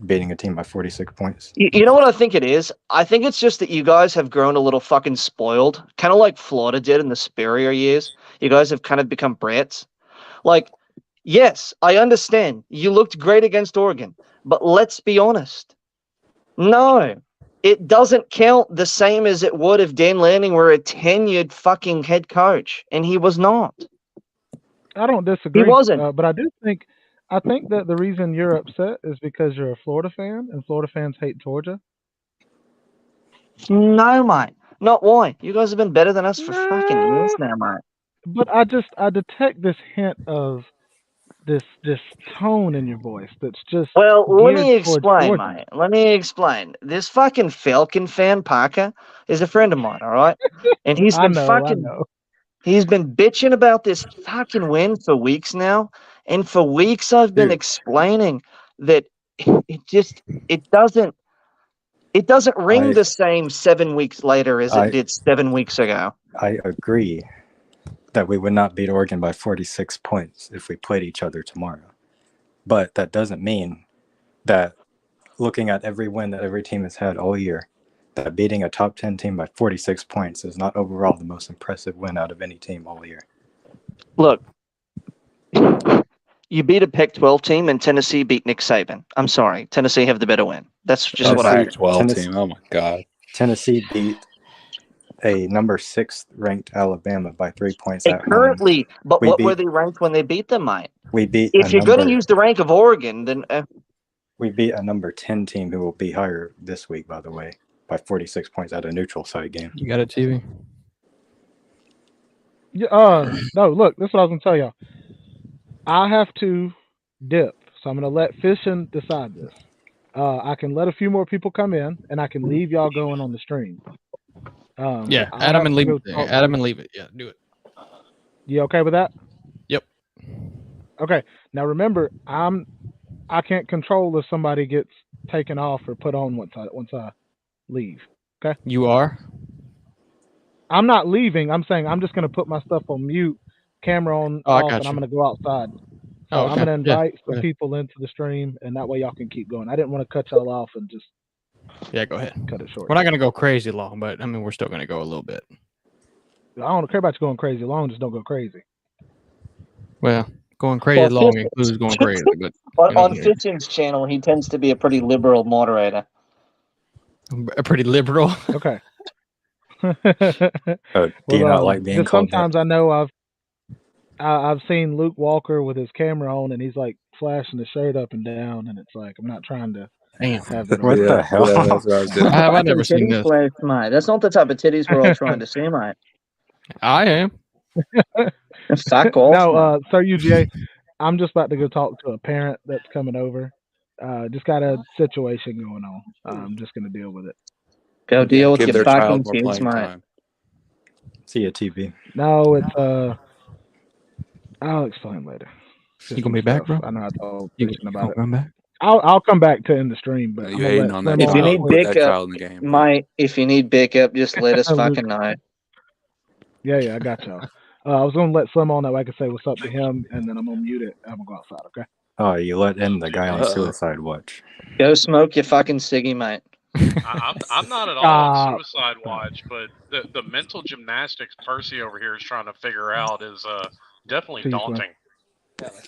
beating a team by 46 points? You know what I think it is? I think it's just that you guys have grown a little fucking spoiled, kind of like Florida did in the Spurrier years. You guys have kind of become brats. Like, yes, I understand. You looked great against Oregon, but let's be honest. No, it doesn't count the same as it would if Dan Lanning were a tenured fucking head coach, and he was not. I don't disagree. He wasn't. But I think that the reason you're upset is because you're a Florida fan, and Florida fans hate Georgia. No, mate. Not why. You guys have been better than us for fucking years now, mate. But I detect this hint of this tone in your voice that's just. Well, let me explain, mate. Let me explain. This fucking Falcon fan, Parker, is a friend of mine, all right? And he's been he's been bitching about this fucking win for weeks now. And for weeks I've been explaining that it doesn't ring the same 7 weeks later as it did 7 weeks ago. I agree that we would not beat Oregon by 46 points if we played each other tomorrow. But that doesn't mean that looking at every win that every team has had all year, that beating a top 10 team by 46 points is not overall the most impressive win out of any team all year. Look, you beat a Pac-12 team and Tennessee beat Nick Saban. I'm sorry. Tennessee have the better win. That's just what I... Pac-12 team. Oh, my God. Tennessee beat a number 6 ranked Alabama by 3 points. Currently, but what were they ranked when they beat them, mate? We beat. If you're going to use the rank of Oregon, then we beat a number 10 team who will be higher this week, by the way, by 46 points at a neutral site game. You got it, TV. Yeah. No, look, this is what I was going to tell y'all. I have to dip, so I'm going to let Fishin decide this. I can let a few more people come in, and I can leave y'all going on the stream. Yeah, Adam and leave it. Adam and leave it. Yeah, do it. You okay with that? Yep. Okay. Now remember, I can't control if somebody gets taken off or put on once I leave. Okay. You are. I'm not leaving. I'm saying I'm just going to put my stuff on mute, camera on off, and I'm going to go outside. So I'm going to invite some people into the stream, and that way y'all can keep going. I didn't want to cut y'all off and just. Yeah, go ahead. Cut it short. We're not going to go crazy long, but I mean, we're still going to go a little bit. I don't care about you going crazy long. Just don't go crazy. Well, going crazy long includes going crazy. But on Fishin's channel, he tends to be a pretty liberal moderator. A pretty liberal. Okay. Do you not like being called? Sometimes I know I've seen Luke Walker with his camera on, and he's like flashing the shirt up and down, and it's like I'm not trying to. Damn. What the hell? That's what I was doing. I've never seen this. Mate. That's not the type of titties we're all trying to see, mate. I am. Fuck off. No, Sir UGA, I'm just about to go talk to a parent that's coming over. Just got a situation going on. I'm just gonna deal with it. Go deal with Give your their fucking child more kids, playing mate. time. See ya, TV. No, it's I'll explain later. You gonna be back, bro? I know I told You Christian about gonna it. come back? I'll come back to end the stream, but I'm You gonna hating let on that Slim If you on need child? Put that backup, child in the game. mate, if you need backup, just let us Luke. fucking know. Yeah, I got y'all. I was gonna let Slim on that way I can say what's up to him, and then I'm gonna mute it. I'm gonna go outside. Okay. Oh, you let in the guy on Suicide Watch. Go smoke your fucking ciggy, mate. I'm not at all on suicide watch, but the mental gymnastics Percy over here is trying to figure out is definitely Peace, daunting.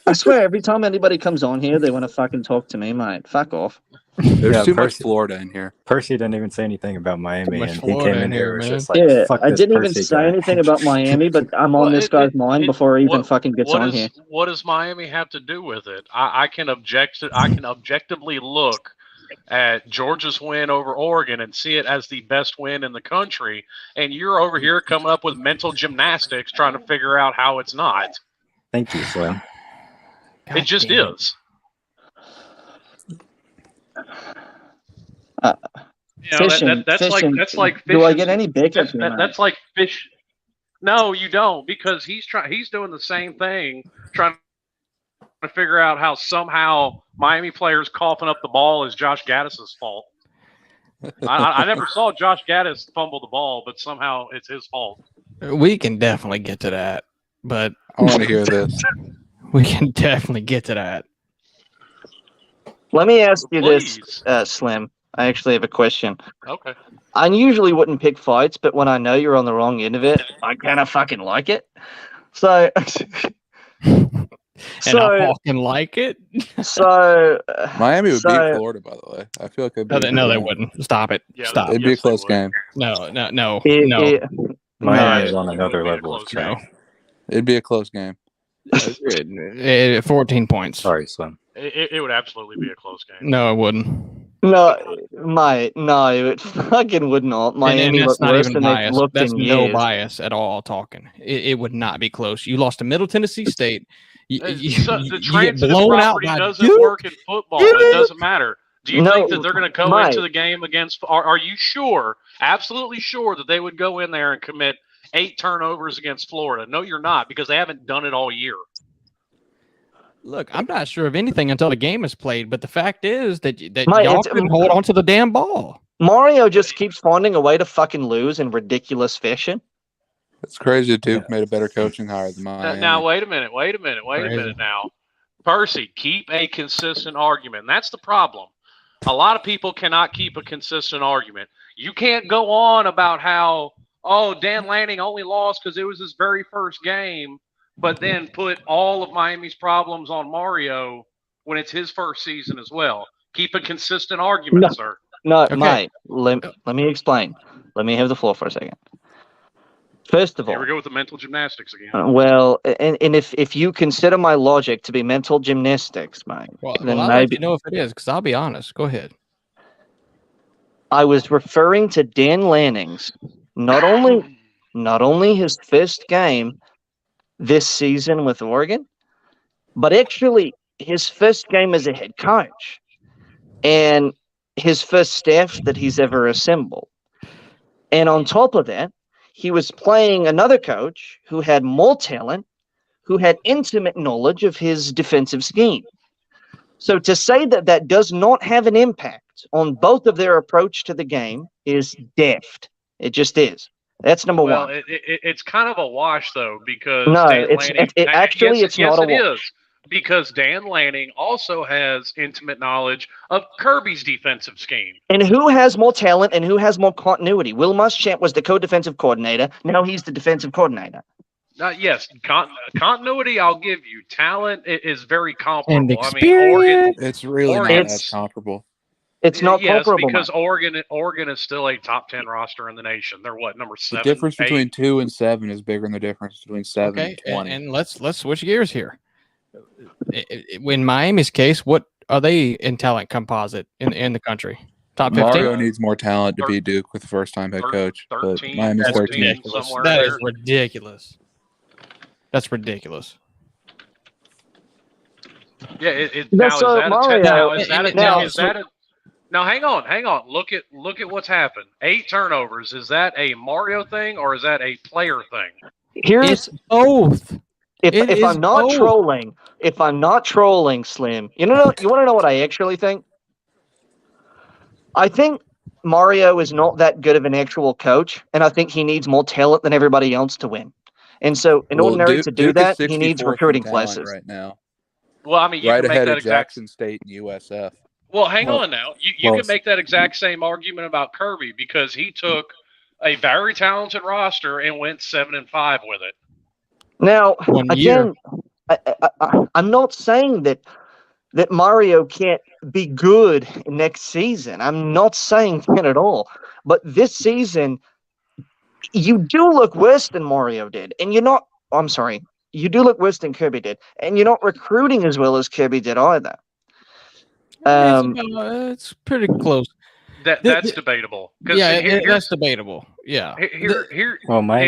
I swear, every time anybody comes on here, they want to fucking talk to me, mate. Fuck off. There's too much Percy- Florida in here. Percy didn't even say anything about Miami, much and he Florida came in in here here, was man. just like, Yeah, fuck I this didn't even Percy say guy. anything about Miami, but I'm on this guy's mind before he even fucking gets on here. What does Miami have to do with it? I can objectively look at Georgia's win over Oregon and see it as the best win in the country, and you're over here coming up with mental gymnastics trying to figure out how it's not. Thank you, Slim. It just is. Fishing, that's fishing. like Do I fishing. get any backup here, mate? That's like fish. No, you don't, because he's doing the same thing, trying to figure out how somehow Miami players coughing up the ball is Josh Gaddis's fault. I never saw Josh Gaddis fumble the ball, but somehow it's his fault. We can definitely get to that, but I want to hear this. we can definitely get to that. Let me ask you Please. this, Slim. I actually have a question. Okay. I usually wouldn't pick fights, but when I know you're on the wrong end of it, I kind of fucking like it. So, And I fucking like it. so Miami would so- beat Florida, by the way. I feel like No, they wouldn't. Stop it. Yeah, Stop. It'd be a Yes, they close would. game. No. Miami is No, on another it would be a level of close trash. It'd be a close game. 14 points. Sorry, Slim. It would absolutely be a close game. No, it wouldn't. No, mate, no, it fucking would not. Miami and looked that's not worse even than they've bias. looked That's in no years. bias at all. Talking, it would not be close. You lost to Middle Tennessee State. The You get transitive blown out property by doesn't Duke. work in football. It doesn't matter. Do you No, think that they're going to go Mike. into the game against? Are you sure, absolutely sure, that they would go in there and commit 8 turnovers against Florida? No, you're not, because they haven't done it all year. Look, I'm not sure of anything until the game is played, but the fact is that Mike, y'all it's- couldn't hold on to the damn ball. Mario just keeps finding a way to fucking lose in ridiculous fashion. It's crazy Duke made a better coaching hire than Miami. Now, wait a minute Crazy. now. Percy, keep a consistent argument. And that's the problem. A lot of people cannot keep a consistent argument. You can't go on about how, Dan Lanning only lost because it was his very first game, but then put all of Miami's problems on Mario when it's his first season as well. Keep a consistent argument, No. sir. No, Okay. mate, let me explain. Let me have the floor for a second. First of all, Here we go with the mental gymnastics again. well, and if you consider my logic to be mental gymnastics, mate, then I'll maybe let you know if it is, because I'll be honest. Go ahead. I was referring to Dan Lanning's not only his first game this season with Oregon, but actually his first game as a head coach and his first staff that he's ever assembled. And on top of that, he was playing another coach who had more talent, who had intimate knowledge of his defensive scheme. So to say that that does not have an impact on both of their approach to the game is daft. It just is. That's number Well, one. it's kind of a wash, though, because No, Dan it's- Lanning. it- actually, yes, it's yes, not a it wash. is, because Dan Lanning also has intimate knowledge of Kirby's defensive scheme. And who has more talent and who has more continuity? Will Muschamp was the co-defensive coordinator. Now he's the defensive coordinator. Yes, continuity. I'll give you. Talent is very comparable. And I mean, Oregon. It's really not Oregon- that comparable. It's not yes, comparable. because mate. Oregon is still a top 10 roster in the nation. They're what, number The 7? difference 8? between 2 and 7 is bigger than the difference between 7 Okay, and 20. and let's switch gears here. In Miami's case, what are they in talent composite in the country? Top 15. Mario needs more talent to beat Duke with first-time head coach, but 13, Miami's 13. somewhere That there. is ridiculous. That's ridiculous. Yeah, now hang on. Look at what's happened. 8 turnovers. Is that a Mario thing or is that a player thing? It's both. If I'm not trolling, Slim, you want to know what I actually think? I think Mario is not that good of an actual coach, and I think he needs more talent than everybody else to win. And so, in order to do that, he needs recruiting classes right now. Well, I mean, you right can ahead make that of Jackson State and USF. Well, hang on now. You can make that exact same argument about Kirby because he took a very talented roster and went 7-5 with it. Now, again, I'm not saying that Mario can't be good next season. I'm not saying that at all. But this season, you do look worse than Mario did. And you're not – I'm sorry. You do look worse than Kirby did. And you're not recruiting as well as Kirby did either. It's pretty close. That's debatable. Yeah, that's debatable. Yeah. Hold on.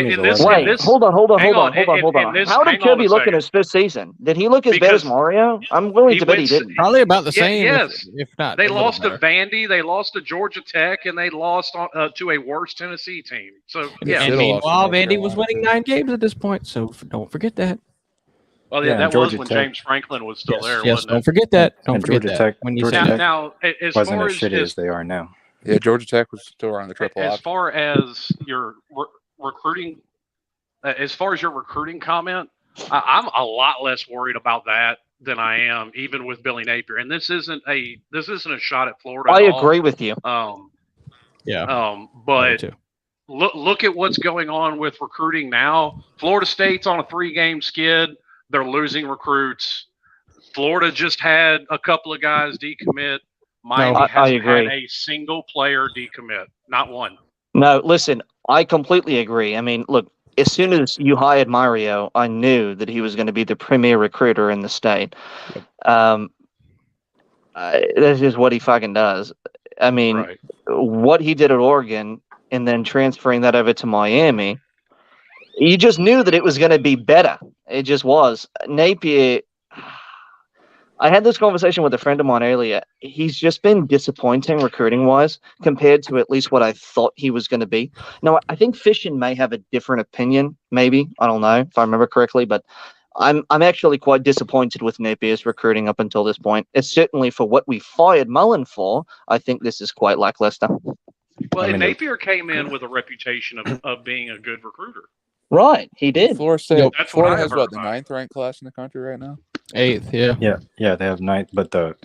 How did Kirby look in his fifth season? Did he look as bad as Mario? I'm willing to bet he didn't. Probably about the same. Yes. If not, they lost to Vandy, they lost to Georgia Tech, and they lost to a worse Tennessee team. So yeah. And meanwhile, Vandy was winning 9 games at this point, so don't forget that. Well, yeah, that was when James Franklin was still there. Yes, don't forget that. Don't forget that. When you now, as wasn't far as shitty as they are now. Yeah, Georgia Tech was still around the triple As option. far as your recruiting, comment, I'm a lot less worried about that than I am even with Billy Napier. And this isn't a shot at Florida. I agree with you. But look at what's going on with recruiting now. Florida State's on a 3-game skid. They're losing recruits. Florida just had a couple of guys decommit. Miami hasn't had a single player decommit, not one. No, listen, I completely agree. I mean, look, as soon as you hired Mario, I knew that he was going to be the premier recruiter in the state. That's just what he fucking does. I mean, what he did at Oregon and then transferring that over to Miami, you just knew that it was going to be better. It just was. Napier, I had this conversation with a friend of mine earlier. He's just been disappointing recruiting-wise compared to at least what I thought he was going to be. Now, I think Fishin may have a different opinion, maybe. I don't know if I remember correctly, but I'm actually quite disappointed with Napier's recruiting up until this point. It's certainly for what we fired Mullen for, I think this is quite lackluster. Well, Napier came in with a reputation of being a good recruiter. Right, he did. Florida has the 9th ranked class in the country right now. 8th, yeah. Yeah, they have 9th, but the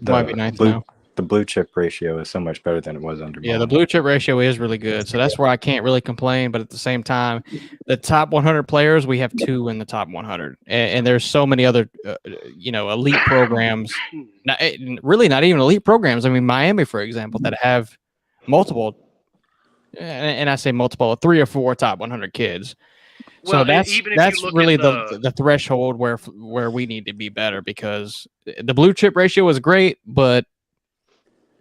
might be 9th now. The blue chip ratio is so much better than it was under. Yeah, the blue chip ratio is really good, so that's where I can't really complain. But at the same time, the top 100 players, we have 2 in the top 100, and there's so many other, elite programs. Not even elite programs. I mean, Miami, for example, that have multiple. And I say multiple, 3 or 4 top 100 kids. So Well, that's even if that's you look really at the threshold where we need to be better, because the blue chip ratio is great, but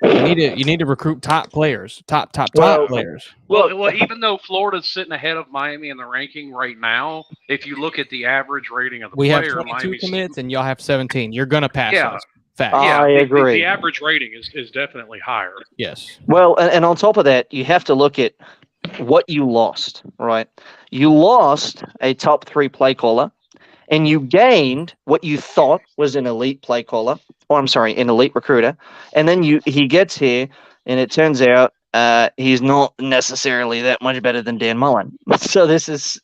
you need to recruit top players, top players. Well, even though Florida's sitting ahead of Miami in the ranking right now, if you look at the average rating of the We have player, 22 Miami's commits, and y'all have 17. You're gonna pass us. Fact. I agree. The average rating is definitely higher. Yes. Well, and on top of that, you have to look at what you lost, right? You lost a top 3 play caller, and you gained what you thought was an elite play caller, an elite recruiter, and then he gets here, and it turns out he's not necessarily that much better than Dan Mullen. So this is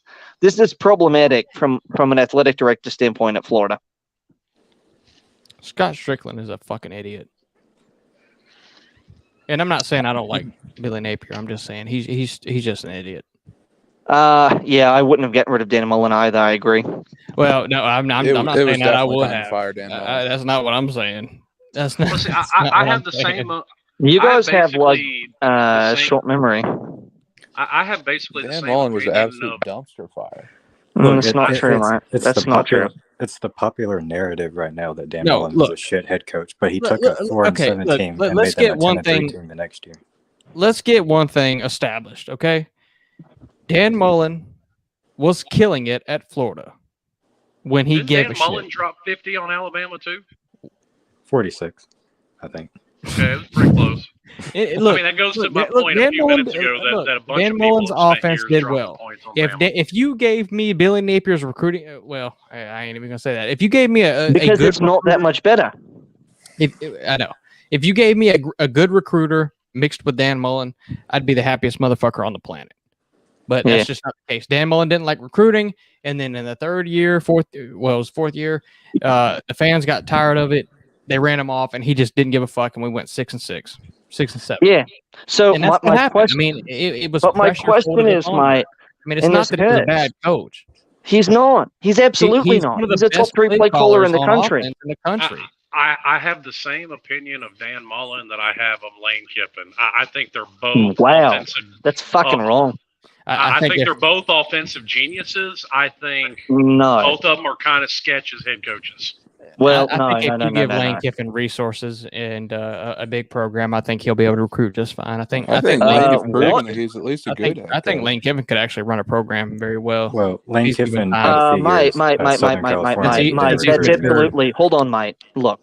problematic from an athletic director standpoint at Florida. Scott Strickland is a fucking idiot. And I'm not saying I don't like Billy Napier. I'm just saying he's just an idiot. Yeah, I wouldn't have gotten rid of Dan Mullen either. I agree. Well, no, I'm not saying that I would have. Fire Dan Mullen. That's not what I'm saying. That's not. Well, see, I have the same. You guys have like short memory. I have basically the Dan same. Mullen was an absolute dumpster fire. That's not true, Mike. That's not true. It's the popular narrative right now that Dan Mullen was a shit head coach, but he took a 4-7 team and made them a 10-3 team the next year. Let's get one thing established, okay? Dan Mullen was killing it at Florida. when he Didn't gave Dan a Mullen shit. drop 50 on Alabama too? 46, I think. Okay, it was pretty close. Look, I mean, that goes to my look, point a Dan few Mullen, minutes ago that a bunch Dan of people Mullen's have spent offense years did dropping well. points on If Bama. if you gave me Billy Napier's recruiting, I ain't even gonna say that. If you gave me a Because good it's not that much better. I know. If you gave me a good recruiter mixed with Dan Mullen, I'd be the happiest motherfucker on the planet. But that's just not the case. Dan Mullen didn't like recruiting, and then in the fourth year, the fans got tired of it. They ran him off, and he just didn't give a fuck, and we went 6-6, 6-7. Yeah. So and that's what my happened. question, I mean, it was. but my pressure question folded is, on my him. I mean, it's not that he was a bad coach. He's not. He's absolutely He's not. one of He's the a top best 3 play caller in the on country. offense in the country. I have the same opinion of Dan Mullen that I have of Lane Kiffin. I think they're both Wow, offensive. that's fucking wrong. I think they're both offensive geniuses. I think No. both of them are kind of sketch as head coaches. Well, I think if you give Lane Kiffin resources and a big program, I think he'll be able to recruit just fine. I think Lane Kiffin proven that he's at least a good. I think Lane Kiffin could actually run a program very well. Well, Lane Kiffin. Mate, that's absolutely. Hold on, mate. Look.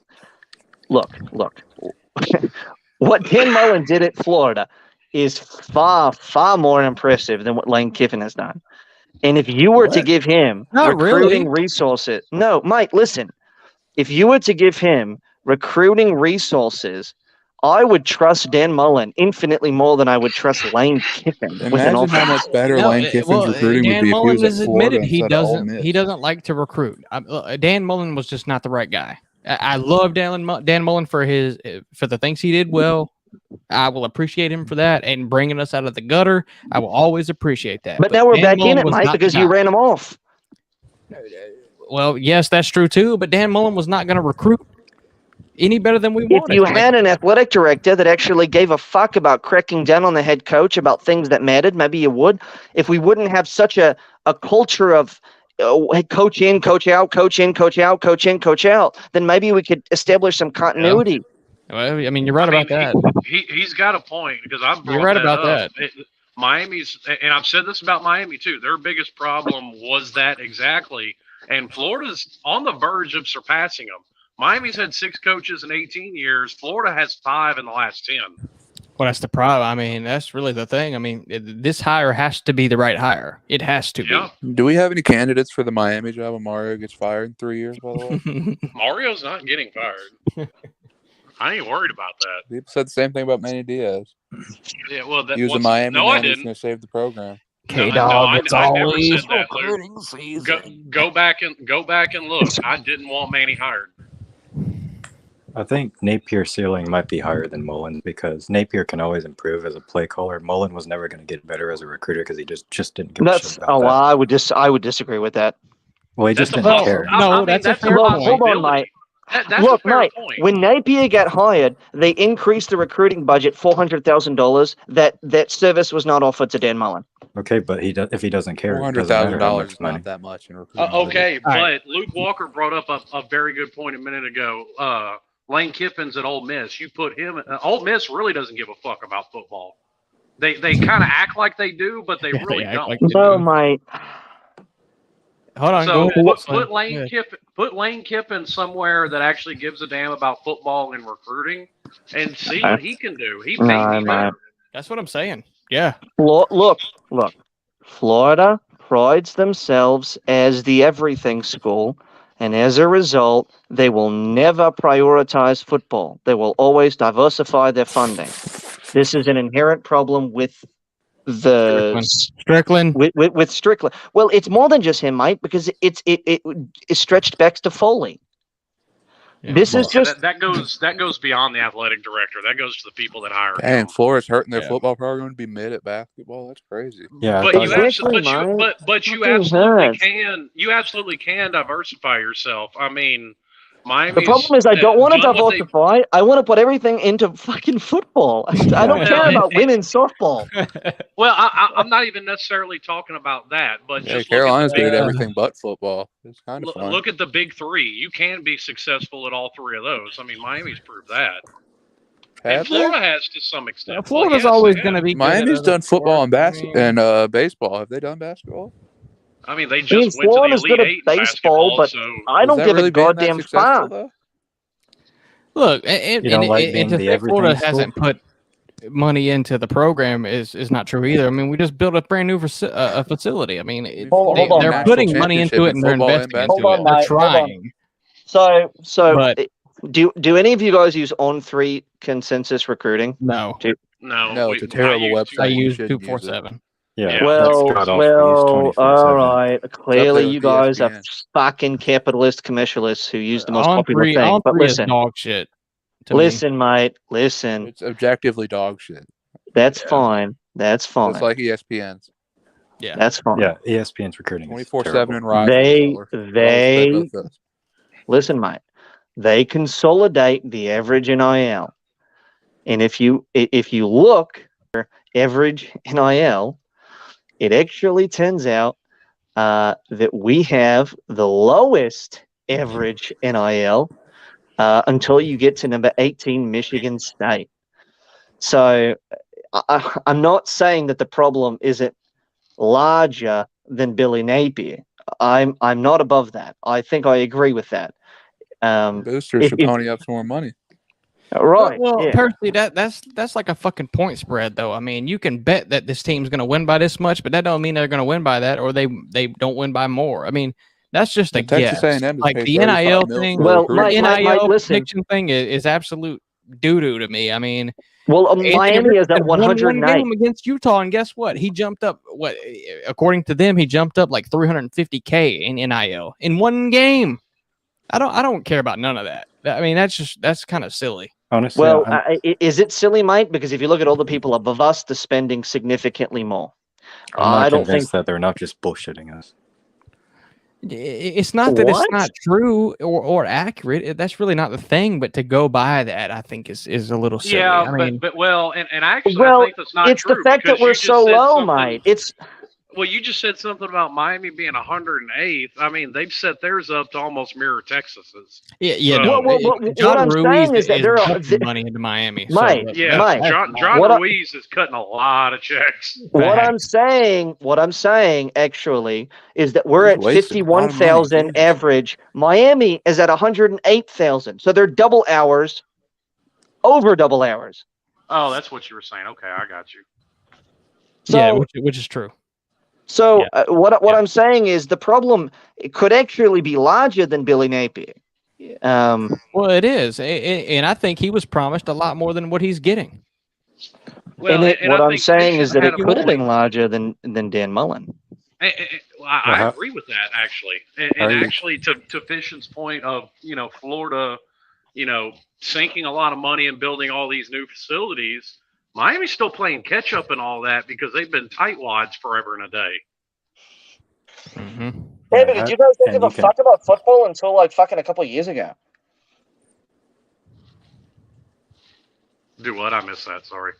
What Dan Mullen did at Florida is far, far more impressive than what Lane Kiffin has done. And if you were to give him recruiting resources, no, Mike, listen. If you were to give him recruiting resources, I would trust Dan Mullen infinitely more than I would trust Lane Kiffin. Imagine how much better Lane Kiffin's recruiting would be if he was at Florida instead of Ole Miss. He doesn't like to recruit. Dan Mullen was just not the right guy. I love Dan Mullen for the things he did well. I will appreciate him for that, and bringing us out of the gutter. I will always appreciate that. But now we're back in it, Mike, because you ran him off. Well, yes, that's true too. But Dan Mullen was not going to recruit any better than we wanted. If you had an athletic director that actually gave a fuck about cracking down on the head coach about things that mattered, maybe you would. If we wouldn't have such a culture of coach in, coach out, coach in, coach out, coach in, coach out, then maybe we could establish some continuity. Well, I mean, you're right about that. He's got a point because I'm. You're right about that. Miami's, and I've said this about Miami too. Their biggest problem was that exactly, and Florida's on the verge of surpassing them. Miami's had 6 coaches in 18 years. Florida has 5 in the last 10. Well, that's the problem. I mean, that's really the thing. I mean, this hire has to be the right hire. It has to be. Do we have any candidates for the Miami job when Mario gets fired in 3 years, by the way? Mario's not getting fired. I ain't worried about that. People said the same thing about Manny Diaz. Yeah, well, he was a Miami man who's going to save the program. K-Dog, it's always never said that, recruiting season. Go back and look. I didn't want Manny hired. I think Napier's ceiling might be higher than Mullen because Napier can always improve as a play caller. Mullen was never going to get better as a recruiter because he just didn't give a shit about that. Well, I would disagree with that. Well, he just didn't care. That's a fair point. Hold on, Mike. Look, Mike, when Napier got hired, they increased the recruiting budget $400,000. That service was not offered to Dan Mullen. Okay, but if he doesn't care, $400,000 is not that much in recruiting. Okay, but Luke Walker brought up a very good point a minute ago. Lane Kiffin's at Ole Miss. You put him. Ole Miss really doesn't give a fuck about football. They kind of act like they do, but they really don't. No, Mike. Hold on. So put Lane Kiffin somewhere that actually gives a damn about football and recruiting, and see what he can do. He may be better. That's what I'm saying. Yeah. Look. Florida prides themselves as the everything school, and as a result, they will never prioritize football. They will always diversify their funding. This is an inherent problem with Strickland. With Strickland. Well, it's more than just him, Mike, because it stretched back to Foley. Yeah, that goes beyond the athletic director. That goes to the people that hire him. And Florida's hurting their football program to be mid at basketball. That's crazy. Yeah, but you absolutely can diversify yourself. I mean, Miami's, the problem is I don't want to diversify. I want to put everything into fucking football. I don't care about women's softball. Well, I'm not even necessarily talking about that, but just Carolina's good at everything but football. It's kind of fun. Look at the big 3. You can be successful at all 3 of those. I mean, Miami's proved that. And Florida has to some extent. Yeah, Florida's always going to be. Miami's done football and baseball. Have they done basketball? I mean, they I mean, just went to the Florida's Elite good at Eight in baseball, basketball, but so I don't that give really a being that goddamn successful fuck. though? Look, You and don't like being to the say Florida everything school? hasn't put money into the program is not true either. I mean, we just built a brand new facility. I mean, Hold on, they're Mike. putting money into it and they're investing into Hold on, it. They're Mike. Hold on. trying. So But do any of you guys use On3 Consensus Recruiting? no, no, it's a terrible website. I You use shouldn't use it. 247. Yeah. Well, that's God awful. Use 24/7. all right. Clearly, with you guys are ESPN. fucking capitalist commercialists who use the most popular thing. On But three is listen, dog shit. To listen, mate. Listen. It's objectively dog shit. That's fine. That's fine. Just like ESPN's. Yeah. That's fine. Yeah, ESPN's recruiting 24/7 and Rise. They listen, mate. They consolidate the average NIL, and if you look at average NIL, it actually turns out that we have the lowest average NIL until you get to number 18, Michigan State. So I'm not saying that the problem isn't larger than Billy Napier. I'm not above that. I think I agree with that. Boosters should pony up some more money. Right. Well, yeah. personally, that's like a fucking point spread, though. I mean, you can bet that this team's going to win by this much, but that don't mean they're going to win by that, or they don't win by more. I mean, that's just a guess. Like the NIL thing, well, the NIL prediction thing is absolute doo doo to me. I mean, well, Miami is at 108 one game against Utah, and guess what? He jumped up. What, according to them, he jumped up like $350K in NIL in one game. I don't care about none of that. I mean, that's kind of silly. Honestly, well, is it silly, mate? Because if you look at all the people above us, they're spending significantly more. I don't think that they're not just bullshitting us. It's not that it's not true or accurate. That's really not the thing. But to go by that, I think is a little silly. Yeah, I mean, but actually, I think that's not it's true. the fact that we're so low, mate. Well, you just said something about Miami being 108th. I mean, they've set theirs up to almost mirror Texas's. Yeah. So, what I'm saying is that there are money into Miami. Mike, John Ruiz is cutting a lot of checks. What I'm saying actually is that we're at 51,000 average. Miami is at 108,000. So they're double hours, over double hours. Oh, that's what you were saying. Okay, I got you. So, yeah, which is true. So what I'm saying is the problem could actually be larger than Billy Napier. Well, it is, and I think he was promised a lot more than what he's getting. Well, what I'm saying is that it could have been larger than Dan Mullen. I agree with that, actually. And actually, to Fish's point of, Florida, sinking a lot of money and building all these new facilities, Miami's still playing catch up and all that because they've been tightwads forever and a day. Mm-hmm. Hey, but did you guys give a fuck about football until like fucking a couple of years ago? Do what? I missed that. Sorry.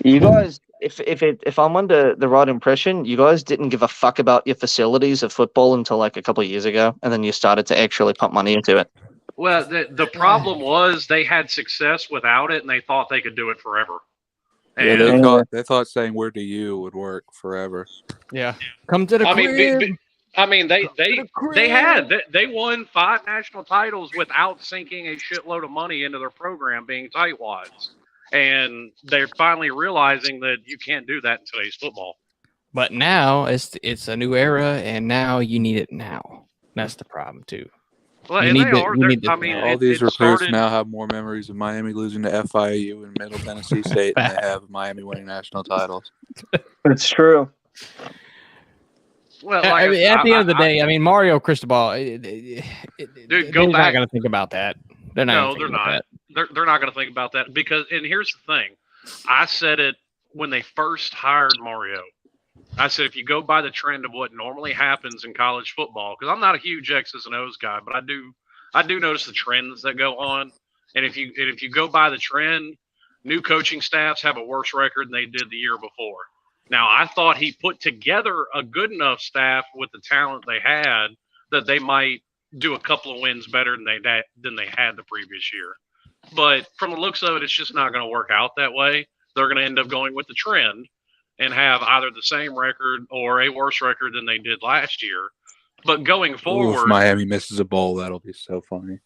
You guys, if I'm under the right impression, you guys didn't give a fuck about your facilities of football until like a couple of years ago, and then you started to actually pump money into it. Well, the problem was they had success without it, and they thought they could do it forever. Yeah, they thought saying "Where do you" would work forever. Yeah, come to the crib. They won 5 national titles without sinking a shitload of money into their program, being tightwads, and they're finally realizing that you can't do that in today's football. But now it's a new era, and now you need it now. That's the problem too. Well, all these recruits now have more memories of Miami losing to FIU and Middle Tennessee State than they have Miami winning national titles. It's true. Well, at the end of the day, Mario Cristobal, dude, they're not going to think about that. They're not. No, they're not. They're not going to think about that because, and here's the thing, I said it when they first hired Mario. I said, if you go by the trend of what normally happens in college football, because I'm not a huge X's and O's guy, but I do notice the trends that go on. And if you go by the trend, new coaching staffs have a worse record than they did the year before. Now, I thought he put together a good enough staff with the talent they had that they might do a couple of wins better than they had the previous year. But from the looks of it, it's just not going to work out that way. They're going to end up going with the trend. and have either the same record or a worse record than they did last year. But going forward, if Miami misses a bowl, that'll be so funny.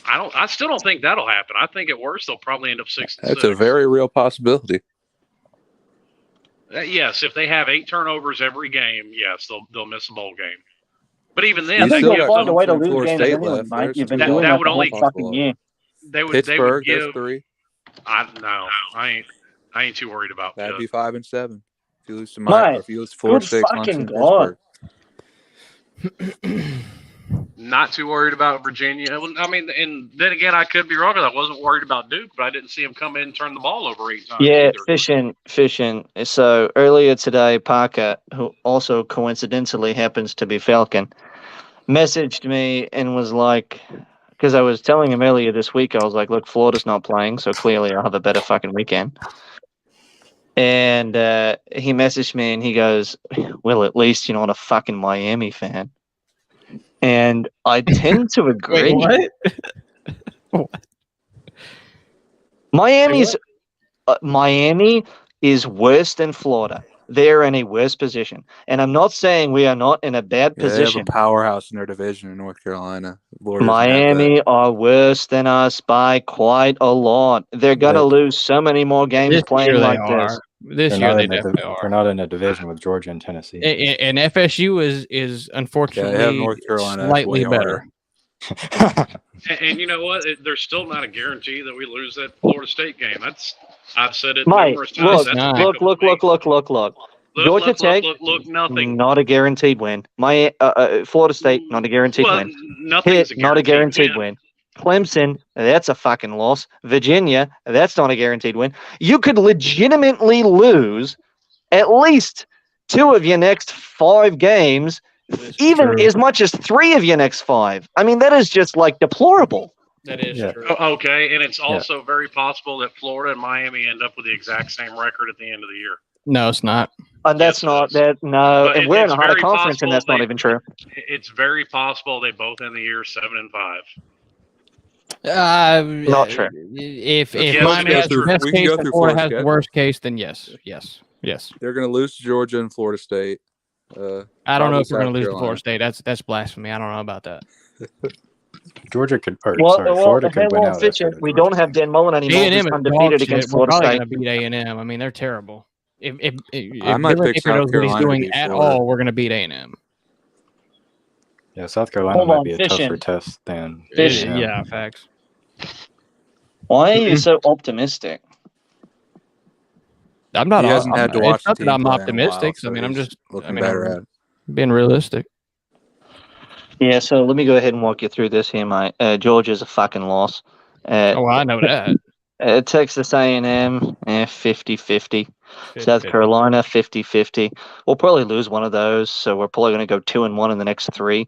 I still don't think that'll happen. I think at worst they'll probably end up 6-6. That's a very real possibility. Yes, if they have 8 turnovers every game, yes, they'll miss a bowl game. But even then, I think they they'll find a way to lose Florida games State anyway, left. Mike. You've been That doing that that would the whole only- fucking year. they would Pittsburgh, give. that's 3. I ain't too worried about That'd that. be 5 and 7. If you lose to Mike, Miami, or if you lose to Florida good State, fucking Clemson, God. Pittsburgh. Not too worried about Virginia. I mean, and then again, I could be wrong. I wasn't worried about Duke, but I didn't see him come in and turn the ball over 8 times. Yeah, either. fishing. So earlier today, Parker, who also coincidentally happens to be Falcon, messaged me and was like, because I was telling him earlier this week, I was like, look, Florida's not playing, so clearly I'll have a better fucking weekend. And he messaged me and he goes, well, at least you're not a fucking Miami fan. And I tend to agree. Wait, what? Miami is worse than Florida. They're in a worse position. And I'm not saying we are not in a bad Yeah, they have position. a powerhouse in their division in North Carolina. Florida doesn't have Miami are worse than us by quite a lot. They're going to lose so many more games This playing year they like are. this. This They're year not they in a definitely They're are. not in a division with Georgia and Tennessee. And FSU is unfortunately North Carolina slightly way better. And you know what? There's still not a guarantee that we lose that Florida State game. I've said it Mike, numerous times. look, That's a look. Georgia Tech, nothing. not a guaranteed win. Florida State, not a guaranteed Well, win. nothing's Pitt, a not a guaranteed guaranteed win. Clemson, that's a fucking loss. Virginia, that's not a guaranteed win. You could legitimately lose at least 2 of your next 5 games, even true. as much as 3 of your next 5. I mean, that is just like deplorable. That is true. Okay, and it's also very possible that Florida and Miami end up with the exact same record at the end of the year. No, it's not. And that's not that. No, But and we're in it's a harder very conference, and possible that's not they- even true. It's very possible they both end the year 7-5. Not true. If Yes, Miami it has is the true. best We can case go and through Florida Florida has the schedule. worst case, then yes. They're going to lose to Georgia and Florida State. I don't know if probably we're going to South lose to Carolina. Florida State. That's blasphemy. I don't know about that. Georgia could, Florida Florida could win out. Fitcher, we don't have Dan Mullen anymore. A&M He's is undefeated dog against shit. We're Florida probably State. going to beat A&M. I mean, they're terrible. If I might Billy pick Napier knows South what he's Carolina to doing beat at Florida. all, we're going to beat A&M. Yeah, South Carolina Hold might on, be a Fishing. tougher test than Fishing. A&M. Yeah, facts. Why are you so optimistic? I'm not. He hasn't had to watch It's not the that team I'm play in a optimistic. while, I mean, so I'm he's just looking better at it. being realistic. Yeah, so let me go ahead and walk you through this here, mate. Georgia's a fucking loss. Oh, I know that. Texas A&M, 50-50. South 50-50. Carolina, 50-50. We'll probably lose one of those, so we're probably going to go 2-1 in the next 3.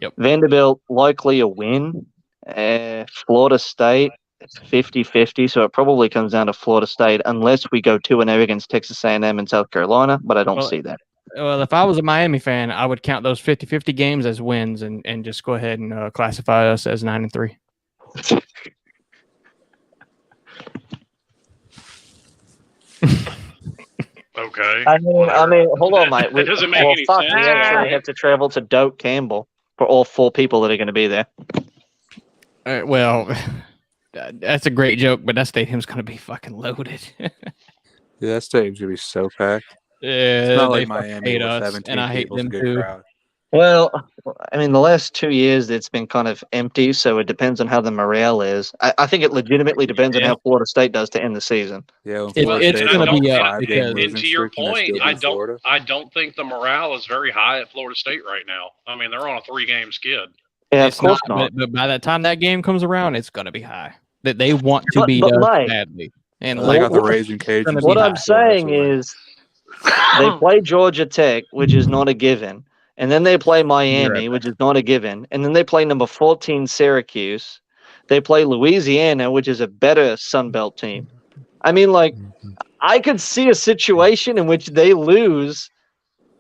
Yep. Vanderbilt, likely a win. Florida State, 50-50, so it probably comes down to Florida State unless we go 2-0 against Texas A&M and South Carolina, but I don't see that. Well, if I was a Miami fan, I would count those 50-50 games as wins and just go ahead and classify us as 9-3. Okay. I mean, hold on, mate. That doesn't make any fuck, sense. we actually have to travel to Doak Campbell for all 4 people that are going to be there. Well, that's a great joke, but that stadium's going to be fucking loaded. Yeah, that stadium's going to be so packed. Yeah, It's not they like fucking Miami hate where us, 17 and I hate people's a them good too. crowd. Well, I mean, the last 2 years it's been kind of empty, so it depends on how the morale is. I think it legitimately depends on how Florida State does to end the season. Yeah, when It- Florida it's State's gonna on a be up 5-game because- losing And to your streak and they point, still beat Florida. I don't think the morale is very high at Florida State right now. I mean, they're on a 3-game skid. Yeah, It's of course not. But by the time that game comes around, it's going to be high. That they want to But- beat but us Mike, badly. And They got the what- Raging Cajuns. gonna be What high. I'm saying is they play Georgia Tech, which is not a given, and then they play Miami, which is not a given, and then they play number 14 Syracuse. They play Louisiana, which is a better Sun Belt team. I mean, like, I could see a situation in which they lose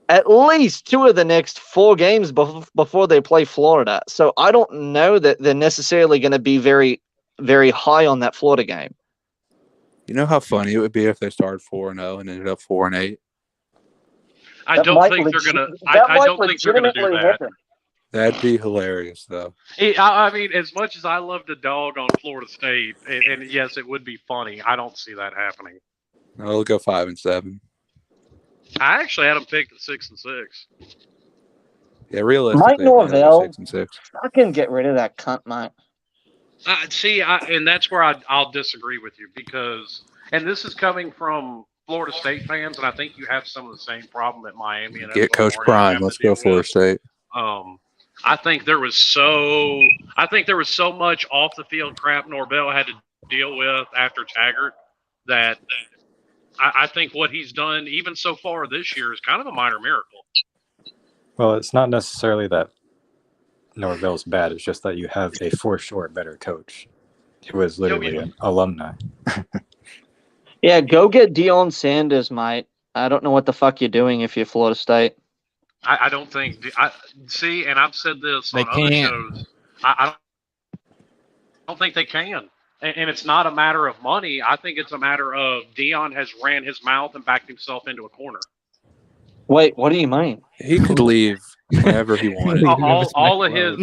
at least 2 of the next 4 games before they play Florida. So I don't know that they're necessarily going to be very, very high on that Florida game. You know how funny it would be if they started 4-0 and ended up 4-8? I don't think they're gonna. I don't think they're gonna do that. Happen. That'd be hilarious, though. I mean, as much as I love to dog on Florida State, and yes, it would be funny. I don't see that happening. I'll go 5-7. I actually had them picked at 6-6. Yeah, realistically, Mike Norvell, 6-6. fucking get rid of that cunt, Mike. And that's where I'll disagree with you because, and this is coming from Florida State fans, and I think you have some of the same problem at Miami. And Get Coach Prime. Let's go Florida State. I think there was so much off the field crap Norvell had to deal with after Taggart that I think what he's done even so far this year is kind of a minor miracle. Well, it's not necessarily that Norvell's bad. It's just that you have a for sure better coach who is literally an alumni. Yeah, go get Deion Sanders, mate. I don't know what the fuck you're doing if you're Florida State. I don't think see, and I've said this on other shows. I don't think they can. And it's not a matter of money. I think it's a matter of Deion has ran his mouth and backed himself into a corner. Wait, what do you mean? He could leave whenever he wanted. all of his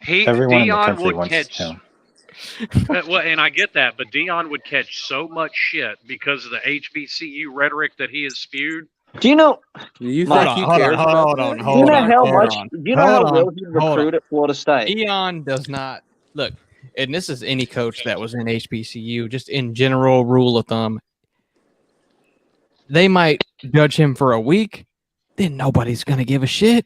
Deion would catch. Well, and I get that, but Deion would catch so much shit because of the HBCU rhetoric that he has spewed. Do you know? Do you think he cares about that? Do you know how much? Do you know how well he recruited at Florida State? Deion does not look, and this is any coach that was in HBCU. Just in general rule of thumb, they might judge him for a week, then nobody's going to give a shit.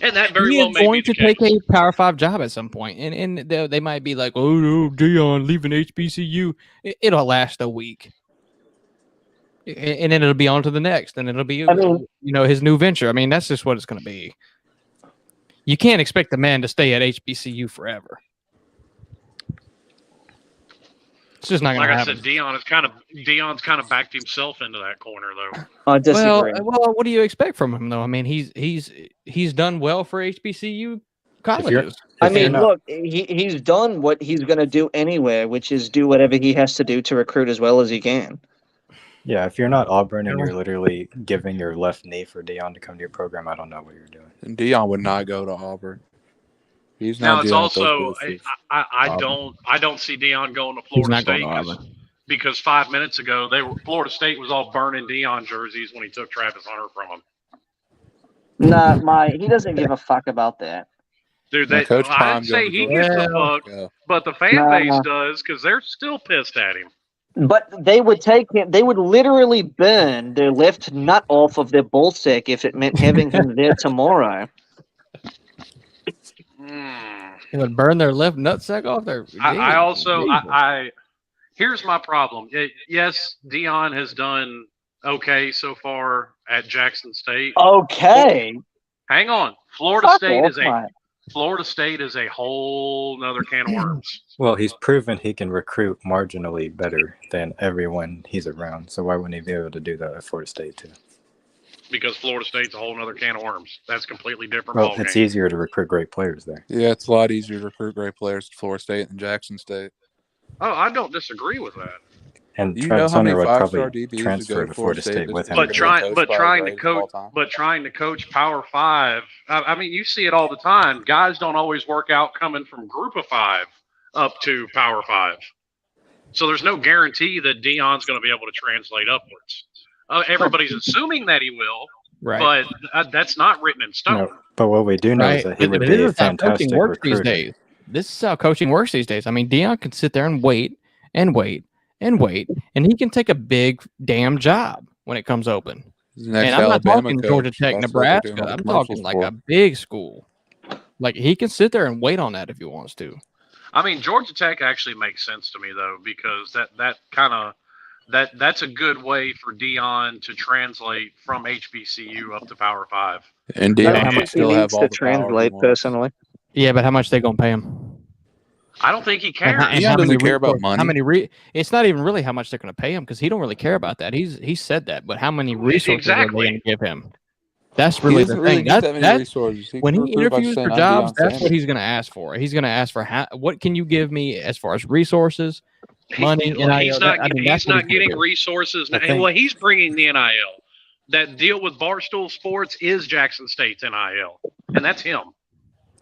And that very he well is may going be the to take case. a Power 5 job at some point, and they might be like, "Oh no, Deion leaving HBCU." It'll last a week, and then it'll be on to the next, and it'll be his new venture. I mean, that's just what it's going to be. You can't expect the man to stay at HBCU forever. It's just not going to happen. Like I said, Deion's kind of backed himself into that corner, though. I disagree. Well, what do you expect from him, though? I mean, he's done well for HBCU colleges. Look, he's done what he's going to do anywhere, which is do whatever he has to do to recruit as well as he can. Yeah, if you're not Auburn and you're literally giving your left knee for Deion to come to your program, I don't know what you're doing. And Deion would not go to Auburn. He's now not. It's also I don't see Deion going to Florida State because 5 minutes ago Florida State was all burning Deion jerseys when he took Travis Hunter from him. Nah, he doesn't give a fuck about that. Dude, I didn't say he gives a fuck, but the fan base does because they're still pissed at him. But they would take him. They would literally burn their left nut off of their ballsack if it meant having him there tomorrow. They would burn their left nutsack off their. Here's my problem. Yes, Deion has done okay so far at Jackson State. Okay. Hang on. Florida State is a whole nother can of worms. Well, he's proven he can recruit marginally better than everyone he's around. So why wouldn't he be able to do that at Florida State too? Because Florida State's a whole nother can of worms. That's completely different. Well, it's easier to recruit great players there. Yeah, it's a lot easier to recruit great players at Florida State than Jackson State. Oh, I don't disagree with that. And Travis Hunter would probably transfer to Florida State with him. But trying to coach Power 5. I mean, you see it all the time. Guys don't always work out coming from Group of 5 up to Power 5. So there's no guarantee that Deion's going to be able to translate upwards. Everybody's assuming that he will, right? But that's not written in stone. No, but what we do know is that he would be a fantastic recruiter. This is how coaching works these days. I mean, Deion can sit there and wait, and he can take a big damn job when it comes open. And I'm not talking Georgia Tech, Nebraska. I'm talking like a big school. Like he can sit there and wait on that if he wants to. I mean, Georgia Tech actually makes sense to me though, because that's a good way for Deion to translate from HBCU up to Power 5. And Deion would still have all the translate personally. Yeah, but how much they gonna pay him? I don't think he cares. Deion doesn't care about money. It's not even really how much they're gonna pay him because he don't really care about that. He said that, but how many resources are they gonna give him? That's really the thing. When he interviews for jobs, that's what he's gonna ask for. He's gonna ask for what can you give me as far as resources. Money, he's not getting resources. Well, he's bringing the NIL. that deal with Barstool Sports is Jackson State's NIL, and that's him.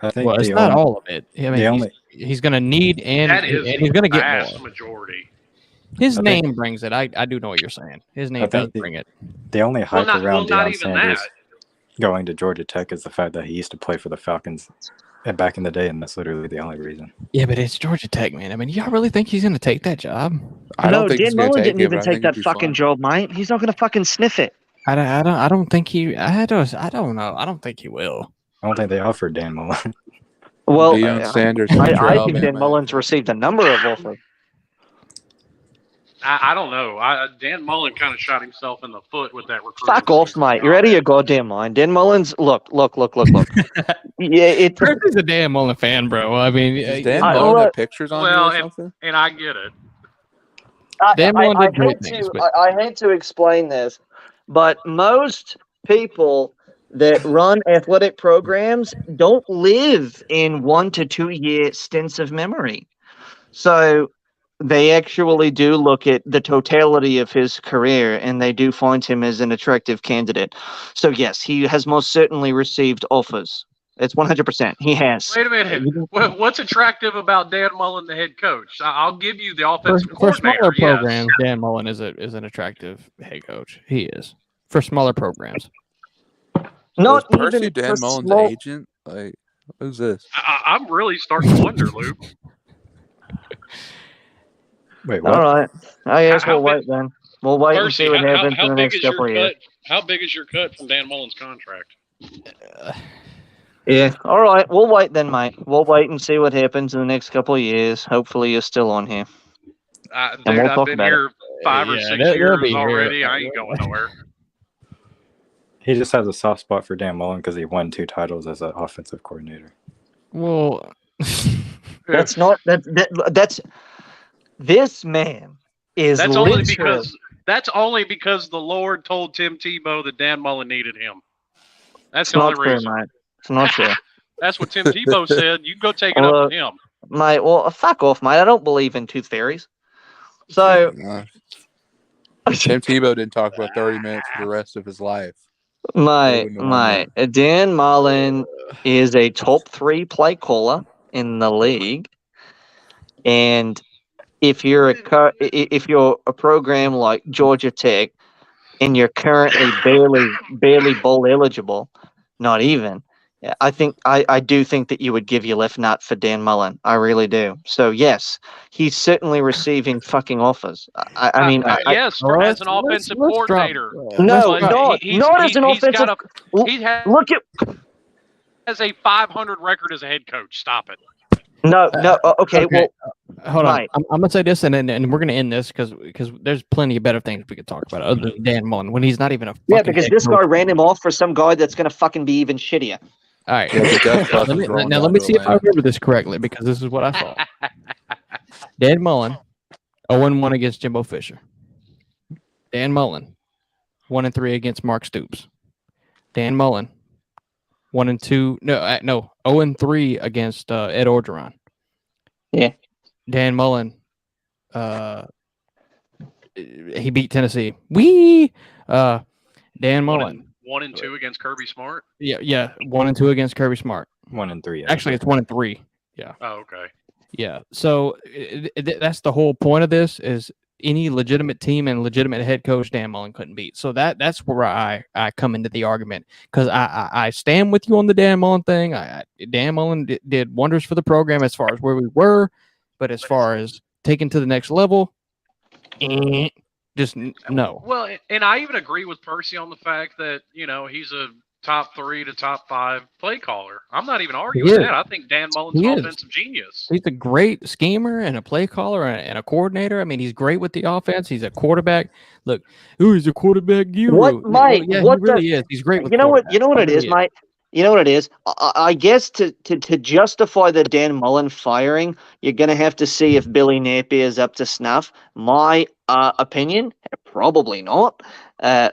I think it's not all of it. I mean, he's going to need that is and he's going to get vast more. majority. His name brings it. I do know what you're saying. His name does bring it. The only hype around not Deion even Sanders that. going to Georgia Tech is the fact that he used to play for the Falcons back in the day, and that's literally the only reason. Yeah, but it's Georgia Tech, man. I mean, y'all really think he's going to take that job? I don't think Dan he's going Mullen to take didn't it, even but I take think that it'd be fucking fun. job, mate. He's not going to fucking sniff it. I don't think he. I don't know. I don't think he will. I don't think they offered Dan Mullen. Well, Deion Sanders. I think Dan Mullen's received a number of offers. I don't know. Dan Mullen kind of shot himself in the foot with that recruiting. Fuck off, mate. You're out of your goddamn mind. Dan Mullen's look. Yeah, Percy's a Dan Mullen fan, bro. I mean, Does Dan Mullen have pictures on well, here or something? and I get it. Dan Mullen did great things. I hate to explain this, but most people that run athletic programs don't live in 1 to 2 year stints of memory. So they actually do look at the totality of his career, and they do find him as an attractive candidate. So, yes, he has most certainly received offers. It's 100%. He has. Wait a minute. What's attractive about Dan Mullen, the head coach? I'll give you the offensive For coordinator. smaller programs, Dan Mullen is an attractive head coach. He is for smaller programs. Not Was Percy even Dan for Mullen's small- agent? Like, who's this? I'm really starting to wonder, Luke. Wait, what? All right. I guess How we'll wait then. We'll wait and see what happens in the next couple of years. How big is your cut from Dan Mullen's contract? Yeah. All right. We'll wait then, mate. We'll wait and see what happens in the next couple of years. Hopefully, you're still on here. Dude, we'll I've talk been about here 5 or 6 they'll years be here. already. I ain't going nowhere. He just has a soft spot for Dan Mullen because he won 2 titles as an offensive coordinator. Well, That's not that's this man is That's only literally- because the Lord told Tim Tebow that Dan Mullen needed him. That's It's the not only true, reason. mate. It's not true. That's what Tim Tebow said. You can go take it up with him. Mate, well, fuck off, mate. I don't believe in tooth fairies. So Tim Tebow didn't talk about 30 minutes for the rest of his life. mate, Dan Mullen is a top 3 play caller in the league, and if you're a program like Georgia Tech and you're currently barely bowl eligible, not even, I do think that you would give your left nut for Dan Mullen. I really do. So yes, he's certainly receiving fucking offers. I mean, yes, as an offensive coordinator. No, But not as an offensive. Look at has a 500 record as a head coach. Stop it. No. Okay. Well, hold on. right. I'm gonna say this, and we're gonna end this because there's plenty of better things we could talk about other than Dan Mullen when he's not even a yeah, fucking because head this coach. guy ran him off for some guy that's gonna fucking be even shittier. All right. Yeah, let me see if I remember this correctly because this is what I saw. Dan Mullen, 0-1 against Jimbo Fisher. Dan Mullen, 1-3 against Mark Stoops. Dan Mullen, 1-2. No, 0-3 against Ed Orgeron. Yeah. Dan Mullen, he beat Tennessee. Dan Mullen. 1-2 against Kirby Smart. Yeah, 1-2 against Kirby Smart. 1-3. Actually, it's 1-3. Yeah. Oh, okay. Yeah. So that's the whole point of this is any legitimate team and legitimate head coach Dan Mullen couldn't beat. So that's where I come into the argument because I stand with you on the Dan Mullen thing. Dan Mullen did wonders for the program as far as where we were, but as far as taking to the next level, just no. Well, and I even agree with Percy on the fact that, he's a top 3 to top 5 play caller. I'm not even arguing that. I think Dan Mullen's an offensive genius. He's a great schemer and a play caller and a coordinator. I mean, he's great with the offense. He's a quarterback. Look, he's a quarterback guru. What, Mike? Yeah, what he really is. He's great with You know what it is, Mike? You know what it is? I guess to justify the Dan Mullen firing, you're going to have to see if Billy Napier is up to snuff. My opinion, probably not.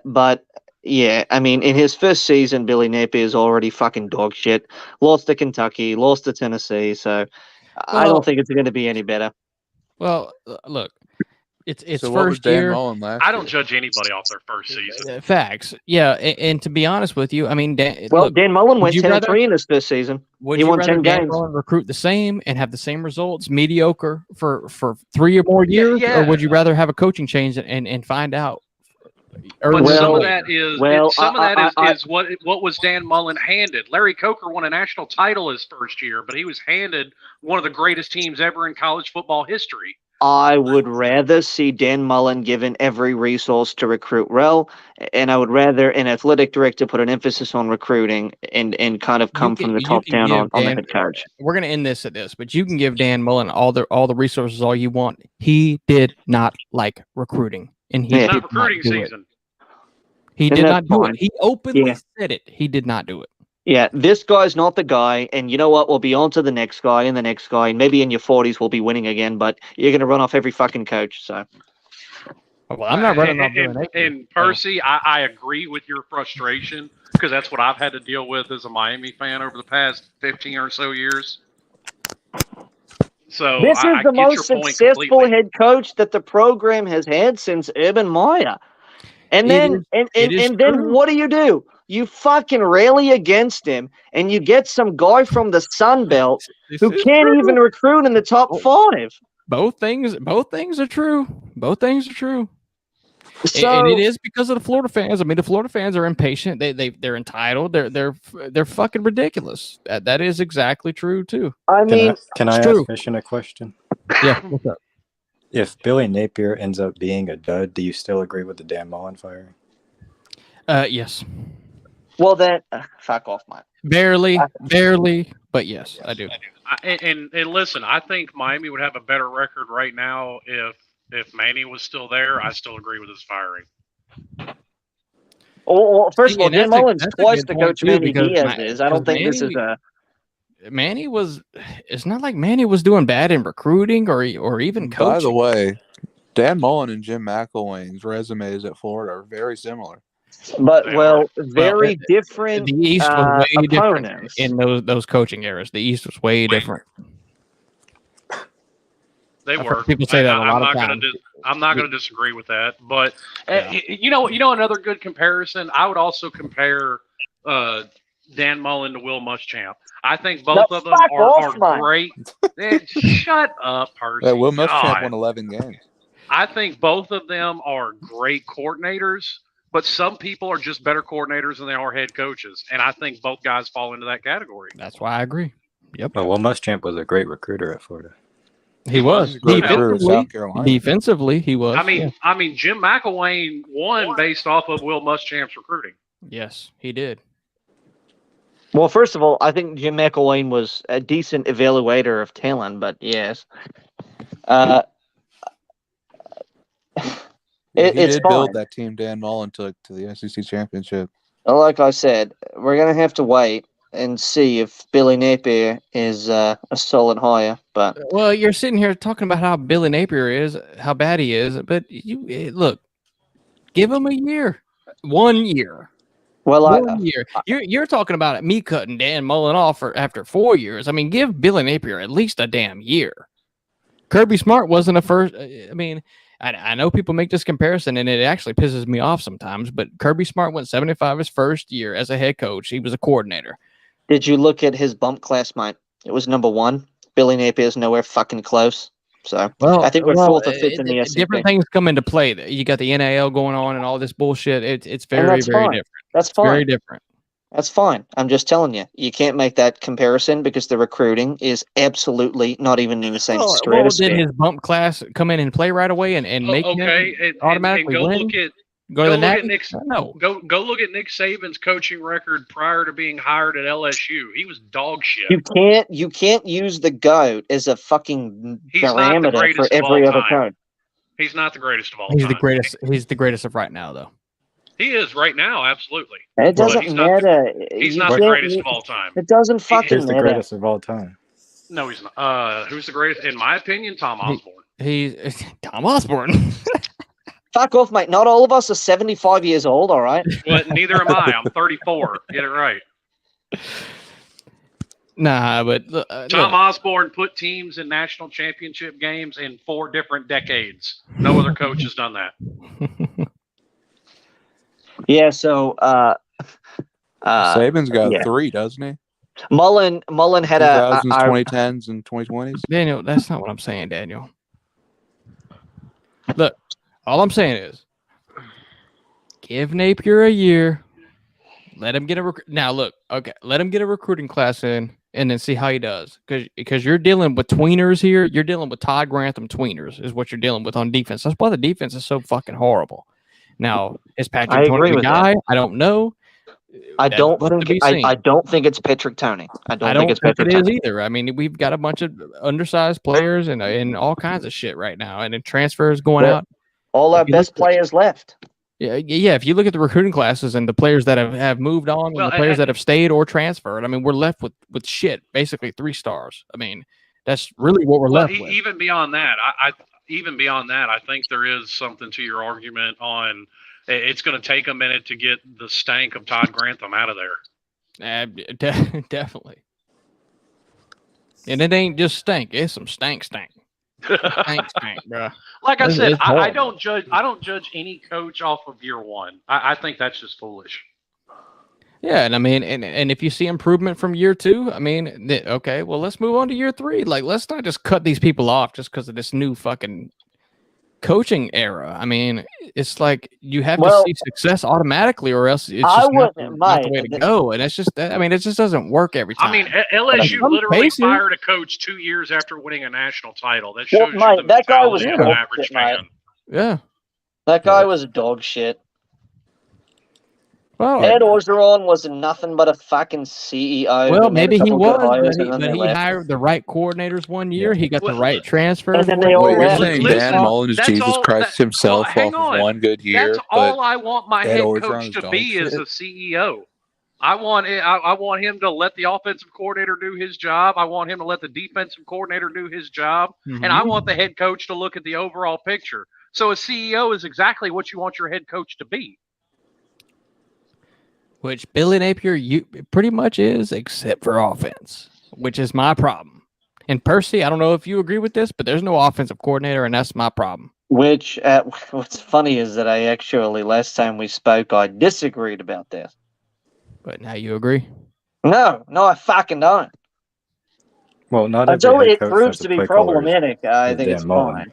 But yeah, I mean, in his first season, Billy Napier is already fucking dog shit. Lost to Kentucky, lost to Tennessee. So I don't think it's going to be any better. Well, look, It's So what was first Dan year. Mullen last I don't year? judge anybody off their first season. Facts. Yeah, and to be honest with you, I mean, Dan Mullen would went you 10-3 in his first season. would He you won rather 10 Dan games. Mullen recruit the same and have the same results, mediocre for 3 or more years, Yeah. or would you rather have a coaching change and find out? But some of Well- that is well, is what was Dan Mullen handed. Larry Coker won a national title his first year, but he was handed one of the greatest teams ever in college football history. I would rather see Dan Mullen given every resource to recruit well, and I would rather an athletic director put an emphasis on recruiting and kind of come from the top down on the head coach. We're gonna end this at this, but you can give Dan Mullen all the resources all you want. He did not like recruiting, and he It's did not recruiting not do it. season. He And did that's not do fine. it. He openly Yeah. said it. He did not do it. Yeah, this guy's not the guy, and you know what? We'll be on to the next guy and the next guy, and maybe in your 40s we'll be winning again, but you're going to run off every fucking coach, so. Well, I'm not running off doing that. And Percy, I agree with your frustration because that's what I've had to deal with as a Miami fan over the past 15 or so years. So This is I the get your most point successful completely. head coach that the program has had since Urban Meyer. And then then what do? You fucking rally against him, and you get some guy from the Sun Belt who can't even recruit in the top 5. Both things are true. Both things are true. So, and it is because of the Florida fans. I mean, the Florida fans are impatient. They're entitled. They're fucking ridiculous. That is exactly true too. I mean, can I it's ask true. Christian a question? Yeah. What's up? If Billy Napier ends up being a dud, do you still agree with the Dan Mullen firing? Yes. Well, then, fuck off, Mike. Barely, but yes, I do. And listen, I think Miami would have a better record right now if Manny was still there. I still agree with his firing. Well, first of all, Dan Mullen's that's a twice good the point, coach too, Manny because Diaz is. I don't think this is a. Manny was. It's not like Manny was doing bad in recruiting or even coaching. By the way, Dan Mullen and Jim McElwain's resumes at Florida are very similar. But very different. The East was way different opponents. in those coaching eras. The East was way different. They I've were. heard people say that a lot of times. I'm not going to disagree with that. But you know another good comparison. I would also compare Dan Mullen to Will Muschamp. I think both of them are great. Shut up, Percy. Yeah, Will Muschamp won 11 games. I think both of them are great coordinators, but some people are just better coordinators than they are head coaches, and I think both guys fall into that category. That's why I agree. Yep. Well, Will Muschamp was a great recruiter at Florida. He was defensively. He was. I mean, Jim McElwain won based off of Will Muschamp's recruiting. Yes, he did. Well, first of all, I think Jim McElwain was a decent evaluator of talent, but yes. He it's did fine. build that team Dan Mullen took to the SEC championship. Like I said, we're going to have to wait and see if Billy Napier is a solid hire. But well, you're sitting here talking about how Billy Napier is, how bad he is, but you look, give him a year, 1 year. Well, 1 year. You're talking about me cutting Dan Mullen off after 4 years. I mean, give Billy Napier at least a damn year. Kirby Smart wasn't a first. I mean, I know people make this comparison, and it actually pisses me off sometimes. But Kirby Smart went 75 his first year as a head coach. He was a coordinator. Did you look at his bump class, mate? It was number 1. Billy Napier's nowhere fucking close. So I think we're 4th or 5th in the SEC. Different things come into play. You got the NIL going on and all this bullshit. It's very, very different. That's fine. Very different. That's fine. I'm just telling you, you can't make that comparison because the recruiting is absolutely not even in the same stratosphere. Did his bump class come in and play right away and make him automatically go win? look at Go look at Nick Saban's coaching record prior to being hired at LSU. He was dog shit. You can't use the GOAT as a fucking parameter for every other coach. He's not the greatest of all time. He's the greatest of right now, though. He is right now, absolutely. It doesn't matter. He's not the greatest of all time. It doesn't fucking matter. He's the greatest of all time. No, he's not. Who's the greatest? In my opinion, Tom Osborne. He's Tom Osborne. Fuck off, mate. Not all of us are 75 years old, all right? But neither am I. I'm 34. Get it right. Nah, but Tom Osborne put teams in national championship games in 4 different decades. No other coach has done that. Yeah, so Saban's got 3, doesn't he? Mullen had 2000s, 2010s, and 2020s. Daniel, that's not what I'm saying, Daniel. Look, all I'm saying is give Napier a year. Let him get let him get a recruiting class in and then see how he does. Because you're dealing with tweeners here. You're dealing with Todd Grantham tweeners is what you're dealing with on defense. That's why the defense is so fucking horrible. Now, is Patrick Toney the guy? I don't know. I don't think it's Patrick Toney. I don't think it's Patrick Toney either. I mean, we've got a bunch of undersized players and all kinds of shit right now, and then transfers going out. All our best players left. Yeah. If you look at the recruiting classes and the players that have moved on and the players that have stayed or transferred, I mean, we're left with shit. Basically, 3 stars. I mean, that's really what we're left with. Even beyond that, I think there is something to your argument on. It's going to take a minute to get the stank of Todd Grantham out of there. Definitely. And it ain't just stank; it's some stank. Stank, bro. Like I said, I don't judge any coach off of year 1. I think that's just foolish. Yeah, and I mean, and if you see improvement from year 2, I mean, okay, well, let's move on to year 3. Like, let's not just cut these people off just because of this new fucking coaching era. I mean, it's like you have to see success automatically, or else it's just not the way to go. And it's just, I mean, it just doesn't work every time. I mean, LSU literally fired a coach 2 years after winning a national title. That shows you the that guy was mentality of an average fan. Yeah, that guy was dog shit. Well, Ed Orgeron was nothing but a fucking CEO. Well, maybe he was, but he hired the right coordinators one year. He got the right transfer. And then they all you're saying Dan Mullen is Jesus Christ himself off of one good year. That's all I want my head coach to be is a CEO. I want him to let the offensive coordinator do his job. I want him to let the defensive coordinator do his job. And I want the head coach to look at the overall picture. So a CEO is exactly what you want your head coach to be. Which Billy Napier pretty much is, except for offense, which is my problem. And Percy, I don't know if you agree with this, but there's no offensive coordinator, and that's my problem. Which, what's funny is that I actually, last time we spoke, I disagreed about this. But now you agree? No, I fucking don't. Well, not until it proves to be problematic. I think it's fine.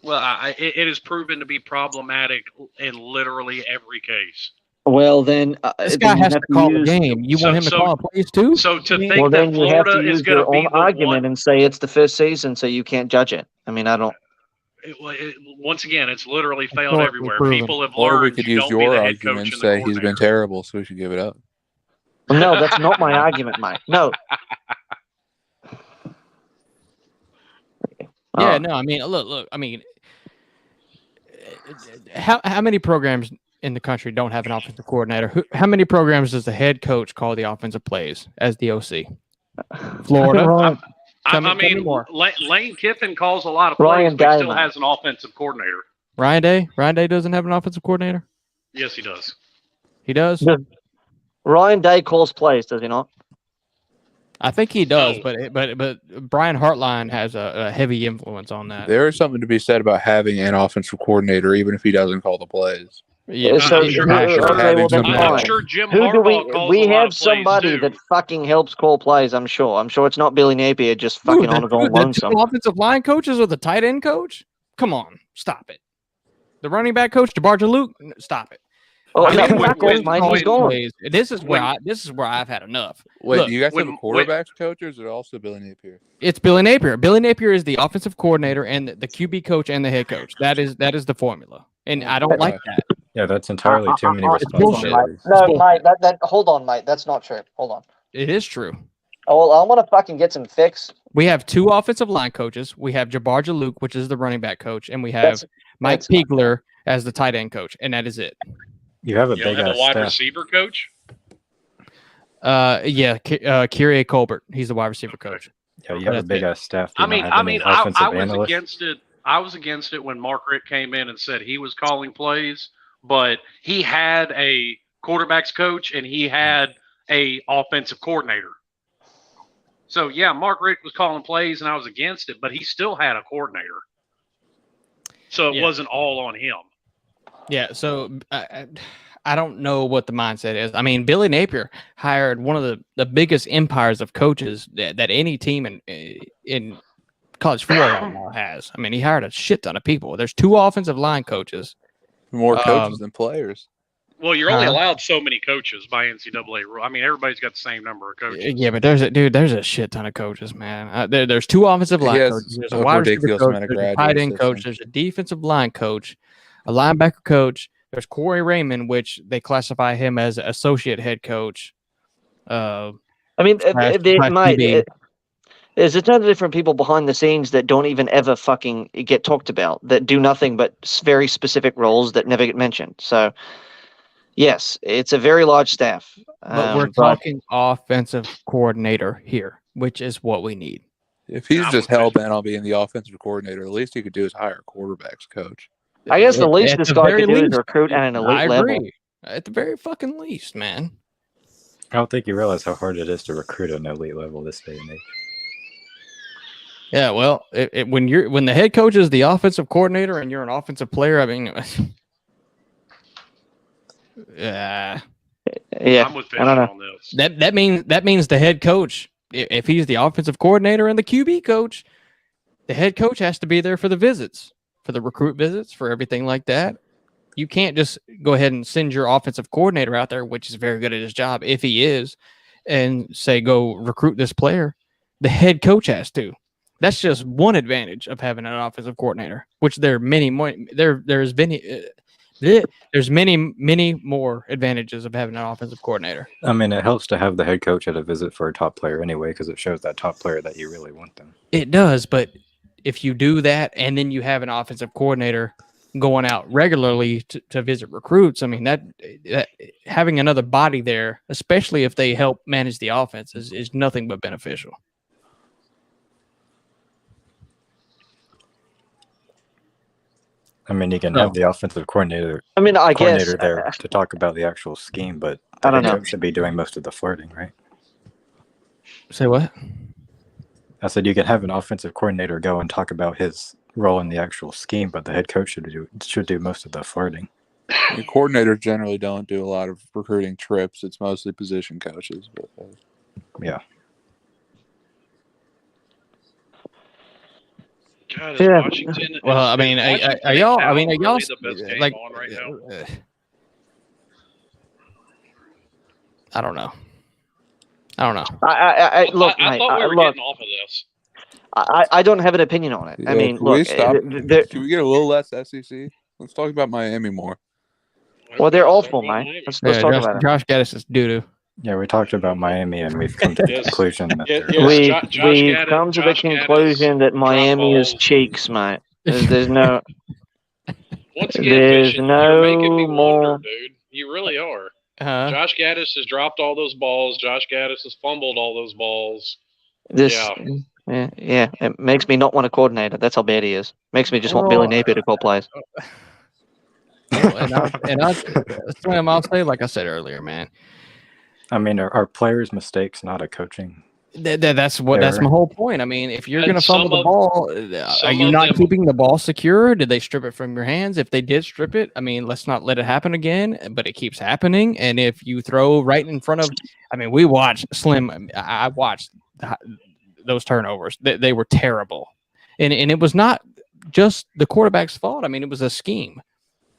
Well, it is proven to be problematic in literally every case. Well, then this guy has to call the game. You want him to call plays too? So to think that then you have to Florida use is going your to be own the argument one, and say it's the first season, so you can't judge it. I mean, I don't. Once again, it's literally failed everywhere. Proven. People have Or learned. we could you use don't be your the head argument and coach say and the he's been terrible, so we should give it up. No, that's not my argument, mate. No. Yeah, no, I mean, look. I mean, how many programs in the country don't have an offensive coordinator? How many programs does the head coach call the offensive plays as the OC? Florida. I mean, Lane Kiffin calls a lot of plays, but still has an offensive coordinator. Ryan Day doesn't have an offensive coordinator? Yes, he does. He does? Ryan Day calls plays, does he not? I think he does, but Brian Hartline has a heavy influence on that. There is something to be said about having an offensive coordinator, even if he doesn't call the plays. Yeah, I'm sure Jim Harbaugh calls we a lot have of somebody plays that fucking helps call plays. I'm sure it's not Billy Napier just fucking on his own lonesome. The offensive line coaches or the tight end coach? Come on, stop it. The running back coach, DeBarja Luke, stop it. Oh, he's gone. This is where I've had enough. Wait, Look, do you guys have a quarterbacks coach, or is it also Billy Napier? It's Billy Napier. Billy Napier is the offensive coordinator and the QB coach and the head coach. That is the formula, and I don't like that. Yeah, that's entirely too many responsibilities. No, mate. Hold on, mate. That's not true. Hold on. It is true. Oh, well, I want to fucking get some fix. We have 2 offensive line coaches. We have Jabarja Luke, which is the running back coach, and we have Mike Piegler as the tight end coach, and that is it. You have a You big have a wide staff. receiver coach? Kyrie Colbert. He's the wide receiver coach. Yeah, you have a big ass staff. I was against it when Mark Richt came in and said he was calling plays, but he had a quarterbacks coach and he had a offensive coordinator. So yeah, Mark Richt was calling plays, and I was against it, but he still had a coordinator, so it wasn't all on him. Yeah. So I don't know what the mindset is. I mean, Billy Napier hired one of the biggest empires of coaches that any team in college football right now has. I mean, he hired a shit ton of people. There's 2 offensive line coaches. More coaches than players. Well, you're only allowed so many coaches by NCAA rule. I mean, everybody's got the same number of coaches. Yeah, but there's a shit ton of coaches, man. There's 2 offensive line coaches. There's a wide receiver coach. There's a tight end coach. There's a defensive line coach, a linebacker coach. There's Corey Raymond, which they classify him as associate head coach. I mean, there's a ton of different people behind the scenes that don't even ever fucking get talked about, that do nothing but very specific roles that never get mentioned. So, yes, it's a very large staff. But we're talking offensive coordinator here, which is what we need. If he's just hell-bent on being the offensive coordinator, the least he could do is hire a quarterback's coach. I guess the least this guy could do is recruit at an elite level. At the very fucking least, man. I don't think you realize how hard it is to recruit at an elite level this day and age. Yeah, well, when the head coach is the offensive coordinator and you're an offensive player, I mean, yeah, I'm with Vision on this. That means the head coach, if he's the offensive coordinator and the QB coach, the head coach has to be there for the visits, for the recruit visits, for everything like that. You can't just go ahead and send your offensive coordinator out there, which is very good at his job, if he is, and say, go recruit this player. The head coach has to. That's just one advantage of having an offensive coordinator, which there are many more. There's many more advantages of having an offensive coordinator. I mean, it helps to have the head coach at a visit for a top player anyway, because it shows that top player that you really want them. It does, but if you do that and then you have an offensive coordinator going out regularly to visit recruits, I mean, that having another body there, especially if they help manage the offense, is nothing but beneficial. I mean, you can have the offensive coordinator. I mean, I guess there to talk about the actual scheme, but I don't know. Should be doing most of the flirting, right? Say what? I said you can have an offensive coordinator go and talk about his role in the actual scheme, but the head coach should do most of the flirting. The coordinators generally don't do a lot of recruiting trips. It's mostly position coaches. But, yeah. God, Yeah. Washington. Well, I mean, are y'all? I mean, are y'all really the best game like? on right now? I don't know. Look, I mate, thought we were getting off of this. I don't have an opinion on it. yeah, I mean, can we look, stop? Can we get a little less SEC? Let's talk about Miami more. well, they're awful, mate. Let's talk about it. Josh Gaddis is doo-doo. Yeah, we talked about Miami, and we've come to the conclusion that We've come to the conclusion that Miami is cheeks, mate. There's no. Once again, There's Bishop, no you're making me more. wonder, dude. You really are. Josh Gaddis has dropped all those balls. Josh Gaddis has fumbled all those balls. Yeah, it makes me not want a coordinator. That's how bad he is. Makes me just want Billy Napier to call plays. Slim, I'll say, like I said earlier, man. I mean, are players' mistakes not a coaching? That's my whole point. I mean, if you're going to fumble the ball, are you of not them- keeping the ball secure? Did they strip it from your hands? If they did strip it, I mean, let's not let it happen again. But it keeps happening. And if you throw right in front of, I mean, we watched Slim. I watched those turnovers. They were terrible, and it was not just the quarterback's fault. I mean, it was a scheme.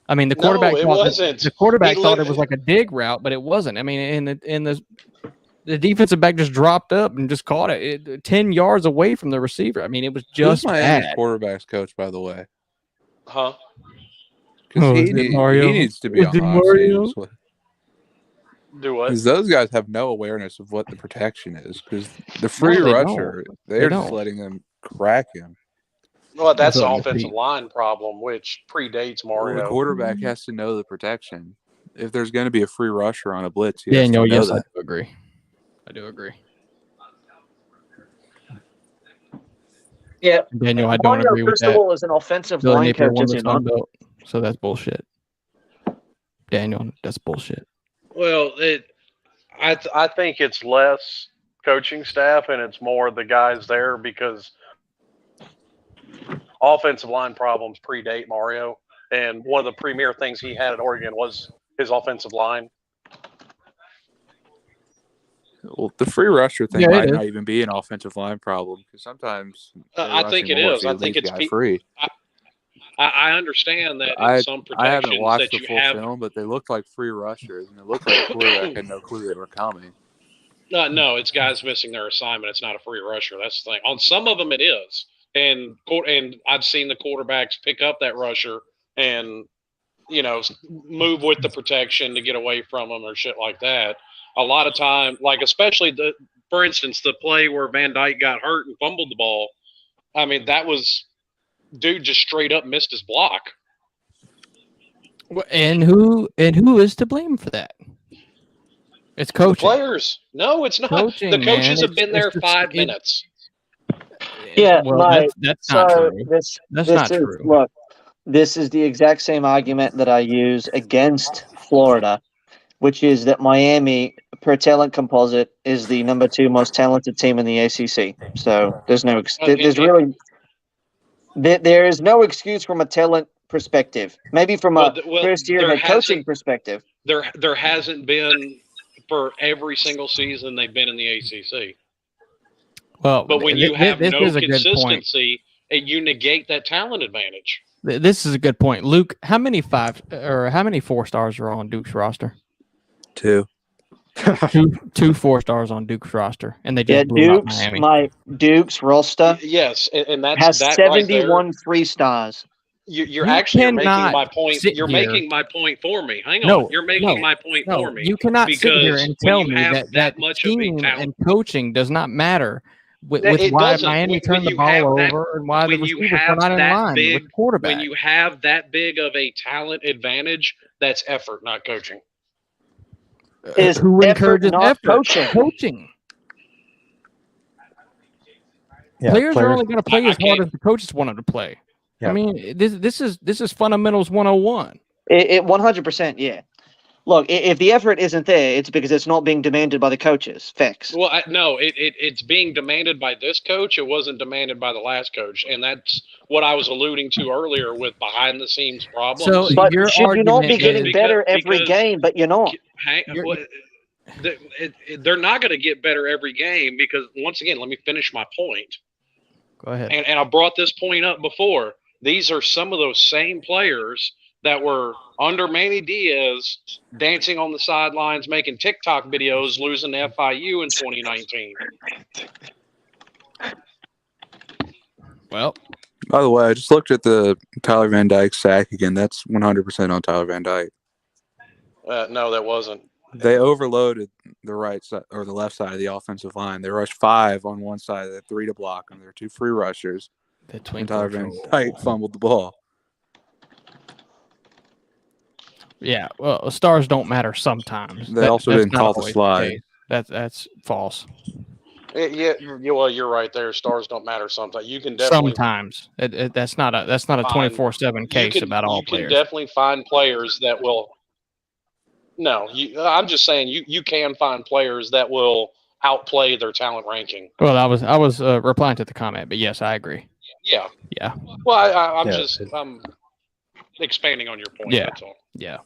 I mean, the quarterback thought it was like a dig route, but it wasn't. I mean, the defensive back just dropped up and just caught it 10 yards away from the receiver. I mean, it was just Who's bad. Miami's quarterback's coach, by the way? Huh? Because he needs to be on hot Mario? seat. Do what? Because those guys have no awareness of what the protection is. Because the free they rusher, they're They just don't. letting them crack him. Well, that's the That's what I'm offensive repeating. line problem, which predates Mario. The quarterback has to know the protection. If there's going to be a free rusher on a blitz, he has Daniel, to know yes, that. I do agree. Yeah. Daniel, I don't Mario agree with that. Cristobal is an offensive Billy line Napier coach, won is the he Sun not? Belt, so that's bullshit. Daniel, that's bullshit. Well, I think it's less coaching staff, and it's more the guys there because offensive line problems predate Mario. And one of the premier things he had at Oregon was his offensive line. Well, the free rusher thing might not even be an offensive line problem because sometimes I think it is. I think it's free. I understand that in some protections I haven't watched that the full film, but they looked like free rushers, and it looked like the quarterback had no clue they were coming. No, it's guys missing their assignment. It's not a free rusher. That's the thing. On some of them, it is, and I've seen the quarterbacks pick up that rusher and move with the protection to get away from them or shit like that. A lot of time, like especially for instance, the play where Van Dyke got hurt and fumbled the ball. I mean, that was dude just straight up missed his block. And who is to blame for that? It's coaching. The players. No, it's not. Coaching, the coaches man. have been there 5 minutes. Yeah, well, that's not true. That's not true. Look, this is the exact same argument that I use against Florida, which is that Miami, per talent composite, is the number 2 most talented team in the ACC. So there is no excuse from a talent perspective. Maybe from a first-year head coaching perspective. There hasn't been for every single season they've been in the ACC. Well, but when you have no consistency, you negate that talent advantage. This is a good point, Luke. How many 4-stars are on Duke's roster? 2. 2 4-stars on Duke's roster, and they just blew out Miami. Duke's roster. Yes, and that has that 71 3-stars. You're actually making my point. You're making my point for me. Hang on. You're making my point for me. You cannot sit here and tell me that much team of and coaching does not matter with why Miami turned the ball over and why the receivers were not in line with the quarterback. When you have that big of a talent advantage, that's effort, not coaching. Who encourages effort? Coaching. Yeah, players are only going to play as hard as the coaches want them to play. Yeah. I mean, this is fundamentals 101. It 100%, yeah. Look, if the effort isn't there, it's because it's not being demanded by the coaches. Facts. Well, no, it's being demanded by this coach. It wasn't demanded by the last coach, and that's what I was alluding to earlier with behind-the-scenes problems. So, but should you not be getting better every game? But you're not. They're not going to get better every game because, once again, let me finish my point. Go ahead. And I brought this point up before. These are some of those same players that were under Manny Diaz dancing on the sidelines, making TikTok videos, losing to FIU in 2019. Well, by the way, I just looked at the Tyler Van Dyke sack again. That's 100% on Tyler Van Dyke. No, that wasn't. They overloaded the right side or the left side of the offensive line. They rushed 5 on one side. They had 3 to block them. There were 2 free rushers. And Tyler Van Dyke fumbled the ball. Yeah, well, stars don't matter sometimes. They also didn't call the slide. That's false. Yeah, well, you're right there. Stars don't matter sometimes. You can definitely sometimes. That's not a 24/7 case about all players. You can definitely find players that will. No, I'm just saying you can find players that will outplay their talent ranking. Well, I was replying to the comment, but yes, I agree. Yeah. Yeah. Well, I'm expanding on your point. Yeah. That's all. Yeah.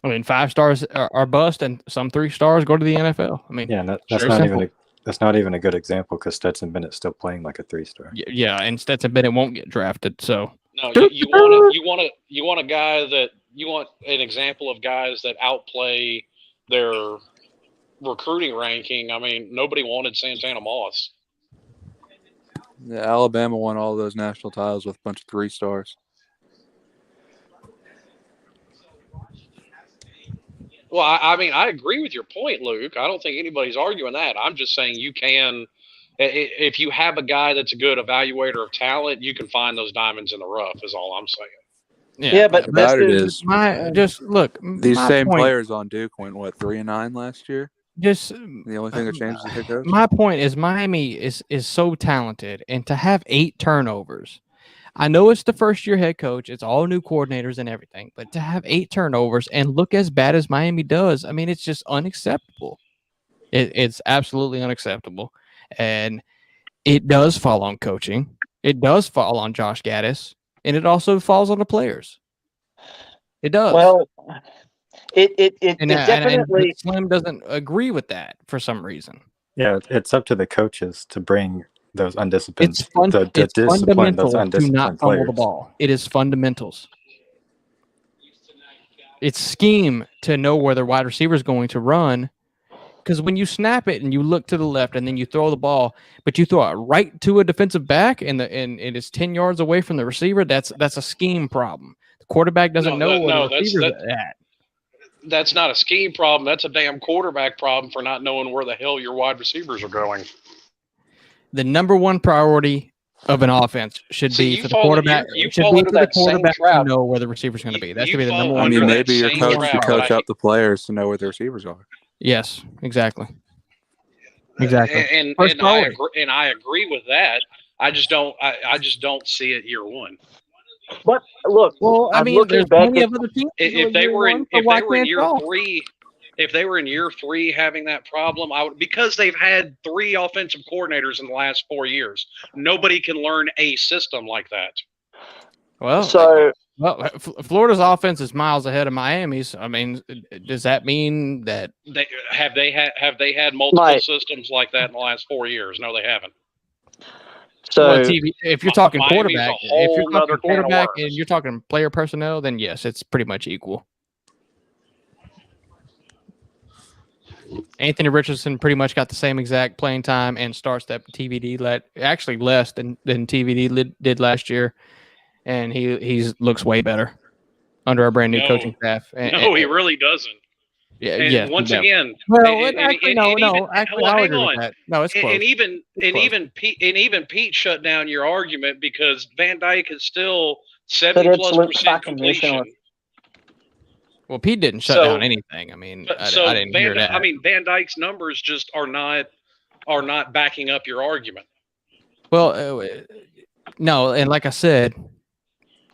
I mean, 5 stars are bust, and some 3 stars go to the NFL. I mean, yeah, that's not even a good example because Stetson Bennett's still playing like a 3-star. Yeah, and Stetson Bennett won't get drafted. So no, you want a guy that you want an example of guys that outplay their recruiting ranking. I mean, nobody wanted Santana Moss. Yeah, Alabama won all those national titles with a bunch of 3 stars. Well, I mean, I agree with your point, Luke. I don't think anybody's arguing that. I'm just saying you can, if you have a guy that's a good evaluator of talent, you can find those diamonds in the rough, is all I'm saying. Yeah, but about it is these same players on Duke went 3-9 last year. Just the only thing that changed is the head coach. My point is Miami is so talented, and to have 8 turnovers. I know it's the first-year head coach. It's all new coordinators and everything. But to have 8 turnovers and look as bad as Miami does, I mean, it's just unacceptable. It's absolutely unacceptable. And it does fall on coaching. It does fall on Josh Gaddis, and it also falls on the players. It does. Well, it and definitely. Slim doesn't agree with that for some reason. Yeah, it's up to the coaches to bring those undisciplined. It's fundamental to not fumble the ball. It is fundamentals. It's scheme to know where the wide receiver is going to run. Because when you snap it and you look to the left and then you throw the ball, but you throw it right to a defensive back and it is 10 yards away from the receiver, that's a scheme problem. The quarterback doesn't know where the receiver's at. That's not a scheme problem. That's a damn quarterback problem for not knowing where the hell your wide receivers are going. The number one priority of an offense should be for the quarterback. To know where the receiver's going to be. That should be the number one. I mean, maybe your coach should coach up the players to know where the receivers are. Yes, exactly. Exactly. And I agree with that. I just don't see it year one. But look, well, I mean, there's plenty of other teams. If they were in year three having that problem, because they've had 3 offensive coordinators in the last 4 years. Nobody can learn a system like that. Well, Florida's offense is miles ahead of Miami's. I mean, does that mean that they had multiple systems like that in the last 4 years? No, they haven't. So if you're talking quarterback, and you're talking player personnel, then yes, it's pretty much equal. Anthony Richardson pretty much got the same exact playing time and starts that TVD actually less than TVD did last year, and he looks way better under a brand new coaching staff. He really doesn't. Yeah. Once again, actually, no. Hang on. No, it's close. And even Pete shut down your argument because Van Dyke is still 70+% completion. Well, Pete didn't shut down anything. I mean, I didn't hear that. I mean, Van Dyke's numbers just are not backing up your argument. Well, no, and like I said,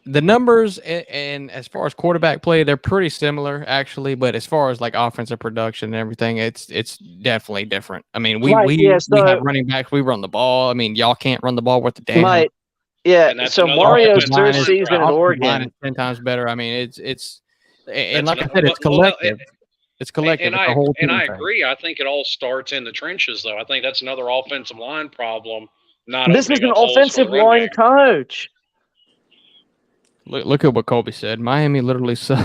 the numbers and as far as quarterback play, they're pretty similar actually. But as far as like offensive production and everything, it's definitely different. I mean, we have running backs. We run the ball. I mean, y'all can't run the ball worth a damn. So Mario's first season in Oregon is 10 times better. I mean, it's like I said, it's collective. It's collective. And I agree. I think it all starts in the trenches, though. I think that's another offensive line problem. This is an offensive line coach. Look at what Colby said. Miami literally sucks.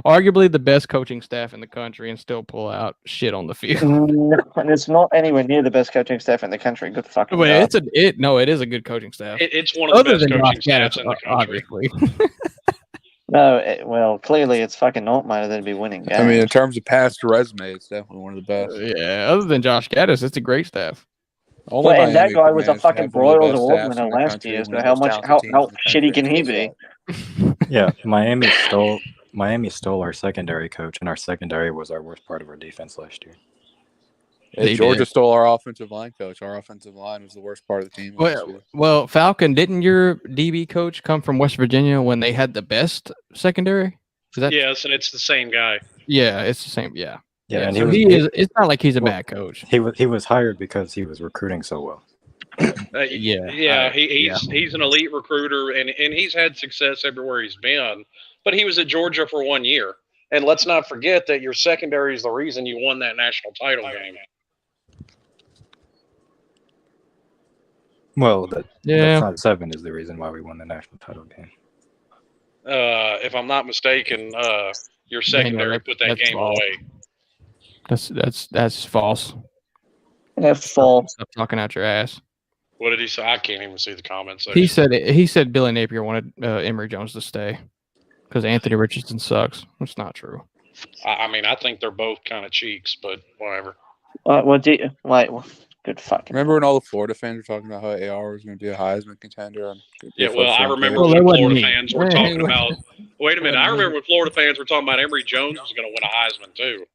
Arguably the best coaching staff in the country, and still pull out shit on the field. And it's not anywhere near the best coaching staff in the country. Good fucking. But it is a good coaching staff. It's one of the best coaching staffs in the country. Obviously. Well, clearly it's fucking not, mate. They'd be winning games. I mean, in terms of past resume, it's definitely one of the best. Yeah, other than Josh Gaddis, it's a great staff. And that guy was a fucking Broyles Award winner last year. So how shitty can he be? Yeah, Miami stole our secondary coach, and our secondary was our worst part of our defense last year. Yeah, Georgia stole our offensive line coach. Our offensive line was the worst part of the team. Well, Falcon, didn't your DB coach come from West Virginia when they had the best secondary? Yes, and it's the same guy. Yeah, it's the same. Yeah. Yeah, and so it's not like he's a bad coach. He was hired because he was recruiting so well. He's an elite recruiter, and he's had success everywhere he's been. But he was at Georgia for 1 year, and let's not forget that your secondary is the reason you won that national title game. Well, that front seven is the reason why we won the national title game. If I'm not mistaken, your secondary put that game away. That's false. That's false. Stop talking out your ass. What did he say? I can't even see the comments. He said Billy Napier wanted Emory Jones to stay because Anthony Richardson sucks. It's not true. I mean, I think they're both kind of cheeks, but whatever. Good fucking. Remember when all the Florida fans were talking about how AR was going to be a Heisman contender? I remember when Florida fans were talking about. Wait a minute, I remember when Florida fans were talking about Emory Jones was going to win a Heisman too.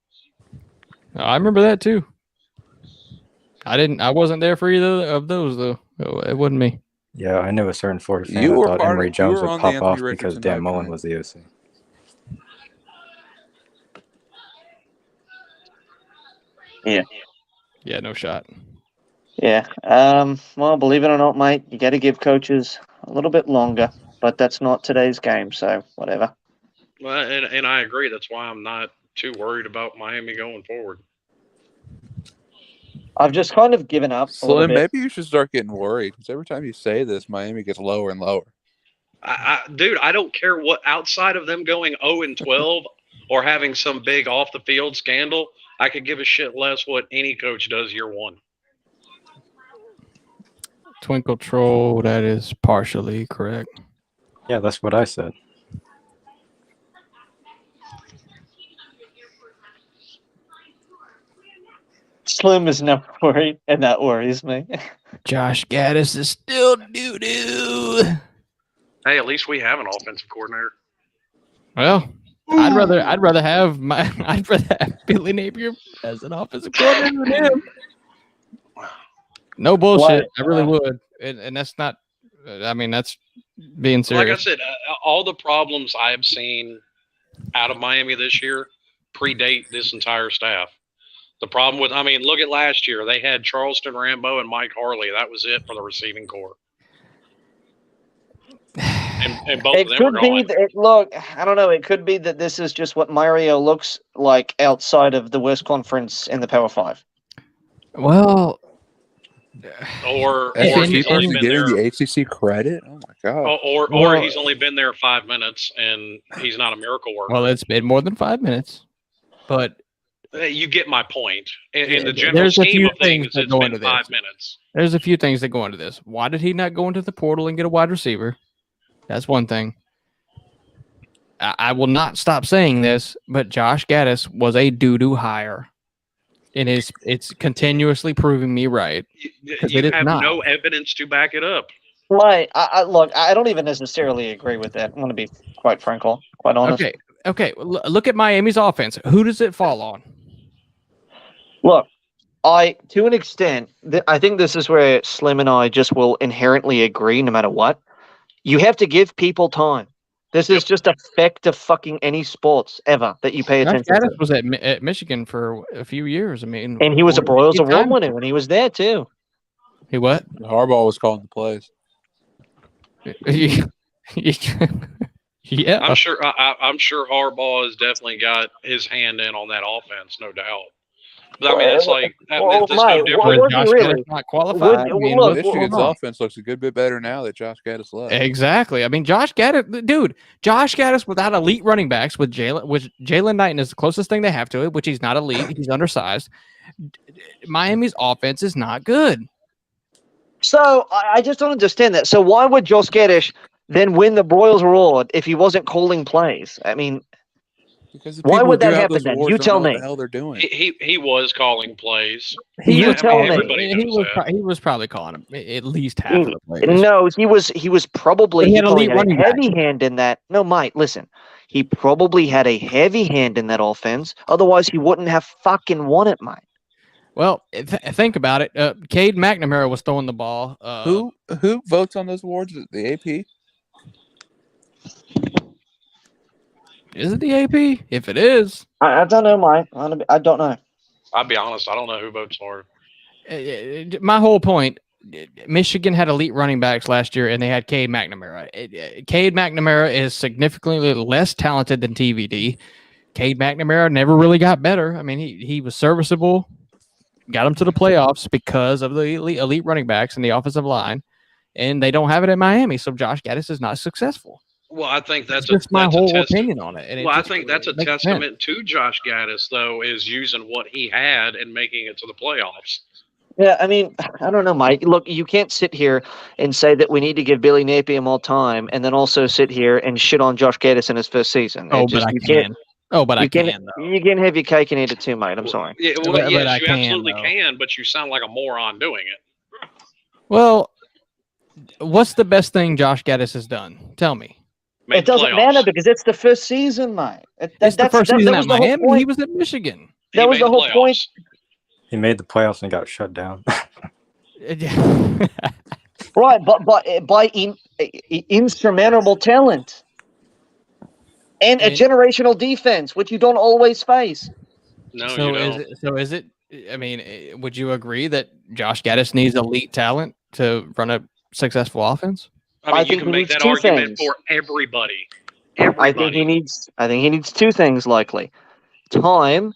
I remember that too. I wasn't there for either of those though. It wasn't me. Yeah, I knew a certain Florida fan who thought Emory Jones would pop off because Dan Mullen was the OC. Yeah, no shot. Yeah. Well, believe it or not, mate, you got to give coaches a little bit longer, but that's not today's game, so whatever. Well, and I agree. That's why I'm not too worried about Miami going forward. I've just kind of given up a little Slim, bit. maybe you should start getting worried because every time you say this, Miami gets lower and lower. Dude, I don't care what outside of them going 0-12 or having some big off the field scandal. I could give a shit less what any coach does year one. Twinkle Troll, that is partially correct. Yeah, that's what I said. Slim is never worried, and that worries me. Josh Gaddis is still doo-doo. Hey, at least we have an offensive coordinator. Well, I'd rather have Billy Napier as an offensive coordinator than him. No bullshit. I really would, and that's not. I mean, that's being serious. Like I said, all the problems I have seen out of Miami this year predate this entire staff. The problem with, look at last year. They had Charleston Rambo and Mike Harley. That was it for the receiving corps. And both of them could are be gone. look, I don't know. It could be that this is just what Mario looks like outside of the worst conference in the Power 5. Well, or he's he's only been getting there. the ACC credit. Oh my god! Or he's only been there 5 minutes and he's not a miracle worker. Well, it's been more than 5 minutes, but you get my point. In the general there's a scheme few of things, things that it's go been into 5 this. minutes. There's a few things that go into this. Why did he not go into the portal and get a wide receiver? That's one thing. I will not stop saying this, but Josh Gaddis was a doo-doo hire. And it's continuously proving me right. You have no evidence to back it up. Right. Look, I don't even necessarily agree with that. I'm going to be quite honest. Okay. Look at Miami's offense. Who does it fall on? Look, to an extent, I think this is where Slim and I just will inherently agree no matter what. You have to give people time. This is just a fact of fucking any sports ever that you pay attention to. Gaddis was at Michigan for a few years. And he was a Broyles Award winner when he was there too. He what? Harbaugh was calling the plays. Yeah, I'm sure Harbaugh has definitely got his hand in on that offense, no doubt. But it's like it's no different. Josh Gaddis not qualified. Michigan's offense looks a good bit better now that Josh Gaddis left. Exactly. Josh Gaddis without elite running backs with Jalen Knighton is the closest thing they have to it, which he's not elite. He's undersized. Miami's offense is not good. So I just don't understand that. So why would Josh Gaddis then win the Broyles Award if he wasn't calling plays? Why would that happen then? You tell me. What the hell they're doing? He was calling plays. You tell me. He was probably calling him at least half of the plays. No, he was probably he had a heavy hand in that. No, Mike, listen. He probably had a heavy hand in that offense. Otherwise, he wouldn't have fucking won it, Mike. Well, think about it. Cade McNamara was throwing the ball. Who votes on those awards? The AP? Is it the AP? If it is, I don't know, Mike. I don't know. I'll be honest. I don't know who votes for it. My whole point, Michigan had elite running backs last year, and they had Cade McNamara. Cade McNamara is significantly less talented than TVD. Cade McNamara never really got better. He was serviceable, got him to the playoffs because of the elite running backs and the offensive line, and they don't have it in Miami, so Josh Gaddis is not successful. Well, I think that's my whole opinion on it. I think that's a testament to Josh Gaddis, though, is using what he had and making it to the playoffs. Yeah, I don't know, Mike. Look, you can't sit here and say that we need to give Billy Napier more time and then also sit here and shit on Josh Gaddis in his first season. I can. I can. You can't have your cake and eat it too, mate. I'm sorry. Yeah, well, yes, you absolutely can, but you sound like a moron doing it. Well, what's the best thing Josh Gaddis has done? Tell me. It doesn't matter because it's the first season, mate. It's the first season at Miami. He was at Michigan. That was the whole point. He made the playoffs and got shut down. Right, but by insurmountable talent and a generational defense, which you don't always face. No, you don't. Is it I mean, would you agree that Josh Gaddis needs elite talent to run a successful offense? I I mean, you think can he make needs that two argument things. for everybody. I think he needs two things likely. Time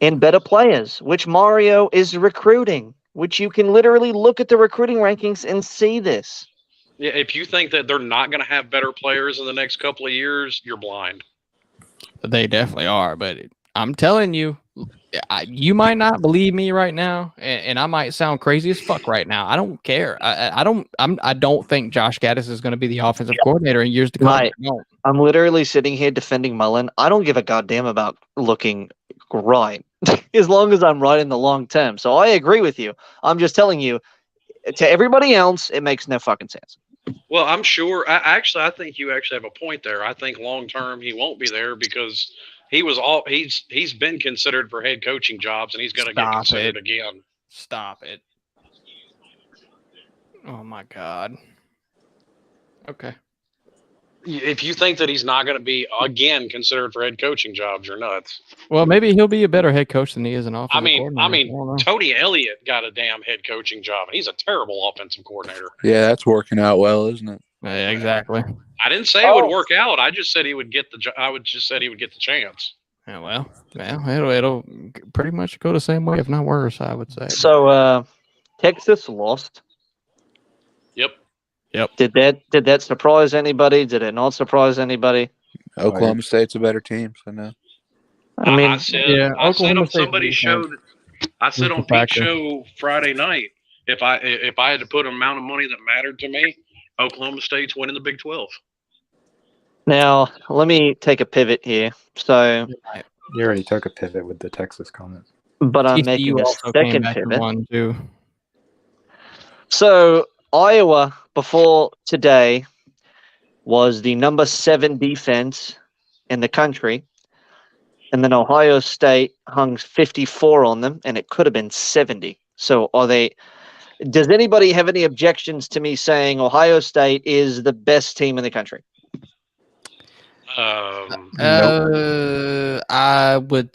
and better players, which Mario is recruiting, which you can literally look at the recruiting rankings and see this. Yeah, if you think that they're not going to have better players in the next couple of years, you're blind. They definitely are, but I'm telling you, you might not believe me right now, and I might sound crazy as fuck right now. I don't care. I don't think Josh Gaddis is going to be the offensive coordinator in years to come. Mate, I'm literally sitting here defending Mullen. I don't give a goddamn about looking right, as long as I'm right in the long term. So I agree with you. I'm just telling you, to everybody else, it makes no fucking sense. Well, I'm sure. I think you actually have a point there. I think long term he won't be there because he's been considered for head coaching jobs and he's going to get considered again. Stop it. Oh my God. Okay. If you think that he's not going to be again considered for head coaching jobs, you're nuts. Well, maybe he'll be a better head coach than he is an offensive coordinator. I mean, Tony Elliott got a damn head coaching job, and he's a terrible offensive coordinator. Yeah, that's working out well, isn't it? Yeah, exactly. I didn't say it would work out. I just said he would get the. I would just said he would get the chance. Yeah, well, it'll pretty much go the same way, if not worse, I would say. So, Texas lost. Yep. Did that surprise anybody? Did it not surprise anybody? Oklahoma State's a better team, so no. I mean, I said on somebody's show. I said on Pete's show Friday night, if I had to put an amount of money that mattered to me, Oklahoma State's winning the Big 12. Now, let me take a pivot here. So, you already took a pivot with the Texas comment. But I'm making a second pivot. One, too. So, Iowa, before today, was the number 7 defense in the country. And then Ohio State hung 54 on them, and it could have been 70. So does anybody have any objections to me saying Ohio State is the best team in the country? I would.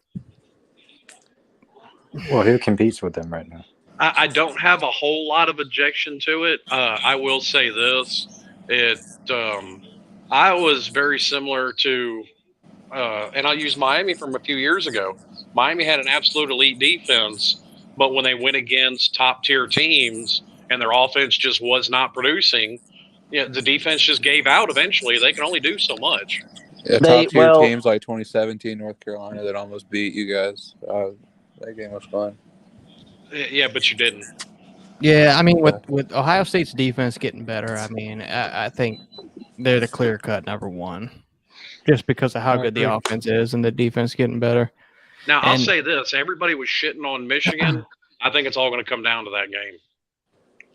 Well, who competes with them right now? I don't have a whole lot of objection to it. I will say this: I was very similar to, and I'll use Miami from a few years ago. Miami had an absolute elite defense, but when they went against top tier teams and their offense just was not producing, the defense just gave out. Eventually, they can only do so much. Yeah, top tier teams like 2017 North Carolina that almost beat you guys. That game was fun. Yeah, but you didn't. Yeah, I mean, with Ohio State's defense getting better, I mean, I think they're the clear-cut number one, just because of how good the offense is and the defense getting better. Now, I'll say this. Everybody was shitting on Michigan. I think it's all going to come down to that game.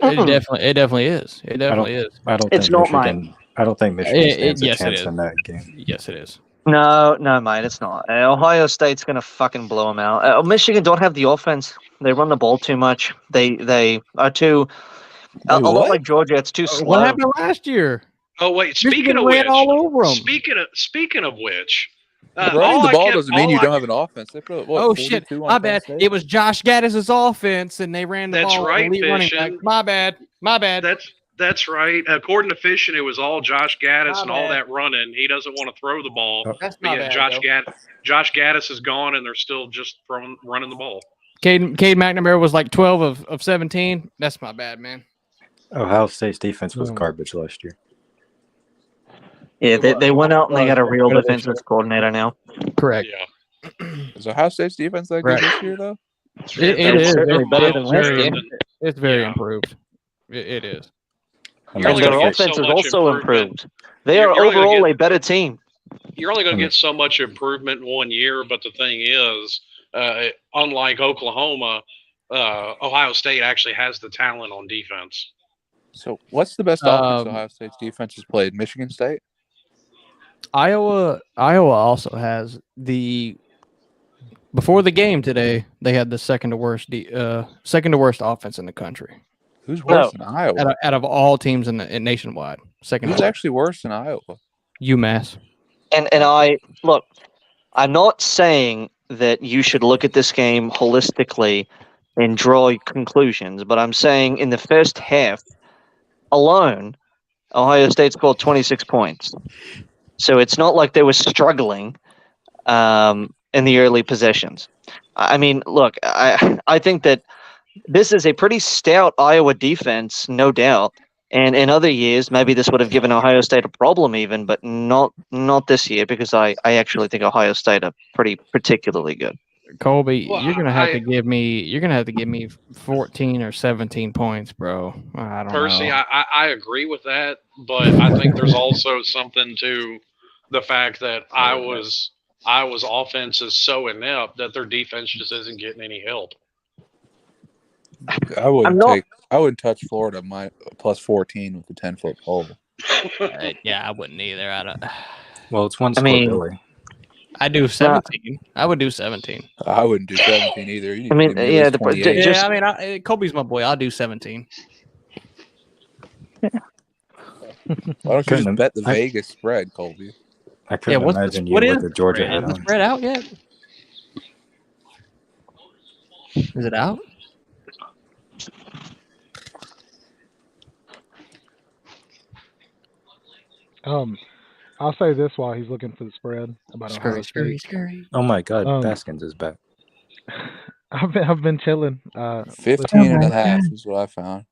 It definitely is. It definitely is. I don't think Michigan. I don't think Michigan stands a chance in that game. Yes, it is. No, mate, it's not. Ohio State's going to fucking blow them out. Michigan don't have the offense. They run the ball too much. They are too a lot like Georgia. It's too slow. What happened last year? Oh wait, speaking of which, running the ball doesn't mean you don't have an offense. They put, oh shit, my bad. It was Josh Gaddis' offense, and they ran the ball. That's right, Fishing. My bad. That's right. According to Fishing, it was all Josh Gaddis and all that running. He doesn't want to throw the ball. That's my bad, Josh Gaddis is gone, and they're still just running the ball. Cade McNamara was like 12 of 17. That's my bad, man. Ohio State's defense was garbage last year. Yeah, they went out and they got a real defensive coordinator now. Correct. Yeah. Is Ohio State's defense that good this year, though? It is. Better than last year. It's very improved. It is. And their offense is also improved. They are overall a better team. You're only going to get so much improvement in 1 year, but the thing is, unlike Oklahoma, Ohio State actually has the talent on defense. So what's the best offense Ohio State's defense has played? Michigan State? Iowa also has before the game today, they had the second to worst offense in the country. Who's worse than Iowa? Out of all teams in nationwide. Who's actually worse than Iowa? UMass. And I'm not saying that you should look at this game holistically and draw conclusions, but I'm saying in the first half alone, Ohio State scored 26 points. So it's not like they were struggling in the early possessions. I mean, look, I think that this is a pretty stout Iowa defense, no doubt. And in other years, maybe this would have given Ohio State a problem even, but not this year because I actually think Ohio State are pretty particularly good. Colby, you're gonna have to give me 14 or 17 points, bro. I don't Percy, know. I agree with that, but I think there's also something to the fact that Iowa's offense is so inept that their defense just isn't getting any help. I wouldn't touch Florida plus 14 with a 10-foot pole. Yeah, I wouldn't either. Well, it's one score, Billy. I do 17. I would do 17. I wouldn't do 17 either. You need I mean, to give me at least 28. I mean, Colby's my boy. I'll do 17. Why don't you just bet the Vegas spread, Colby? I couldn't imagine you with the Georgia head on. Is the spread out yet? Is it out? I'll say this while he's looking for the spread about Ohio State. Oh my God, Baskins is back. I've been chilling. 15.5 is what I found.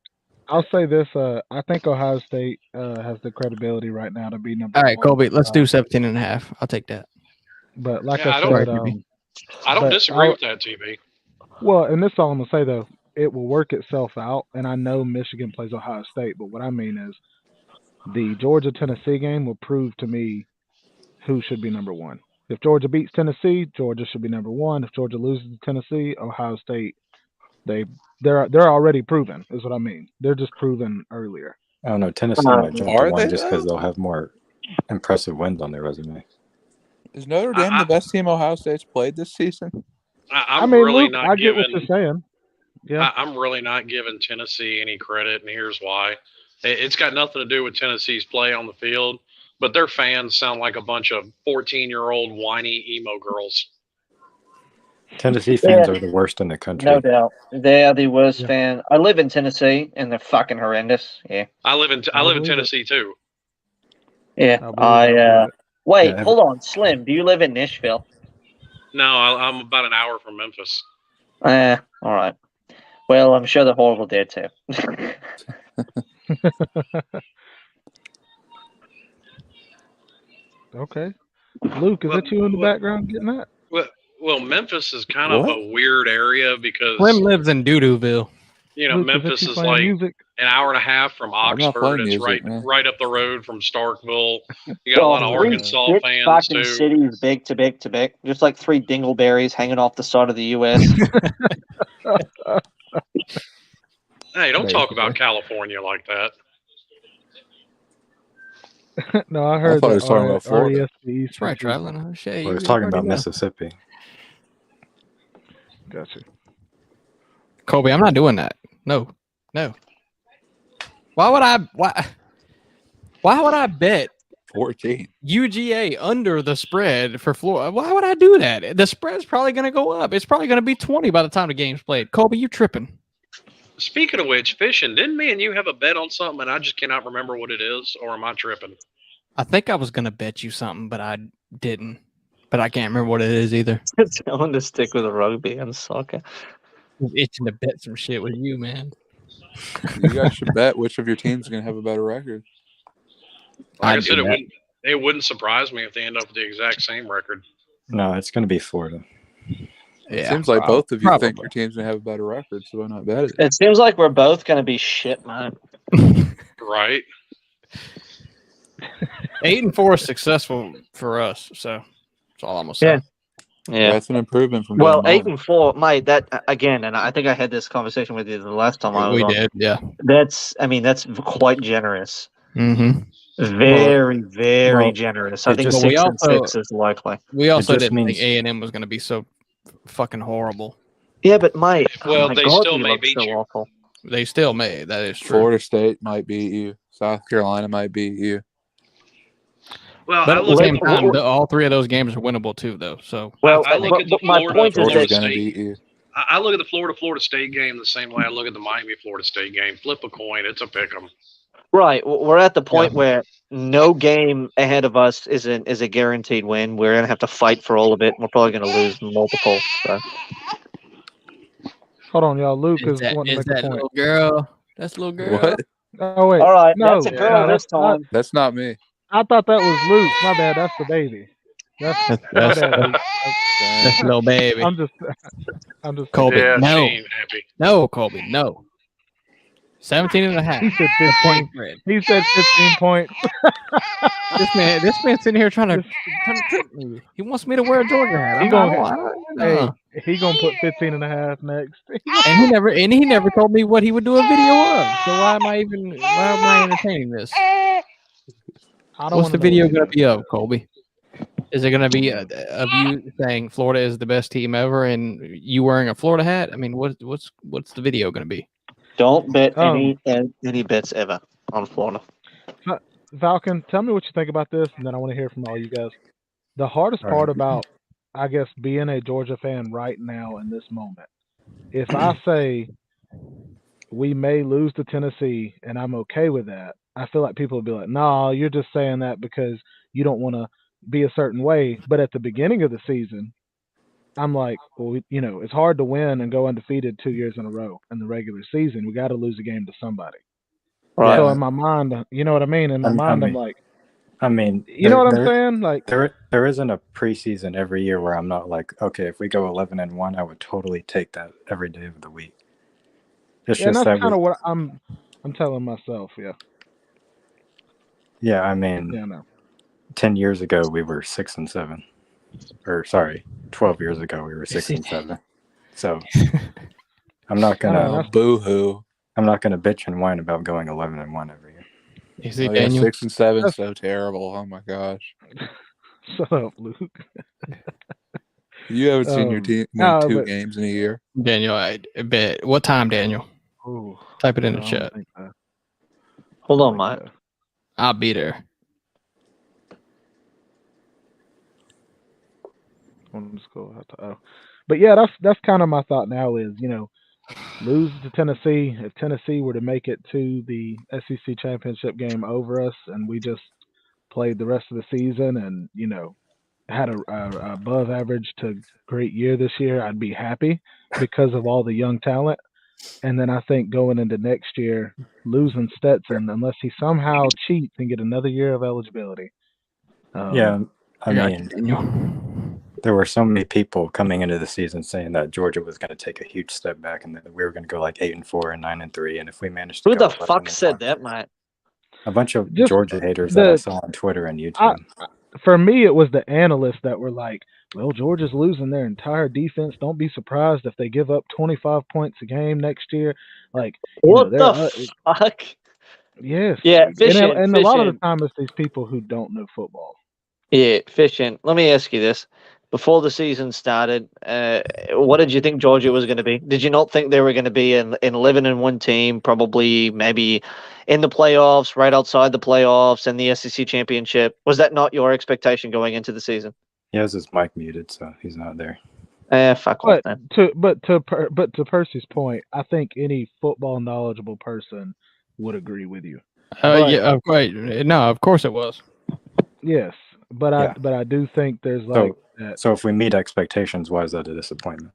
I'll say this. I think Ohio State has the credibility right now to be number one. All right, Colby, let's do 17.5. I'll take that. But like I don't disagree with that, TB. Well, and this is all I'm gonna say though. It will work itself out, and I know Michigan plays Ohio State, but what I mean is the Georgia-Tennessee game will prove to me who should be number one. If Georgia beats Tennessee, Georgia should be number one. If Georgia loses to Tennessee, Ohio State, they're already proven, is what I mean. They're just proven earlier. I don't know. Tennessee might jump to one just because they'll have more impressive wins on their resume. Is Notre Dame the best team Ohio State's played this season? I mean, really Luke, I get what you're saying. Yeah, I'm really not giving Tennessee any credit, and here's why. It's got nothing to do with Tennessee's play on the field, but their fans sound like a bunch of 14-year-old whiny emo girls. Tennessee fans are the worst in the country. No doubt. They are the worst fan. I live in Tennessee, and they're fucking horrendous. Yeah. I live in Tennessee, too. Yeah. Wait, hold on. Slim, do you live in Nashville? No, I'm about an hour from Memphis. All right. Well, I'm sure they're horrible there, too. Okay. Luke, is that you in the background getting that? Well, Memphis is kind of a weird area because Slim lives in Doodoo-ville. You know, Luke, Memphis is like an hour and a half from Oxford. It's right up the road from Starkville. You got a lot of Arkansas fans fucking too. Cities, big to big to big, just like three dingleberries hanging off the side of the U.S. Hey, don't talk about California like that. No, I heard. I thought he was talking about Florida. That's right, traveling. Shit, I was talking about Mississippi. Gotcha. Colby, I'm not doing that. No. Why would I bet 14 UGA under the spread for Florida? Why would I do that? The spread's probably going to go up. It's probably going to be 20 by the time the game's played. Colby, you tripping? Speaking of which, fishing, didn't me and you have a bet on something and I just cannot remember what it is, or am I tripping? I think I was going to bet you something, but I didn't. But I can't remember what it is either. I want to stick with rugby and soccer. I'm itching to bet some shit with you, man. You guys should bet which of your teams is going to have a better record. Like I said, it wouldn't surprise me if they end up with the exact same record. No, it's going to be Florida. It seems like both of you think your team's going to have a better record, so why not bet it? It seems like we're both going to be shit, man. Right. 8-4 is successful for us, so that's all I'm going to say. Yeah, that's an improvement from. Well, 8-4, mate. That again, and I think I had this conversation with you the last time I was on. We did, yeah. That's quite generous. Mm-hmm. Very generous. I think 6-6 is likely. We also didn't think A&M was going to be so fucking horrible. Yeah, but mate, well, they still may beat you. Awful. They still may. That is true. Florida State might beat you. South Carolina might beat you. But at the same time, all three of those games are winnable too, though. So I look at the Florida gonna beat you. I look at the Florida State game the same way I look at the Miami Florida State game. Flip a coin, it's a pick 'em. Right. We're at the point where no game ahead of us is a guaranteed win. We're gonna have to fight for all of it. And we're probably gonna lose multiple. So. Hold on, y'all. Luke is is wanting to make a point. Little girl? That's little girl. What? Oh wait. All right, no, that's a girl this time. That's not me. I thought that was Luke. My bad. That's the baby. That's my bad, Luke. That's little baby. I'm just Colby. Yeah, no. she ain't happy. No, Colby. No. 17 and a half. He said 15. He said 15 points. This man's sitting here trying to trick me. He wants me to wear a Georgia hat. He gonna put 15 and a half next. And he never told me what he would do a video of. So why am I entertaining this? What's the video going to be of, Colby? Is it going to be of you saying Florida is the best team ever and you wearing a Florida hat? I mean, what's the video going to be? Don't bet any bets ever on Florida. Falcon, tell me what you think about this, and then I want to hear from all you guys. The hardest part about, I guess, being a Georgia fan right now in this moment, if I say we may lose to Tennessee and I'm okay with that, I feel like people will be like, no, you're just saying that because you don't want to be a certain way. But at the beginning of the season, I'm like, well, it's hard to win and go undefeated 2 years in a row in the regular season. We got to lose a game to somebody. Right. So in my mind, you know what I mean? In my mind, I'm like, you know what I'm saying? Like there isn't a preseason every year where I'm not like, okay, if we go 11-1, I would totally take that every day of the week. It's just that's kind of what I'm telling myself. Yeah. Yeah, I mean, 10 years ago we were 6-7, or sorry, 12 years ago we were 6-7. So I'm not gonna boo-hoo. I'm not gonna bitch and whine about going 11-1 every year. You see, Daniel? 6-7 is so terrible. Oh my gosh. Shut up, Luke. You haven't seen your team win 2 games in a year. Daniel, I bet. What time, Daniel? Ooh, type it in the chat. Hold on, Mike. I'll be there. But yeah, that's kind of my thought now is, lose to Tennessee. If Tennessee were to make it to the SEC championship game over us and we just played the rest of the season and, had a above average to great year this year, I'd be happy because of all the young talent. And then I think going into next year, losing Stetson, unless he somehow cheats and get another year of eligibility. I mean, there were so many people coming into the season saying that Georgia was going to take a huge step back and that we were going to go like 8-4 and 9-3. And if we managed to who the fuck said that, mate? A bunch of Georgia haters that I saw on Twitter and YouTube. For me, it was the analysts that were like, well, Georgia's losing their entire defense. Don't be surprised if they give up 25 points a game next year. Like, what the fuck? Yes. Yeah, and a lot of the time it's these people who don't know football. Yeah, fishing. Let me ask you this. Before the season started, what did you think Georgia was going to be? Did you not think they were going to be an 11-1 team, probably maybe in the playoffs, right outside the playoffs, and the SEC championship? Was that not your expectation going into the season? He has his mic muted, so he's not there. Fuck off, man. But to Percy's point, I think any football knowledgeable person would agree with you. Yeah, right. No, of course it was. Yes, but I do think there's like. So if we meet expectations, why is that a disappointment?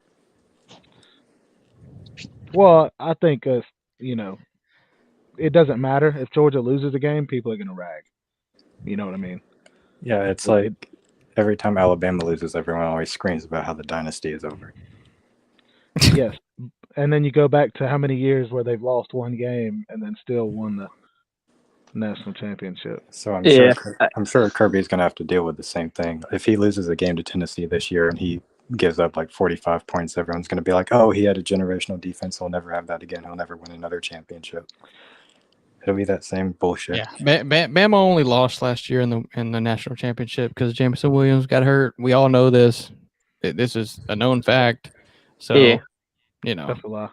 Well, I think it doesn't matter if Georgia loses a game, people are gonna rag. You know what I mean? Yeah, it's like every time Alabama loses, everyone always screams about how the dynasty is over. Yes, and then you go back to how many years where they've lost one game and then still won the national championship. So I'm sure Kirby's going to have to deal with the same thing. If he loses a game to Tennessee this year and he gives up like 45 points, everyone's going to be like, oh, he had a generational defense. He'll never have that again. He'll never win another championship. It'll be that same bullshit. Yeah, Bama only lost last year in the national championship because Jameson Williams got hurt. We all know this. This is a known fact. So, that's a lie.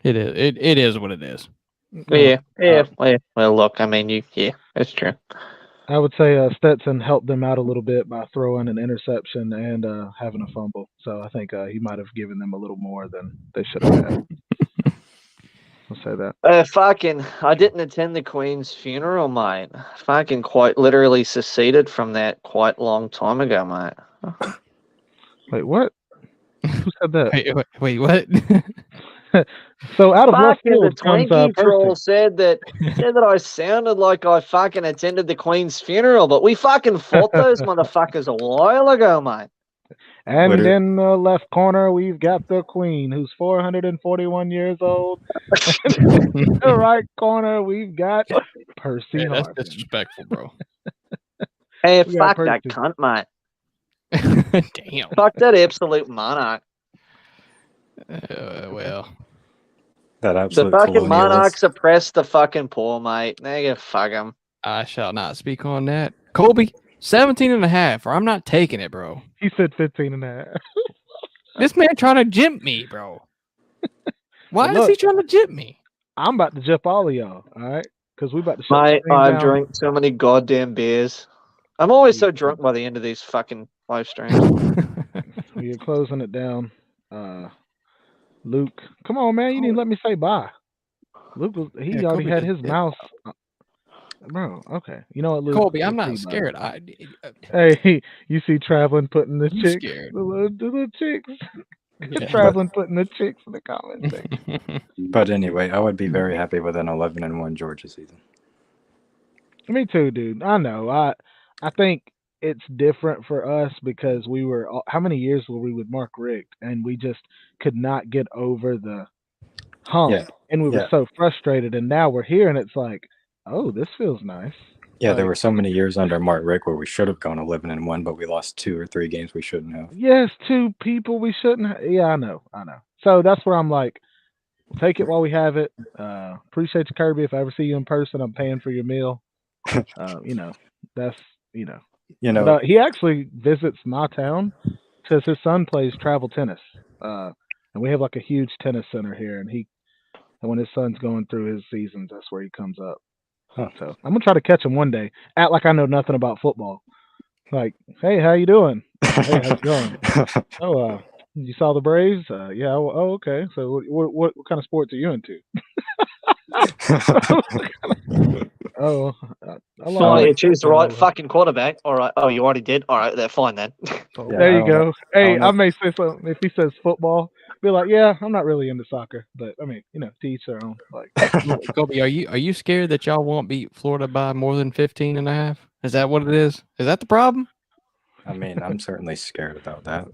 It is. It is what it is. Yeah. Well, look, I mean, it's true. I would say Stetson helped them out a little bit by throwing an interception and having a fumble. So I think he might have given them a little more than they should have had. I'll say that. I didn't attend the Queen's funeral, mate. Fucking quite literally seceded from that quite long time ago, mate. Wait, what? Who said that? Wait, what? So out of left The field comes Twinkie troll Percy. said that I sounded like I fucking attended the Queen's funeral, but we fucking fought those motherfuckers a while ago, mate. And in the left corner, we've got the Queen, who's 441 years old. In the right corner, we've got Percy Yeah, that's Harvin. disrespectful, bro. Hey, We got fuck that Percy. cunt, mate. Damn. Fuck that absolute monarch. Well, That The absolute fucking colonialist. monarchs oppress the fucking poor, mate. They can fuck them. I shall not speak on that. Colby, 17.5, or I'm not taking it, bro. He said 15 and a half. This man trying to jimp me, bro. Why Well, is he look. trying to jimp me? I'm about to jump all of y'all, all right? Because we about to shut Mate, the stream I've down. drank so many goddamn beers. I'm always so drunk by the end of these fucking live streams. We're closing it down. Luke, come on, man. You didn't let me say bye. Luke was he Yeah, already Colby had just his did. mouse. Bro, okay. You know what, Luke? Colby, I'm Let's not see, scared. buddy. Hey, you see Traveling putting the I'm chicks, scared. the little chicks. Yeah. Traveling putting the chicks in the comment section. But anyway, I would be very happy with an 11-1 Georgia season. Me too, dude. I know. I think it's different for us because we were how many years were we with Mark Richt, and we just could not get over the hump, Yeah, and we were yeah. so frustrated. And now we're here, and it's like, oh, this feels nice. Yeah, there Like, were so many years under Mark Richt where we should have gone 11-1, but we lost 2 or 3 games we shouldn't have. yes, two people we shouldn't. Yeah, I know. So that's where I'm like, take it while we have it. Appreciate you, Kirby. If I ever see you in person, I'm paying for your meal. That's But he actually visits my town because his son plays travel tennis, and we have like a huge tennis center here. And when his son's going through his seasons, that's where he comes up. Huh. So I'm gonna try to catch him one day. Act like I know nothing about football. Like, hey, how you doing? Hey, how's it going? Oh, you saw the Braves? Yeah. Oh, okay. So what kind of sports are you into? Oh, Oh, you choose the right fucking quarterback. All right. Oh, you already did? All right, they're fine then. There you go. Hey, I may say something if he says football. Be like, yeah, I'm not really into soccer, but I mean, to each their own. Like, Colby, are you scared that y'all won't beat Florida by more than 15.5? Is that what it is? Is that the problem? I mean, I'm certainly scared about that.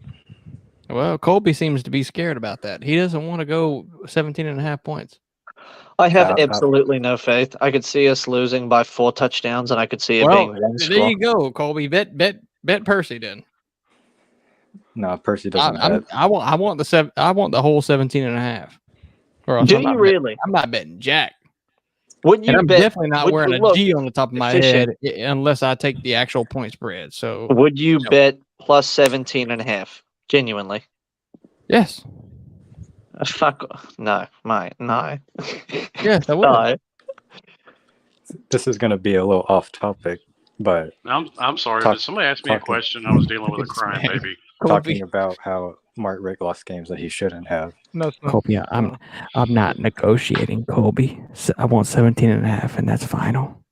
Well, Colby seems to be scared about that. He doesn't want to go 17.5 points. I have absolutely no faith. I could see us losing by 4 touchdowns, and I could see it being one there score. you go, Colby. Bet Percy then. No, Percy doesn't bet. I want the whole 17.5. Or else Do I'm not you really? I'm not betting jack. Would you And I'm bet? definitely not wearing a G on the top of my Efficient. head unless I take the actual point spread. So Would you bet plus 17.5? Genuinely? Yes. Fuck no, mate, no. Yes, I would. No. This is going to be a little off topic, but I'm sorry. Did somebody ask me a question? I was dealing with a crying baby. talking about how Mark Richt lost games that he shouldn't have. No, Colby, I'm not negotiating, Colby. I want 17.5, and that's final.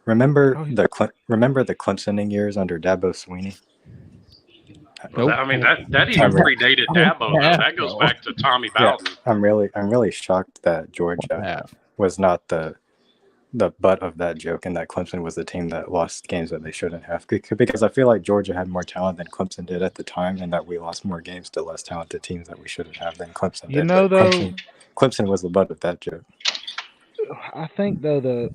Remember the Clemsoning years under Dabo Sweeney? Nope. I mean that even predated Dabo. Though. That goes back to Tommy Bowden. Yeah, I'm really shocked that Georgia was not the butt of that joke, and that Clemson was the team that lost games that they shouldn't have. Because I feel like Georgia had more talent than Clemson did at the time, and that we lost more games to less talented teams that we shouldn't have than Clemson did. Clemson was the butt of that joke. I think though the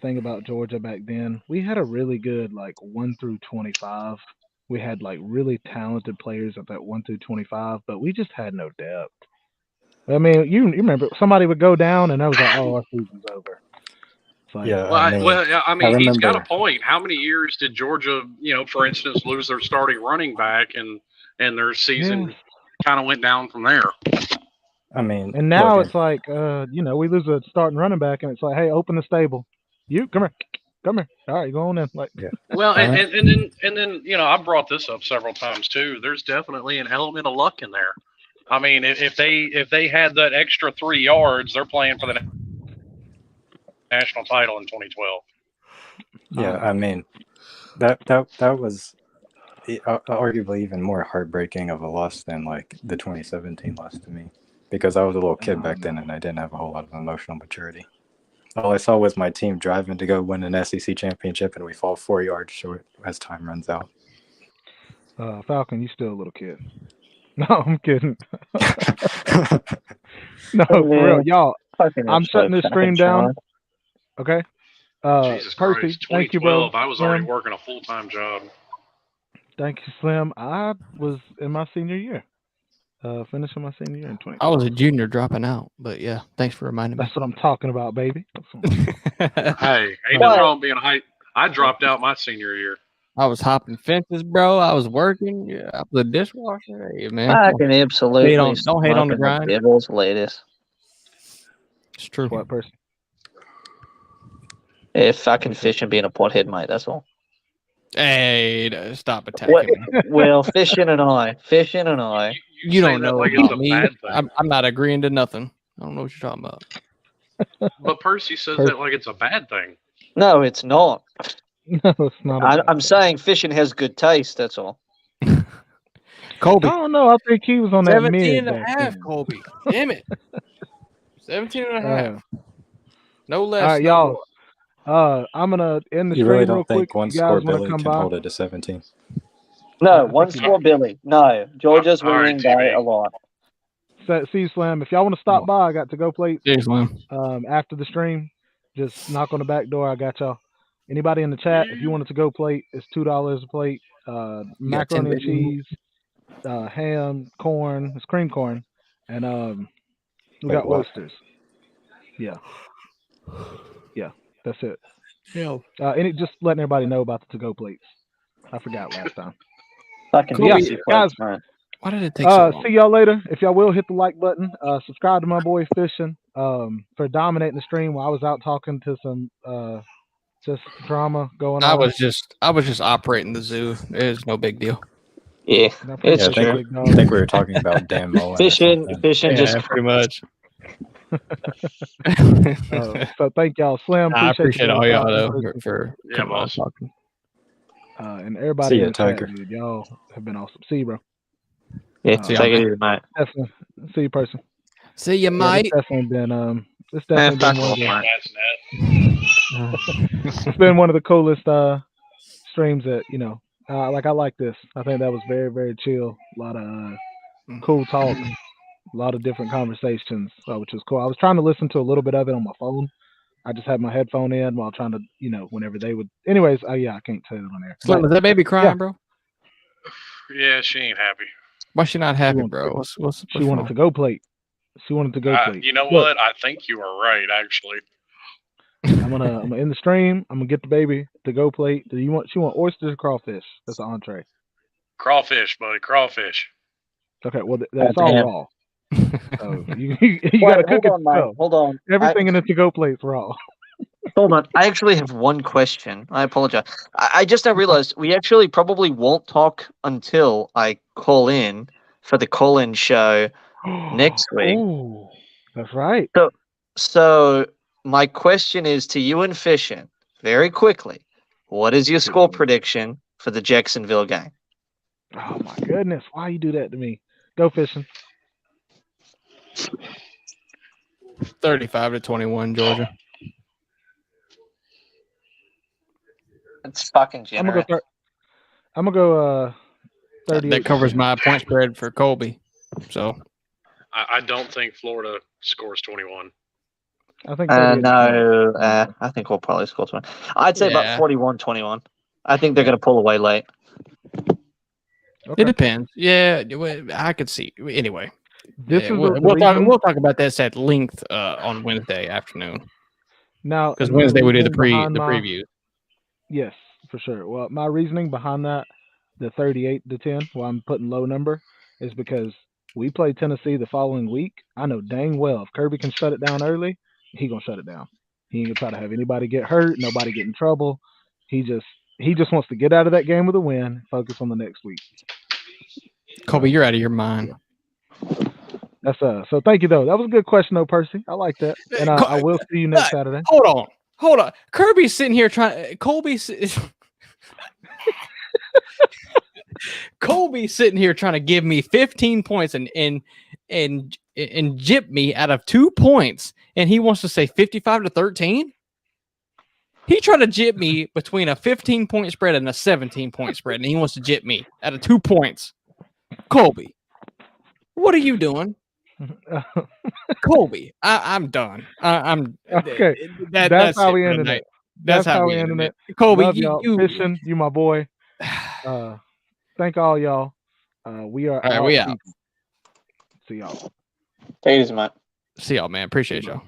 thing about Georgia back then, we had a really good 1 through 25. We had really talented players at that 1 through 25, but we just had no depth. I mean, you remember somebody would go down and I was like, oh, our season's over. Yeah. I mean, he's got a point. How many years did Georgia, for instance, lose their starting running back and their season kind of went down from there? I mean, and now it's like, we lose a starting running back and it's like, hey, open the stable. You come here. Come here. All right, go on in. Like, Yeah. Well, and then I brought this up several times too. There's definitely an element of luck in there. I mean, if they had that extra 3 yards, they're playing for the national title in 2012. Yeah, I mean, that was arguably even more heartbreaking of a loss than like the 2017 loss to me, because I was a little kid back then and I didn't have a whole lot of emotional maturity. All I saw was my team driving to go win an SEC championship, and we fall 4 yards short as time runs out. Falcon, you still a little kid. No, I'm kidding. No, for real, y'all. I'm shutting this stream down. Okay. Jesus Percy, Christ, thank you, bro. 2012, I was already working a full-time job. Thank you, Slim. I was in my senior year. Finishing my senior year in 20. I was a junior dropping out, but yeah, thanks for reminding me. That's what I'm talking about, baby. Hey, ain't nothing wrong being hype. I dropped out my senior year. I was hopping fences, bro. I was working. Yeah, I was a dishwasher. Hey, man. I can absolutely don't hate on the grind. Devil's latest. It's true. What person? Yeah, fucking fishing being a pothead, mate. That's all. Hey, stop attacking me. Well, fishing and I. You don't know like about it's a me. bad thing. I'm not agreeing to nothing. I don't know what you're talking about. But Percy says that like it's a bad thing. No, it's not. No, it's not. I'm saying fishing has good taste. That's all. Colby. I don't know. I think he was on that 17 mid and a half, Colby. Damn it. 17 and a half. No less. All right, y'all. I'm gonna end the You stream really real don't quick. think one You guys score wanna Billy come can by? hold it to 17? No, one score, Billy. No, Georgia's All right, winning by a lot. See, Slam. If y'all want to stop by, I got to go plates. Cheers, Slam. After the stream, just knock on the back door. I got y'all. Anybody in the chat, if you wanted to go plate, it's $2 a plate. Macaroni and cheese, ham, corn, it's cream corn, and we got oysters. Yeah, that's it. Yeah. Just letting everybody know about the to-go plates. I forgot last time. Fucking Cool. fancy Guys, plates, man. Why did it take so long? See y'all later. If y'all will hit the like button, subscribe to my boy Fishing for dominating the stream while I was out talking to some just drama going on. I was just operating the zoo. It's no big deal. Yeah, it's true. I think we were talking about Dan Mullen. Fishing Yeah, just pretty much. So thank y'all, Slim. I appreciate all y'all though though for Yeah, coming on boss. talking. And everybody See in ya, the chat, Tiger. dude. Y'all have been awesome. See you, bro. Yeah, take it easy, mate. Definitely. See you, person. See you, Yeah, mate. it's definitely been it's definitely been one of the, That's net. it's been one of the coolest streams that I like this. I think that was very, very chill. A lot of cool talk, a lot of different conversations, which was cool. I was trying to listen to a little bit of it on my phone. I just had my headphone in while trying to, whenever they would. Anyways, I can't say it on there. Slim, is that baby crying, bro? Yeah, she ain't happy. Why she not happy, wants- bro? What's She wanted to go plate. She wanted to go plate. You know Look, what? I think you are right, actually. I'm gonna end the stream. I'm gonna get the baby to go plate. She want oysters or crawfish? That's the entree. Crawfish, buddy, crawfish. Okay, well that's all damn. raw. So you gotta cook Hold it. on, mate. yourself. Hold on. Everything in the to-go plate's raw. Hold on. I actually have one question. I apologize. I just now realized we actually probably won't talk until I call in for the call-in show next week. Ooh, that's right. So my question is to you and Fishin, very quickly. What is your score prediction for the Jacksonville game? Oh my goodness, why you do that to me? Go Fishing. 35-21, Georgia. It's fucking I'm generous. gonna go 38. That covers my point spread for Colby. So I don't think Florida scores 21. I think 38. No, I think we'll probably score 20. I'd say about Yeah. 41-21. I think they're going to pull away late. Okay. it depends. Yeah, I could see. Anyway, This yeah, is we'll, the we'll talk. reason- We'll talk about this at length on Wednesday afternoon Now because the Wednesday we do the reasoning behind my- preview. Yes, for sure. Well, my reasoning behind that, the 38-10, why I'm putting low number, is because we play Tennessee the following week. I know dang well if Kirby can shut it down early, he gonna shut it down. He ain't gonna try to have anybody get hurt, nobody get in trouble. He just wants to get out of that game with a win, focus on the next week. Colby, you're out of your mind. That's so thank you though. That was a good question though, Percy. I like that. And I will see you next Saturday. Hold on. Kirby's sitting here trying. Colby's sitting here trying to give me 15 points and jip me out of 2 points, and he wants to say 55-13. He tried to jip me between a 15-point spread and a 17-point spread, and he wants to jip me out of 2 points. Colby, what are you doing? Colby, I'm done. I'm okay. That's how we ended it. That's how we ended it. Colby, Love y'all. Fishing, you my boy. Thank all y'all. We are all right. We out. See y'all. Take it easy, mate. See y'all, man. Appreciate y'all.